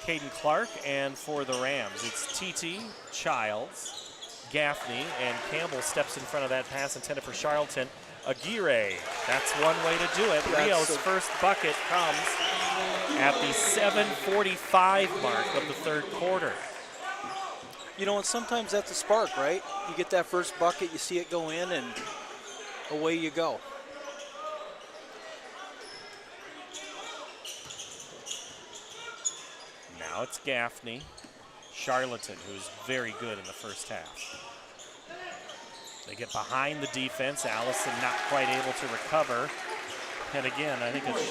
Speaker 1: Caden Clark. And for the Rams, it's TT, Childs, Gaffney, and Campbell steps in front of that pass intended for Charlton. Aguirre, that's one way to do it. Rio's first bucket comes at the 7:45 mark of the third quarter.
Speaker 2: You know, and sometimes that's a spark, right? You get that first bucket, you see it go in, and away you go.
Speaker 1: Now it's Gaffney. Charlton, who's very good in the first half. They get behind the defense. Allison not quite able to recover. And again, I think it's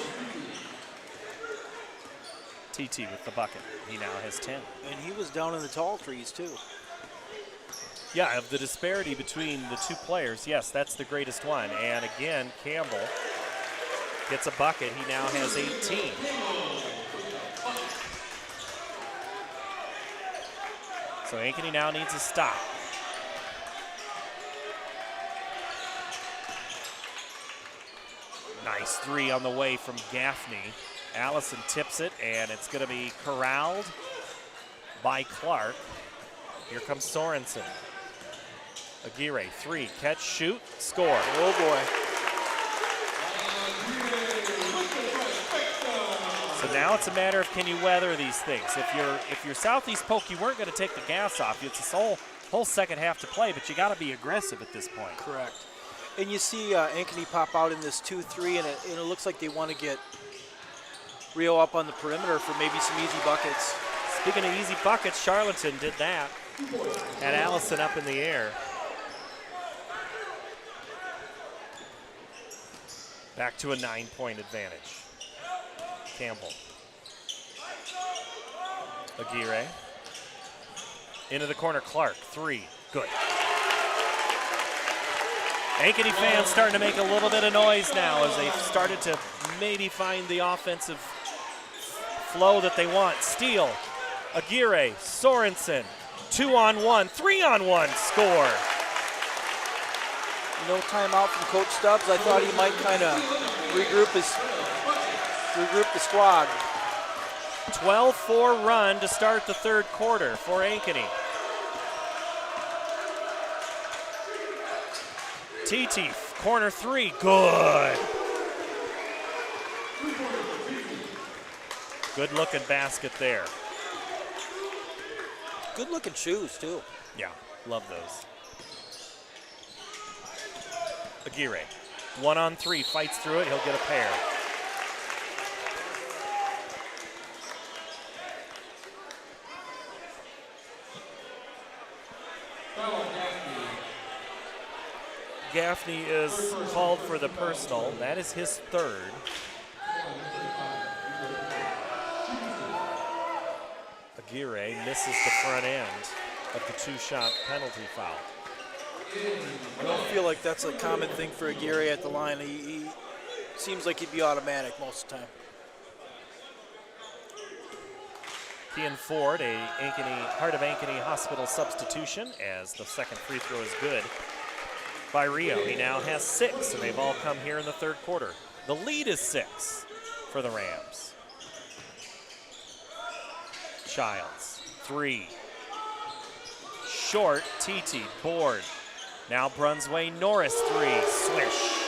Speaker 1: TT with the bucket. He now has 10.
Speaker 2: And he was down in the tall trees, too.
Speaker 1: Yeah, of the disparity between the two players, yes, that's the greatest one. And again, Campbell gets a bucket. He now has 18. So Ankeny now needs a stop. Nice three on the way from Gaffney. Allison tips it, and it's going to be corralled by Clark. Here comes Sorensen. Aguirre, three, catch, shoot, score.
Speaker 2: Oh boy.
Speaker 1: So now it's a matter of can you weather these things. If you're Southeast Polk, you weren't going to take the gas off. It's this whole second half to play, but you got to be aggressive at this point.
Speaker 2: Correct. And you see Ankeny pop out in this 2-3, and it looks like they want to get Rio up on the perimeter for maybe some easy buckets.
Speaker 1: Speaking of easy buckets, Charlton did that. Had Allison up in the air. Back to a 9-point advantage. Campbell. Aguirre. Into the corner, Clark, three, good. Ankeny fans starting to make a little bit of noise now as they've started to maybe find the offensive flow that they want. Steele, Aguirre, Sorensen, 2-on-1, 3-on-1, score.
Speaker 2: No timeout from Coach Stubbs. I thought he might kind of regroup the squad.
Speaker 1: 12-4 run to start the third quarter for Ankeny. TT, corner three, good. Good looking basket there.
Speaker 2: Good looking shoes too.
Speaker 1: Yeah, love those. Aguirre, 1-on-3, fights through it, he'll get a pair. Gaffney is called for the personal. That is his third. Aguirre misses the front end of the two-shot penalty foul.
Speaker 2: I don't feel like that's a common thing for Aguirre at the line. He seems like he'd be automatic most of the time.
Speaker 1: Kian Ford, a Heart of Ankeny Hospital substitution, as the second free throw is good by Rio. He now has 6, and they've all come here in the third quarter. The lead is 6 for the Rams. Childs, 3. Short, TT, board. Now Brunsway, Norris, 3, swish.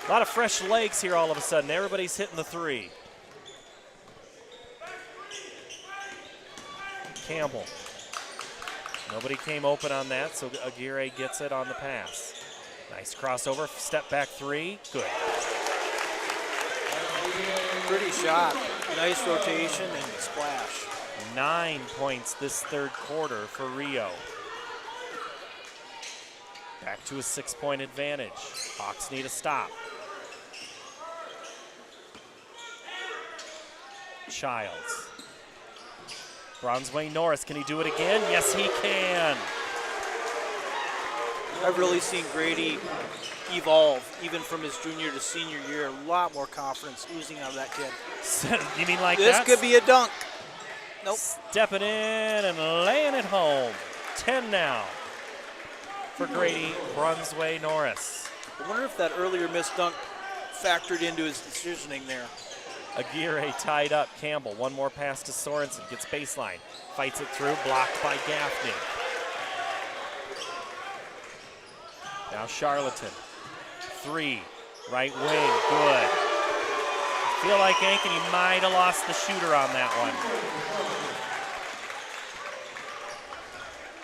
Speaker 1: A lot of fresh legs here all of a sudden. Everybody's hitting the 3. Campbell. Nobody came open on that, so Aguirre gets it on the pass. Nice crossover, step back 3, good.
Speaker 2: Pretty shot, nice rotation and splash.
Speaker 1: 9 points this third quarter for Rio. Back to a 6-point advantage. Hawks need a stop. Childs. Brunsway Norris, can he do it again? Yes, he can.
Speaker 2: I've really seen Grady evolve, even from his junior to senior year. A lot more confidence oozing out of that kid.
Speaker 1: You mean like
Speaker 2: this
Speaker 1: that?
Speaker 2: Could be a dunk. Nope.
Speaker 1: Stepping in and laying it home. 10 now for Grady Brunsway Norris.
Speaker 2: I wonder if that earlier missed dunk factored into his decisioning there.
Speaker 1: Aguirre tied up. Campbell, one more pass to Sorensen, gets baseline, fights it through, blocked by Gaffney. Now Charlatan, 3, right wing, good. I feel like Ankeny might have lost the shooter on that one.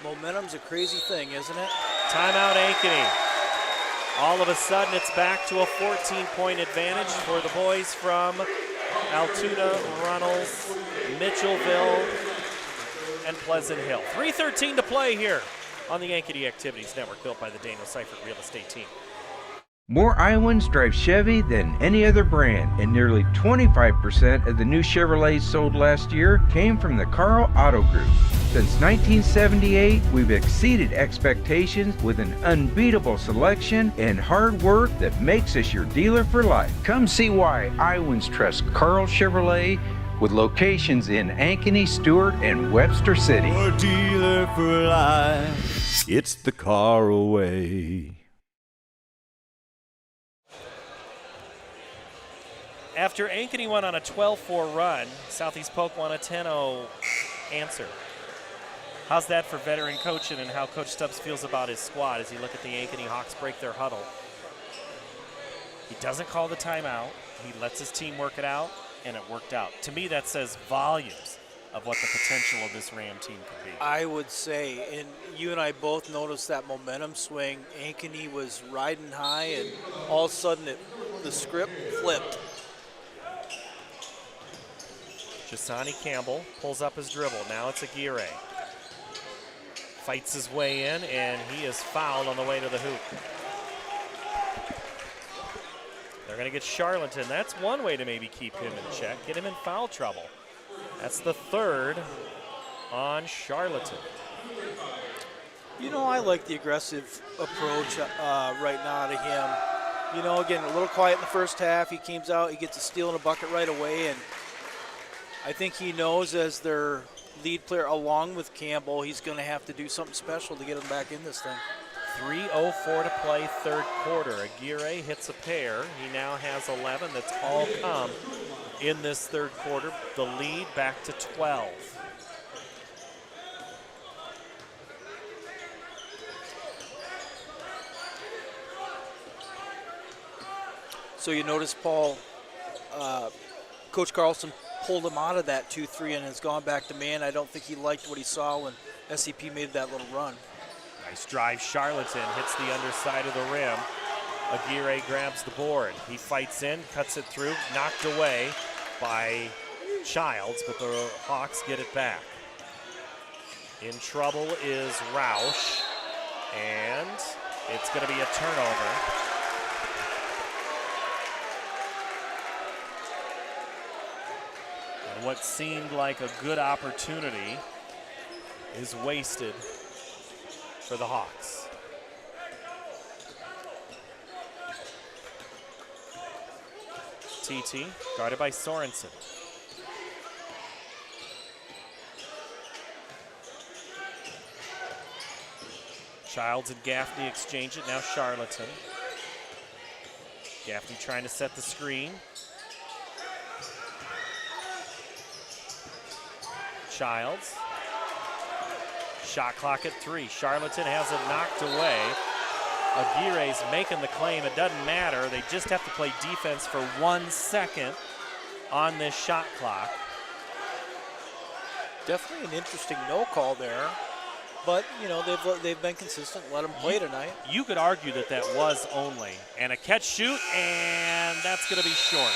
Speaker 2: Momentum's a crazy thing, isn't it?
Speaker 1: Timeout Ankeny. All of a sudden it's back to a 14-point advantage for the boys from Altoona, Runnels, Mitchellville, and Pleasant Hill. 3:13 to play here on the Ankeny Activities Network, built by the Danielle Seifert Real Estate Team.
Speaker 6: More Iowans drive Chevy than any other brand, and nearly 25% of the new Chevrolets sold last year came from the Karl Auto Group. Since 1978, we've exceeded expectations with an unbeatable selection and hard work that makes us your dealer for life. Come see why Iowans trust Karl Chevrolet, with locations in Ankeny, Stewart, and Webster City.
Speaker 7: Your dealer for life. It's the Karl way.
Speaker 1: After Ankeny went on a 12-4 run, Southeast Polk won a 10-0 answer. How's that for veteran coaching, and how Coach Stubbs feels about his squad as he look at the Ankeny Hawks break their huddle? He doesn't call the timeout. He lets his team work it out, and it worked out. To me, that says volumes of what the potential of this Ram team could be.
Speaker 2: I would say, and you and I both noticed that momentum swing. Ankeny was riding high, and all of a sudden the script flipped.
Speaker 1: Jasani Campbell pulls up his dribble. Now it's Aguirre. Fights his way in, and he is fouled on the way to the hoop. They're going to get Charlatan. That's one way to maybe keep him in check, get him in foul trouble. That's the third on Charlatan.
Speaker 2: You know, I like the aggressive approach right now to him. You know, again, a little quiet in the first half. He comes out, he gets a steal and a bucket right away, and I think he knows as their lead player along with Campbell, he's going to have to do something special to get him back in this thing.
Speaker 1: 3:04 to play, third quarter. Aguirre hits a pair. He now has 11. That's all come in this third quarter. The lead back to 12.
Speaker 2: So you notice, Paul, Coach Carlson pulled him out of that 2-3 and has gone back to man. I don't think he liked what he saw when SCP made that little run.
Speaker 1: Nice drive. Charlatan hits the underside of the rim. Aguirre grabs the board. He fights in, cuts it through, knocked away by Childs, but the Hawks get it back. In trouble is Roush, and it's going to be a turnover. And what seemed like a good opportunity is wasted for the Hawks. TT, guarded by Sorensen. Childs and Gaffney exchange it, now Charlatan. Gaffney trying to set the screen. Childs. Shot clock at 3. Charlatan has it knocked away. Aguirre's making the claim. It doesn't matter. They just have to play defense for 1 second on this shot clock.
Speaker 2: Definitely an interesting no call there. But, you know, they've been consistent. Let them play tonight.
Speaker 1: You could argue that that was only. And a catch shoot, and that's going to be short.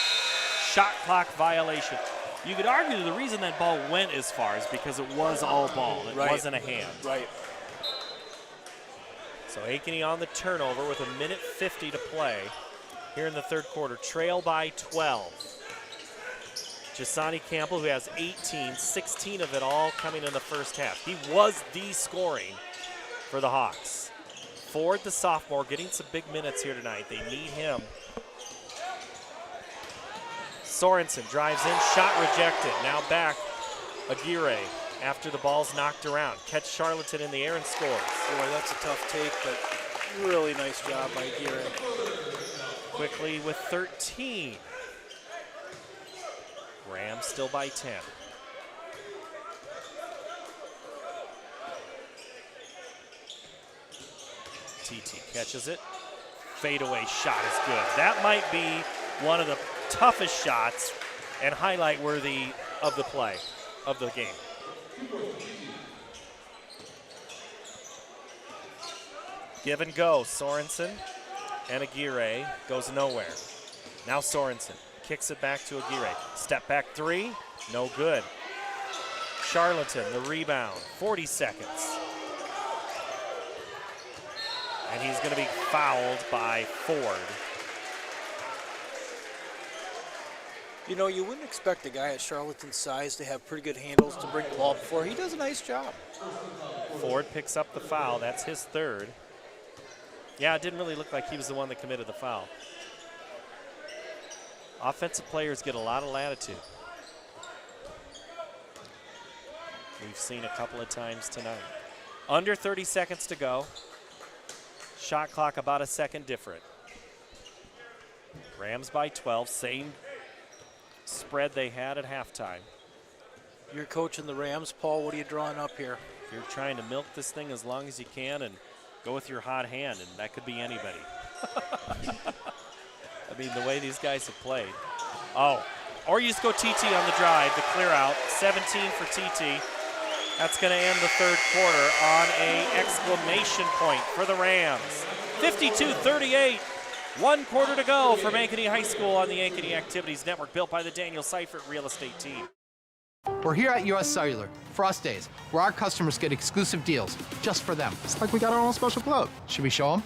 Speaker 1: Shot clock violation. You could argue the reason that ball went as far is because it was all ball. It wasn't a hand.
Speaker 2: Right.
Speaker 1: So Ankeny on the turnover with 1:50 to play here in the third quarter. Trail by 12. Jasani Campbell, who has 18, 16 of it all coming in the first half. He was the scoring for the Hawks. Ford, the sophomore, getting some big minutes here tonight. They need him. Sorensen drives in, shot rejected. Now back, Aguirre after the ball's knocked around. Catch Charlatan in the air and scores.
Speaker 2: Boy, that's a tough take, but really nice job by Aguirre.
Speaker 1: Quickly with 13. Rams still by 10. TT catches it. Fadeaway shot is good. That might be one of the toughest shots and highlight worthy of the play, of the game. Give and go, Sorensen and Aguirre goes nowhere. Now Sorensen kicks it back to Aguirre. Step back three, no good. Charlatan, the rebound, 40 seconds. And he's going to be fouled by Ford.
Speaker 2: You know, you wouldn't expect a guy at Charlatan's size to have pretty good handles to bring the ball before. He does a nice job.
Speaker 1: Ford picks up the foul. That's his third. Yeah, it didn't really look like he was the one that committed the foul. Offensive players get a lot of latitude. We've seen a couple of times tonight. Under 30 seconds to go. Shot clock about a second different. Rams by 12, same spread they had at halftime.
Speaker 2: You're coaching the Rams, Paul. What are you drawing up here?
Speaker 1: You're trying to milk this thing as long as you can and go with your hot hand, and that could be anybody. I mean, the way these guys have played. Oh, or you just go TT on the drive, the clear out, 17 for TT. That's going to end the third quarter on an exclamation point for the Rams. 52-38, 1 quarter to go from Ankeny High School on the Ankeny Activities Network, built by the Danielle Seifert Real Estate Team.
Speaker 9: We're here at US Cellular, Frost Days, where our customers get exclusive deals just for them. It's like we got our own special club. Should we show them?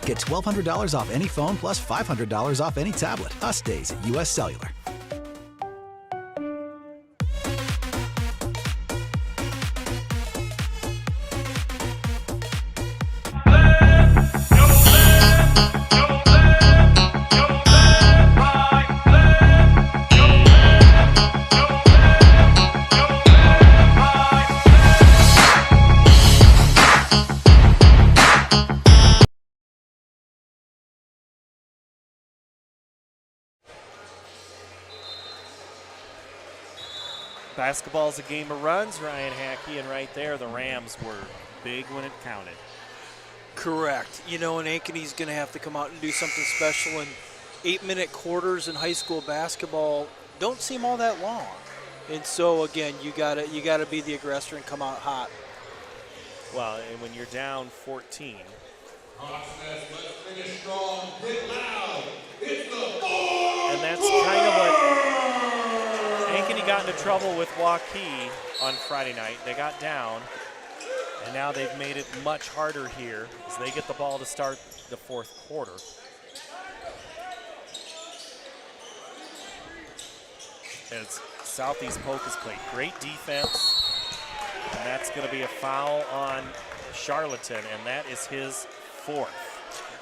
Speaker 10: Get $1,200 off any phone plus $500 off any tablet. Us Days at US Cellular.
Speaker 1: Basketball's a game of runs, Ryan Hackey, and right there the Rams were big when it counted.
Speaker 2: Correct. You know, and Ankeny's going to have to come out and do something special. And 8-minute quarters in high school basketball don't seem all that long. And so again, you gotta be the aggressor and come out hot.
Speaker 1: Well, and when you're down 14. And that's kind of what Ankeny got into trouble with Waukee on Friday night. They got down, and now they've made it much harder here as they get the ball to start the fourth quarter. As Southeast Polk has played great defense, and that's going to be a foul on Charlatan, and that is his fourth.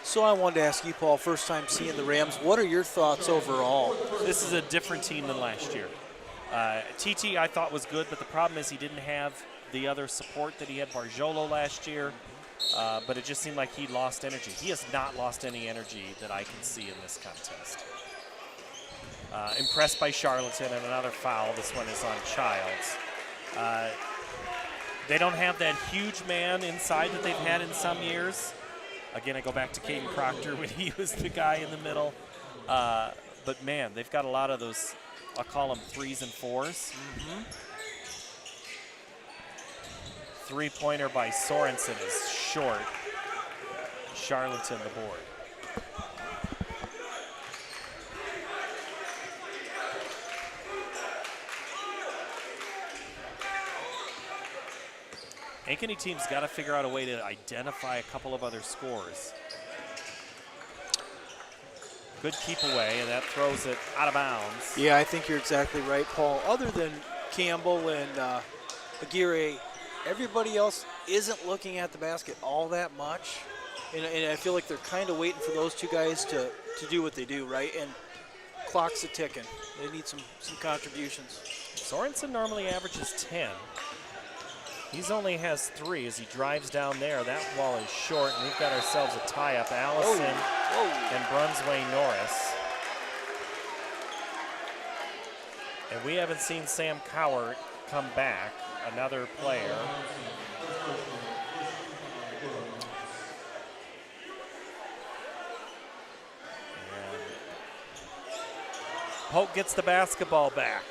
Speaker 2: So I wanted to ask you, Paul, first time seeing the Rams, what are your thoughts overall?
Speaker 1: This is a different team than last year. TT I thought was good, but the problem is he didn't have the other support that he had Barjolo last year, but it just seemed like he lost energy. He has not lost any energy that I can see in this contest. Impressed by Charlatan, and another foul. This one is on Childs. They don't have that huge man inside that they've had in some years. Again, I go back to Caden Proctor when he was the guy in the middle. But man, they've got a lot of those, I'll call them 3s and 4s. Three-pointer by Sorensen is short. Charlatan the board. Ankeny team's got to figure out a way to identify a couple of other scores. Good keep away, and that throws it out of bounds.
Speaker 2: Yeah, I think you're exactly right, Paul. Other than Campbell and Aguirre, everybody else isn't looking at the basket all that much. And I feel like they're kind of waiting for those two guys to do what they do, right? And clock's a ticking. They need some contributions.
Speaker 1: Sorensen normally averages 10. He's only has 3 as he drives down there. That ball is short, and we've got ourselves a tie-up. Allison and Brunsway Norris. And we haven't seen Sam Cowart come back, another player. And Polk gets the basketball back.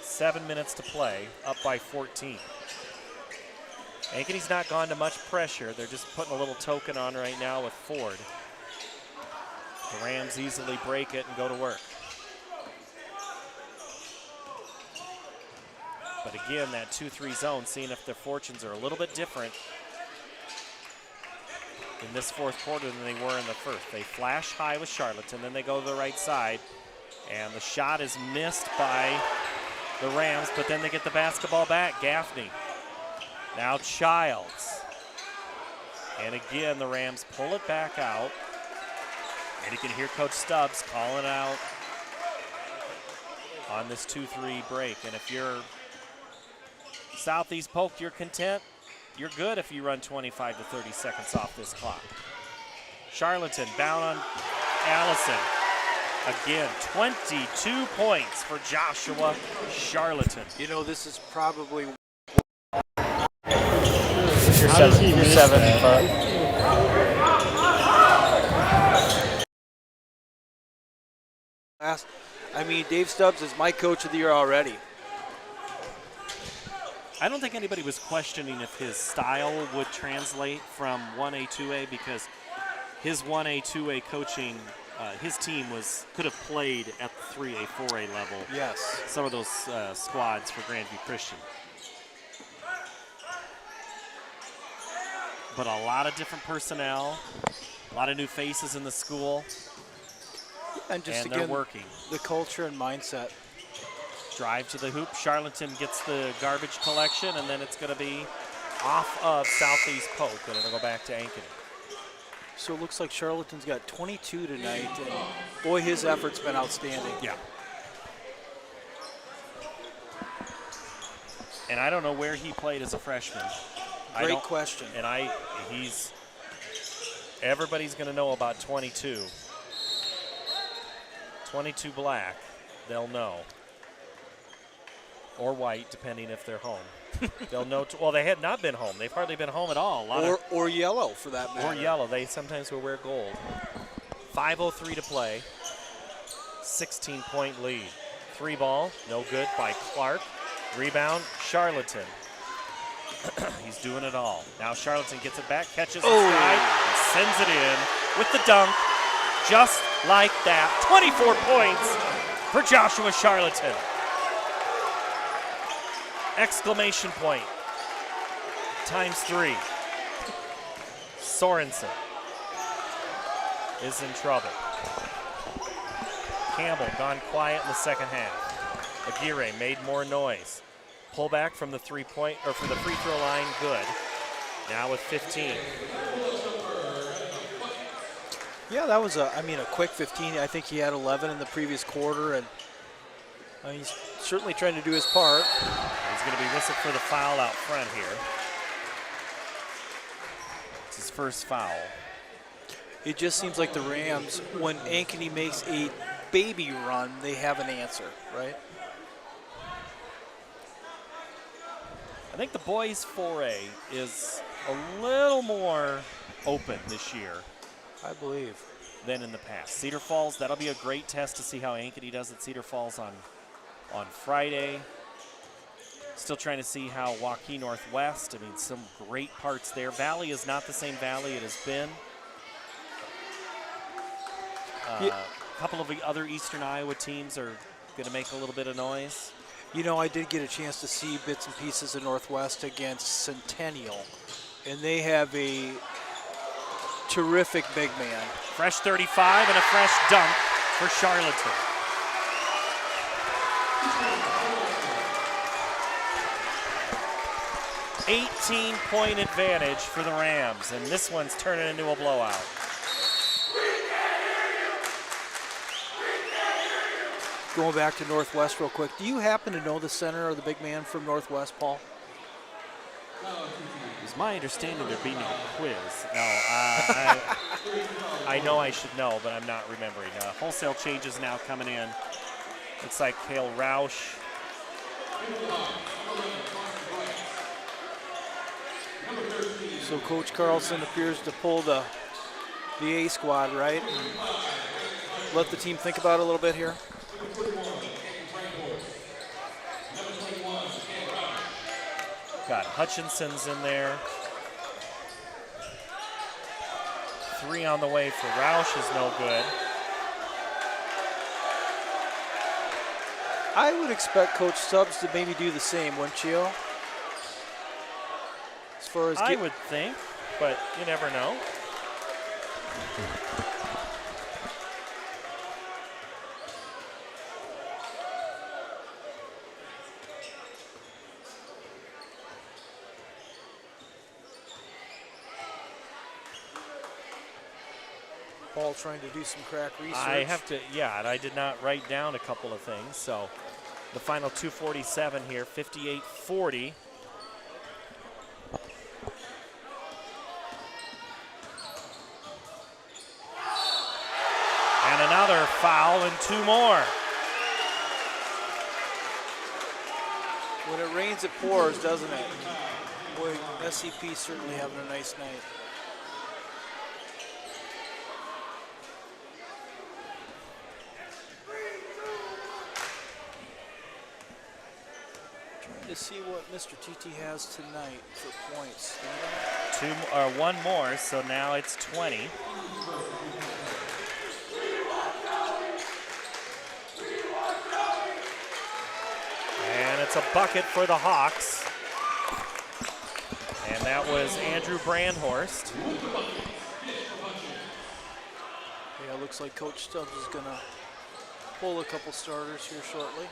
Speaker 1: 7 minutes to play, up by 14. Ankeny's not gone to much pressure. They're just putting a little token on right now with Ford. The Rams easily break it and go to work. But again, that 2-3 zone, seeing if their fortunes are a little bit different in this fourth quarter than they were in the first. They flash high with Charlotte, and then they go to the right side. And the shot is missed by the Rams, but then they get the basketball back. Gaffney. Now Childs. And again, the Rams pull it back out. And you can hear Coach Stubbs calling out on this 2-3 break. And if you're Southeast Polk, you're content. You're good if you run 25 to 30 seconds off this clock. Charlatan bound on Allison. Again, 22 points for Joshua Charlatan.
Speaker 2: You know, this is probably
Speaker 1: You're 7.
Speaker 2: I mean, Dave Stubbs is my coach of the year already.
Speaker 1: I don't think anybody was questioning if his style would translate from 1A, 2A, because his 1A, 2A coaching, his team could have played at the 3A, 4A level.
Speaker 2: Yes.
Speaker 1: Some of those squads for Grandview Christian. But a lot of different personnel, a lot of new faces in the school,
Speaker 2: and just
Speaker 1: and
Speaker 2: again,
Speaker 1: they're working.
Speaker 2: The culture and mindset.
Speaker 1: Drive to the hoop. Charlatan gets the garbage collection, and then it's going to be off of Southeast Polk, and it'll go back to Ankeny.
Speaker 2: So it looks like Charlatan's got 22 tonight, and boy, his effort's been outstanding.
Speaker 1: Yeah. And I don't know where he played as a freshman.
Speaker 2: Great question.
Speaker 1: And everybody's going to know about 22. 22 black, they'll know. Or white, depending if they're home. They'll know. Well, they had not been home. They've hardly been home at all.
Speaker 2: Or yellow, for that matter.
Speaker 1: Or yellow. They sometimes will wear gold. 5:03 to play. 16-point lead. 3 ball, no good by Clark. Rebound, Charlatan. He's doing it all. Now Charlatan gets it back, catches inside, and sends it in with the dunk. Just like that. 24 points for Joshua Charlatan. Exclamation point. ×3. Sorensen is in trouble. Campbell gone quiet in the second half. Aguirre made more noise. Pullback from the free throw line, good. Now with 15.
Speaker 2: Yeah, that was a quick 15. I think he had 11 in the previous quarter, and he's certainly trying to do his part.
Speaker 1: He's going to be whistled for the foul out front here. It's his first foul.
Speaker 2: It just seems like the Rams, when Ankeny makes a baby run, they have an answer, right?
Speaker 1: I think the boys 4A is a little more open this year,
Speaker 2: I believe,
Speaker 1: than in the past. Cedar Falls, that'll be a great test to see how Ankeny does at Cedar Falls on Friday. Still trying to see how Waukee Northwest, some great parts there. Valley is not the same Valley it has been. A couple of the other Eastern Iowa teams are going to make a little bit of noise.
Speaker 2: You know, I did get a chance to see bits and pieces of Northwest against Centennial, and they have a terrific big man.
Speaker 1: Fresh 35 and a fresh dunk for Charlatan. $18-point advantage for the Rams, and this one's turning into a blowout.
Speaker 2: Going back to Northwest real quick, do you happen to know the center or the big man from Northwest, Paul?
Speaker 1: It's my understanding there being a quiz. No, I know I should know, but I'm not remembering. Wholesale changes now coming in. Looks like Kale Roush.
Speaker 2: So Coach Carlson appears to pull the A squad, right? And let the team think about it a little bit here.
Speaker 1: Got Hutchinson's in there. 3 on the way for Roush is no good.
Speaker 2: I would expect Coach Stubbs to maybe do the same, wouldn't you? As far as
Speaker 1: I would think, but you never know.
Speaker 2: Paul trying to do some crack research.
Speaker 1: I have to, yeah, and I did not write down a couple of things. So the final 2:47 here, 58-40. And another foul and 2 more.
Speaker 2: When it rains, it pours, doesn't it? Boy, SCP certainly having a nice night. Trying to see what Mr. TT has tonight for points.
Speaker 1: 1 more, so now it's 20. And it's a bucket for the Hawks. And that was Andrew Brandhorst.
Speaker 2: Yeah, looks like Coach Stubbs is going to pull a couple starters here shortly.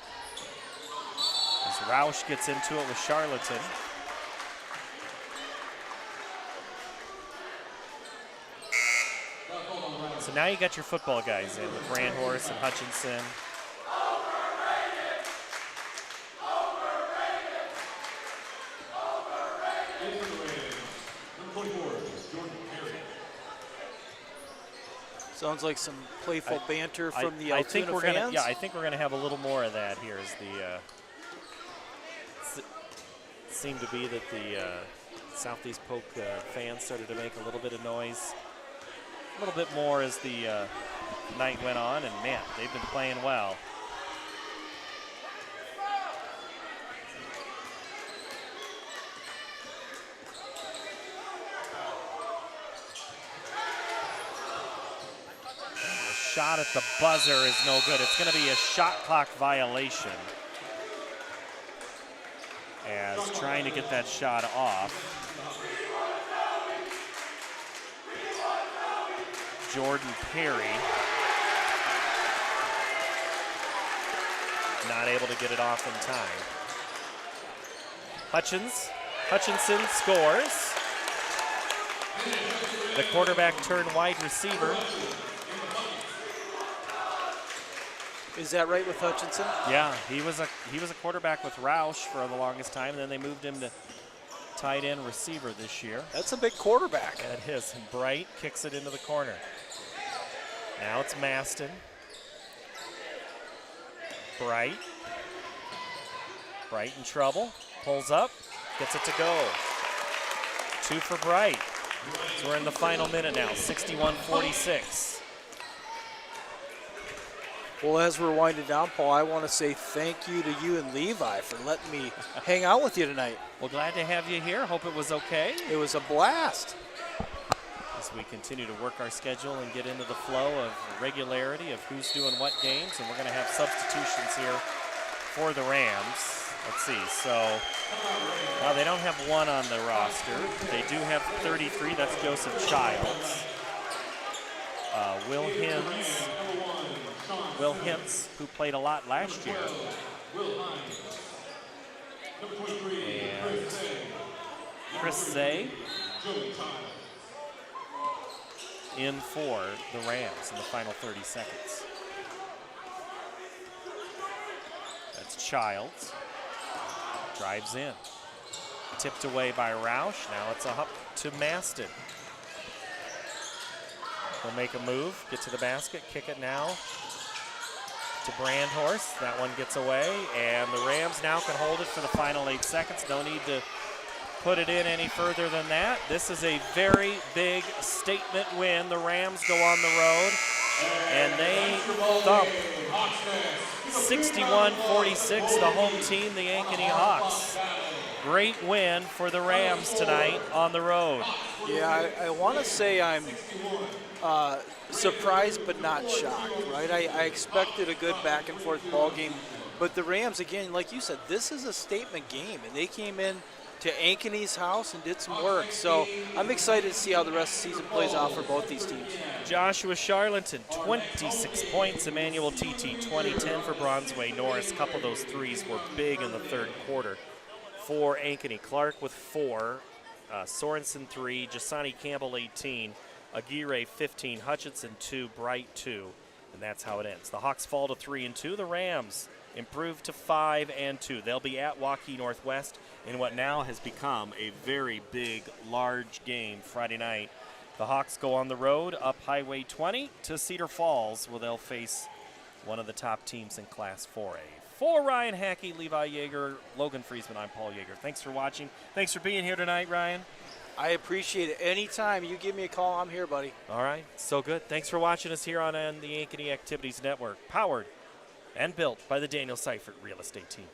Speaker 1: As Roush gets into it with Charlatan. So now you got your football guys in with Brandhorst and Hutchinson.
Speaker 2: Sounds like some playful banter from the
Speaker 1: I think
Speaker 2: Altoona
Speaker 1: we're
Speaker 2: fans.
Speaker 1: gonna, yeah, I think we're gonna have a little more of that here. As the seemed to be that the Southeast Polk fans started to make a little bit of noise, a little bit more as the night went on, and man, they've been playing well. Shot at the buzzer is no good. It's going to be a shot clock violation. As trying to get that shot off. Jordan Perry not able to get it off in time. Hutchinson scores. The quarterback turned wide receiver.
Speaker 2: Is that right with Hutchinson?
Speaker 1: Yeah, he was a quarterback with Roush for the longest time, and then they moved him to tight end receiver this year.
Speaker 2: That's a big quarterback.
Speaker 1: That is. And Bright kicks it into the corner. Now it's Maston. Bright in trouble. Pulls up, gets it to go. 2 for Bright. So we're in the final minute now, 61-46.
Speaker 2: Well, as we're winding down, Paul, I want to say thank you to you and Levi for letting me hang out with you tonight.
Speaker 1: Well, glad to have you here. Hope it was okay.
Speaker 2: It was a blast.
Speaker 1: As we continue to work our schedule and get into the flow of regularity of who's doing what games, and we're going to have substitutions here for the Rams. Let's see, so they don't have 1 on the roster. They do have 33, that's Joseph Childs. Will Hintz, who played a lot last year. And Chris Zay in for the Rams in the final 30 seconds. That's Childs. Drives in. Tipped away by Roush. Now it's up to Maston. He'll make a move, get to the basket, kick it now to Brandhorst. That one gets away, and the Rams now can hold it for the final 8 seconds. No need to put it in any further than that. This is a very big statement win. The Rams go on the road, and they thump 61-46, the home team, the Ankeny Hawks. Great win for the Rams tonight on the road.
Speaker 2: Yeah, I want to say I'm surprised but not shocked, right? I expected a good back-and-forth ball game, but the Rams, again, like you said, this is a statement game, and they came in to Ankeny's house and did some work. So I'm excited to see how the rest of the season plays out for both these teams.
Speaker 1: Joshua Charlton, 26 points. Emmanuel TT, 20-10 for Bronzeway Norris. A couple of those threes were big in the third quarter for Ankeny. Clark with 4, Sorensen 3, Jasani Campbell 18, Aguirre 15, Hutchinson 2, Bright 2, and that's how it ends. The Hawks fall to 3-2. The Rams improve to 5-2. They'll be at Waukee Northwest in what now has become a very big, large game Friday night. The Hawks go on the road up Highway 20 to Cedar Falls, where they'll face one of the top teams in Class 4A. For Ryan Hackey, Levi Yeager, Logan Friesman, I'm Paul Yeager. Thanks for watching. Thanks for being here tonight, Ryan.
Speaker 2: I appreciate it. Anytime you give me a call, I'm here, buddy.
Speaker 1: All right, so good. Thanks for watching us here on the Ankeny Activities Network, powered and built by the Danielle Seifert Real Estate Team.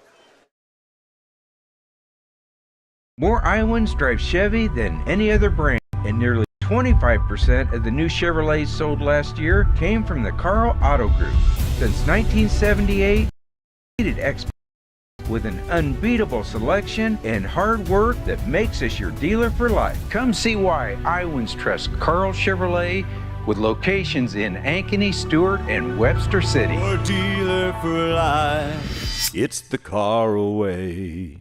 Speaker 6: More Iowans drive Chevy than any other brand, and nearly 25% of the new Chevrolets sold last year came from the Karl Auto Group. Since 1978, experts with an unbeatable selection and hard work that makes us your dealer for life. Come see why Iowans trust Karl Chevrolet, with locations in Ankeny, Stewart, and Webster City.
Speaker 7: Your dealer for life. It's the Karl way.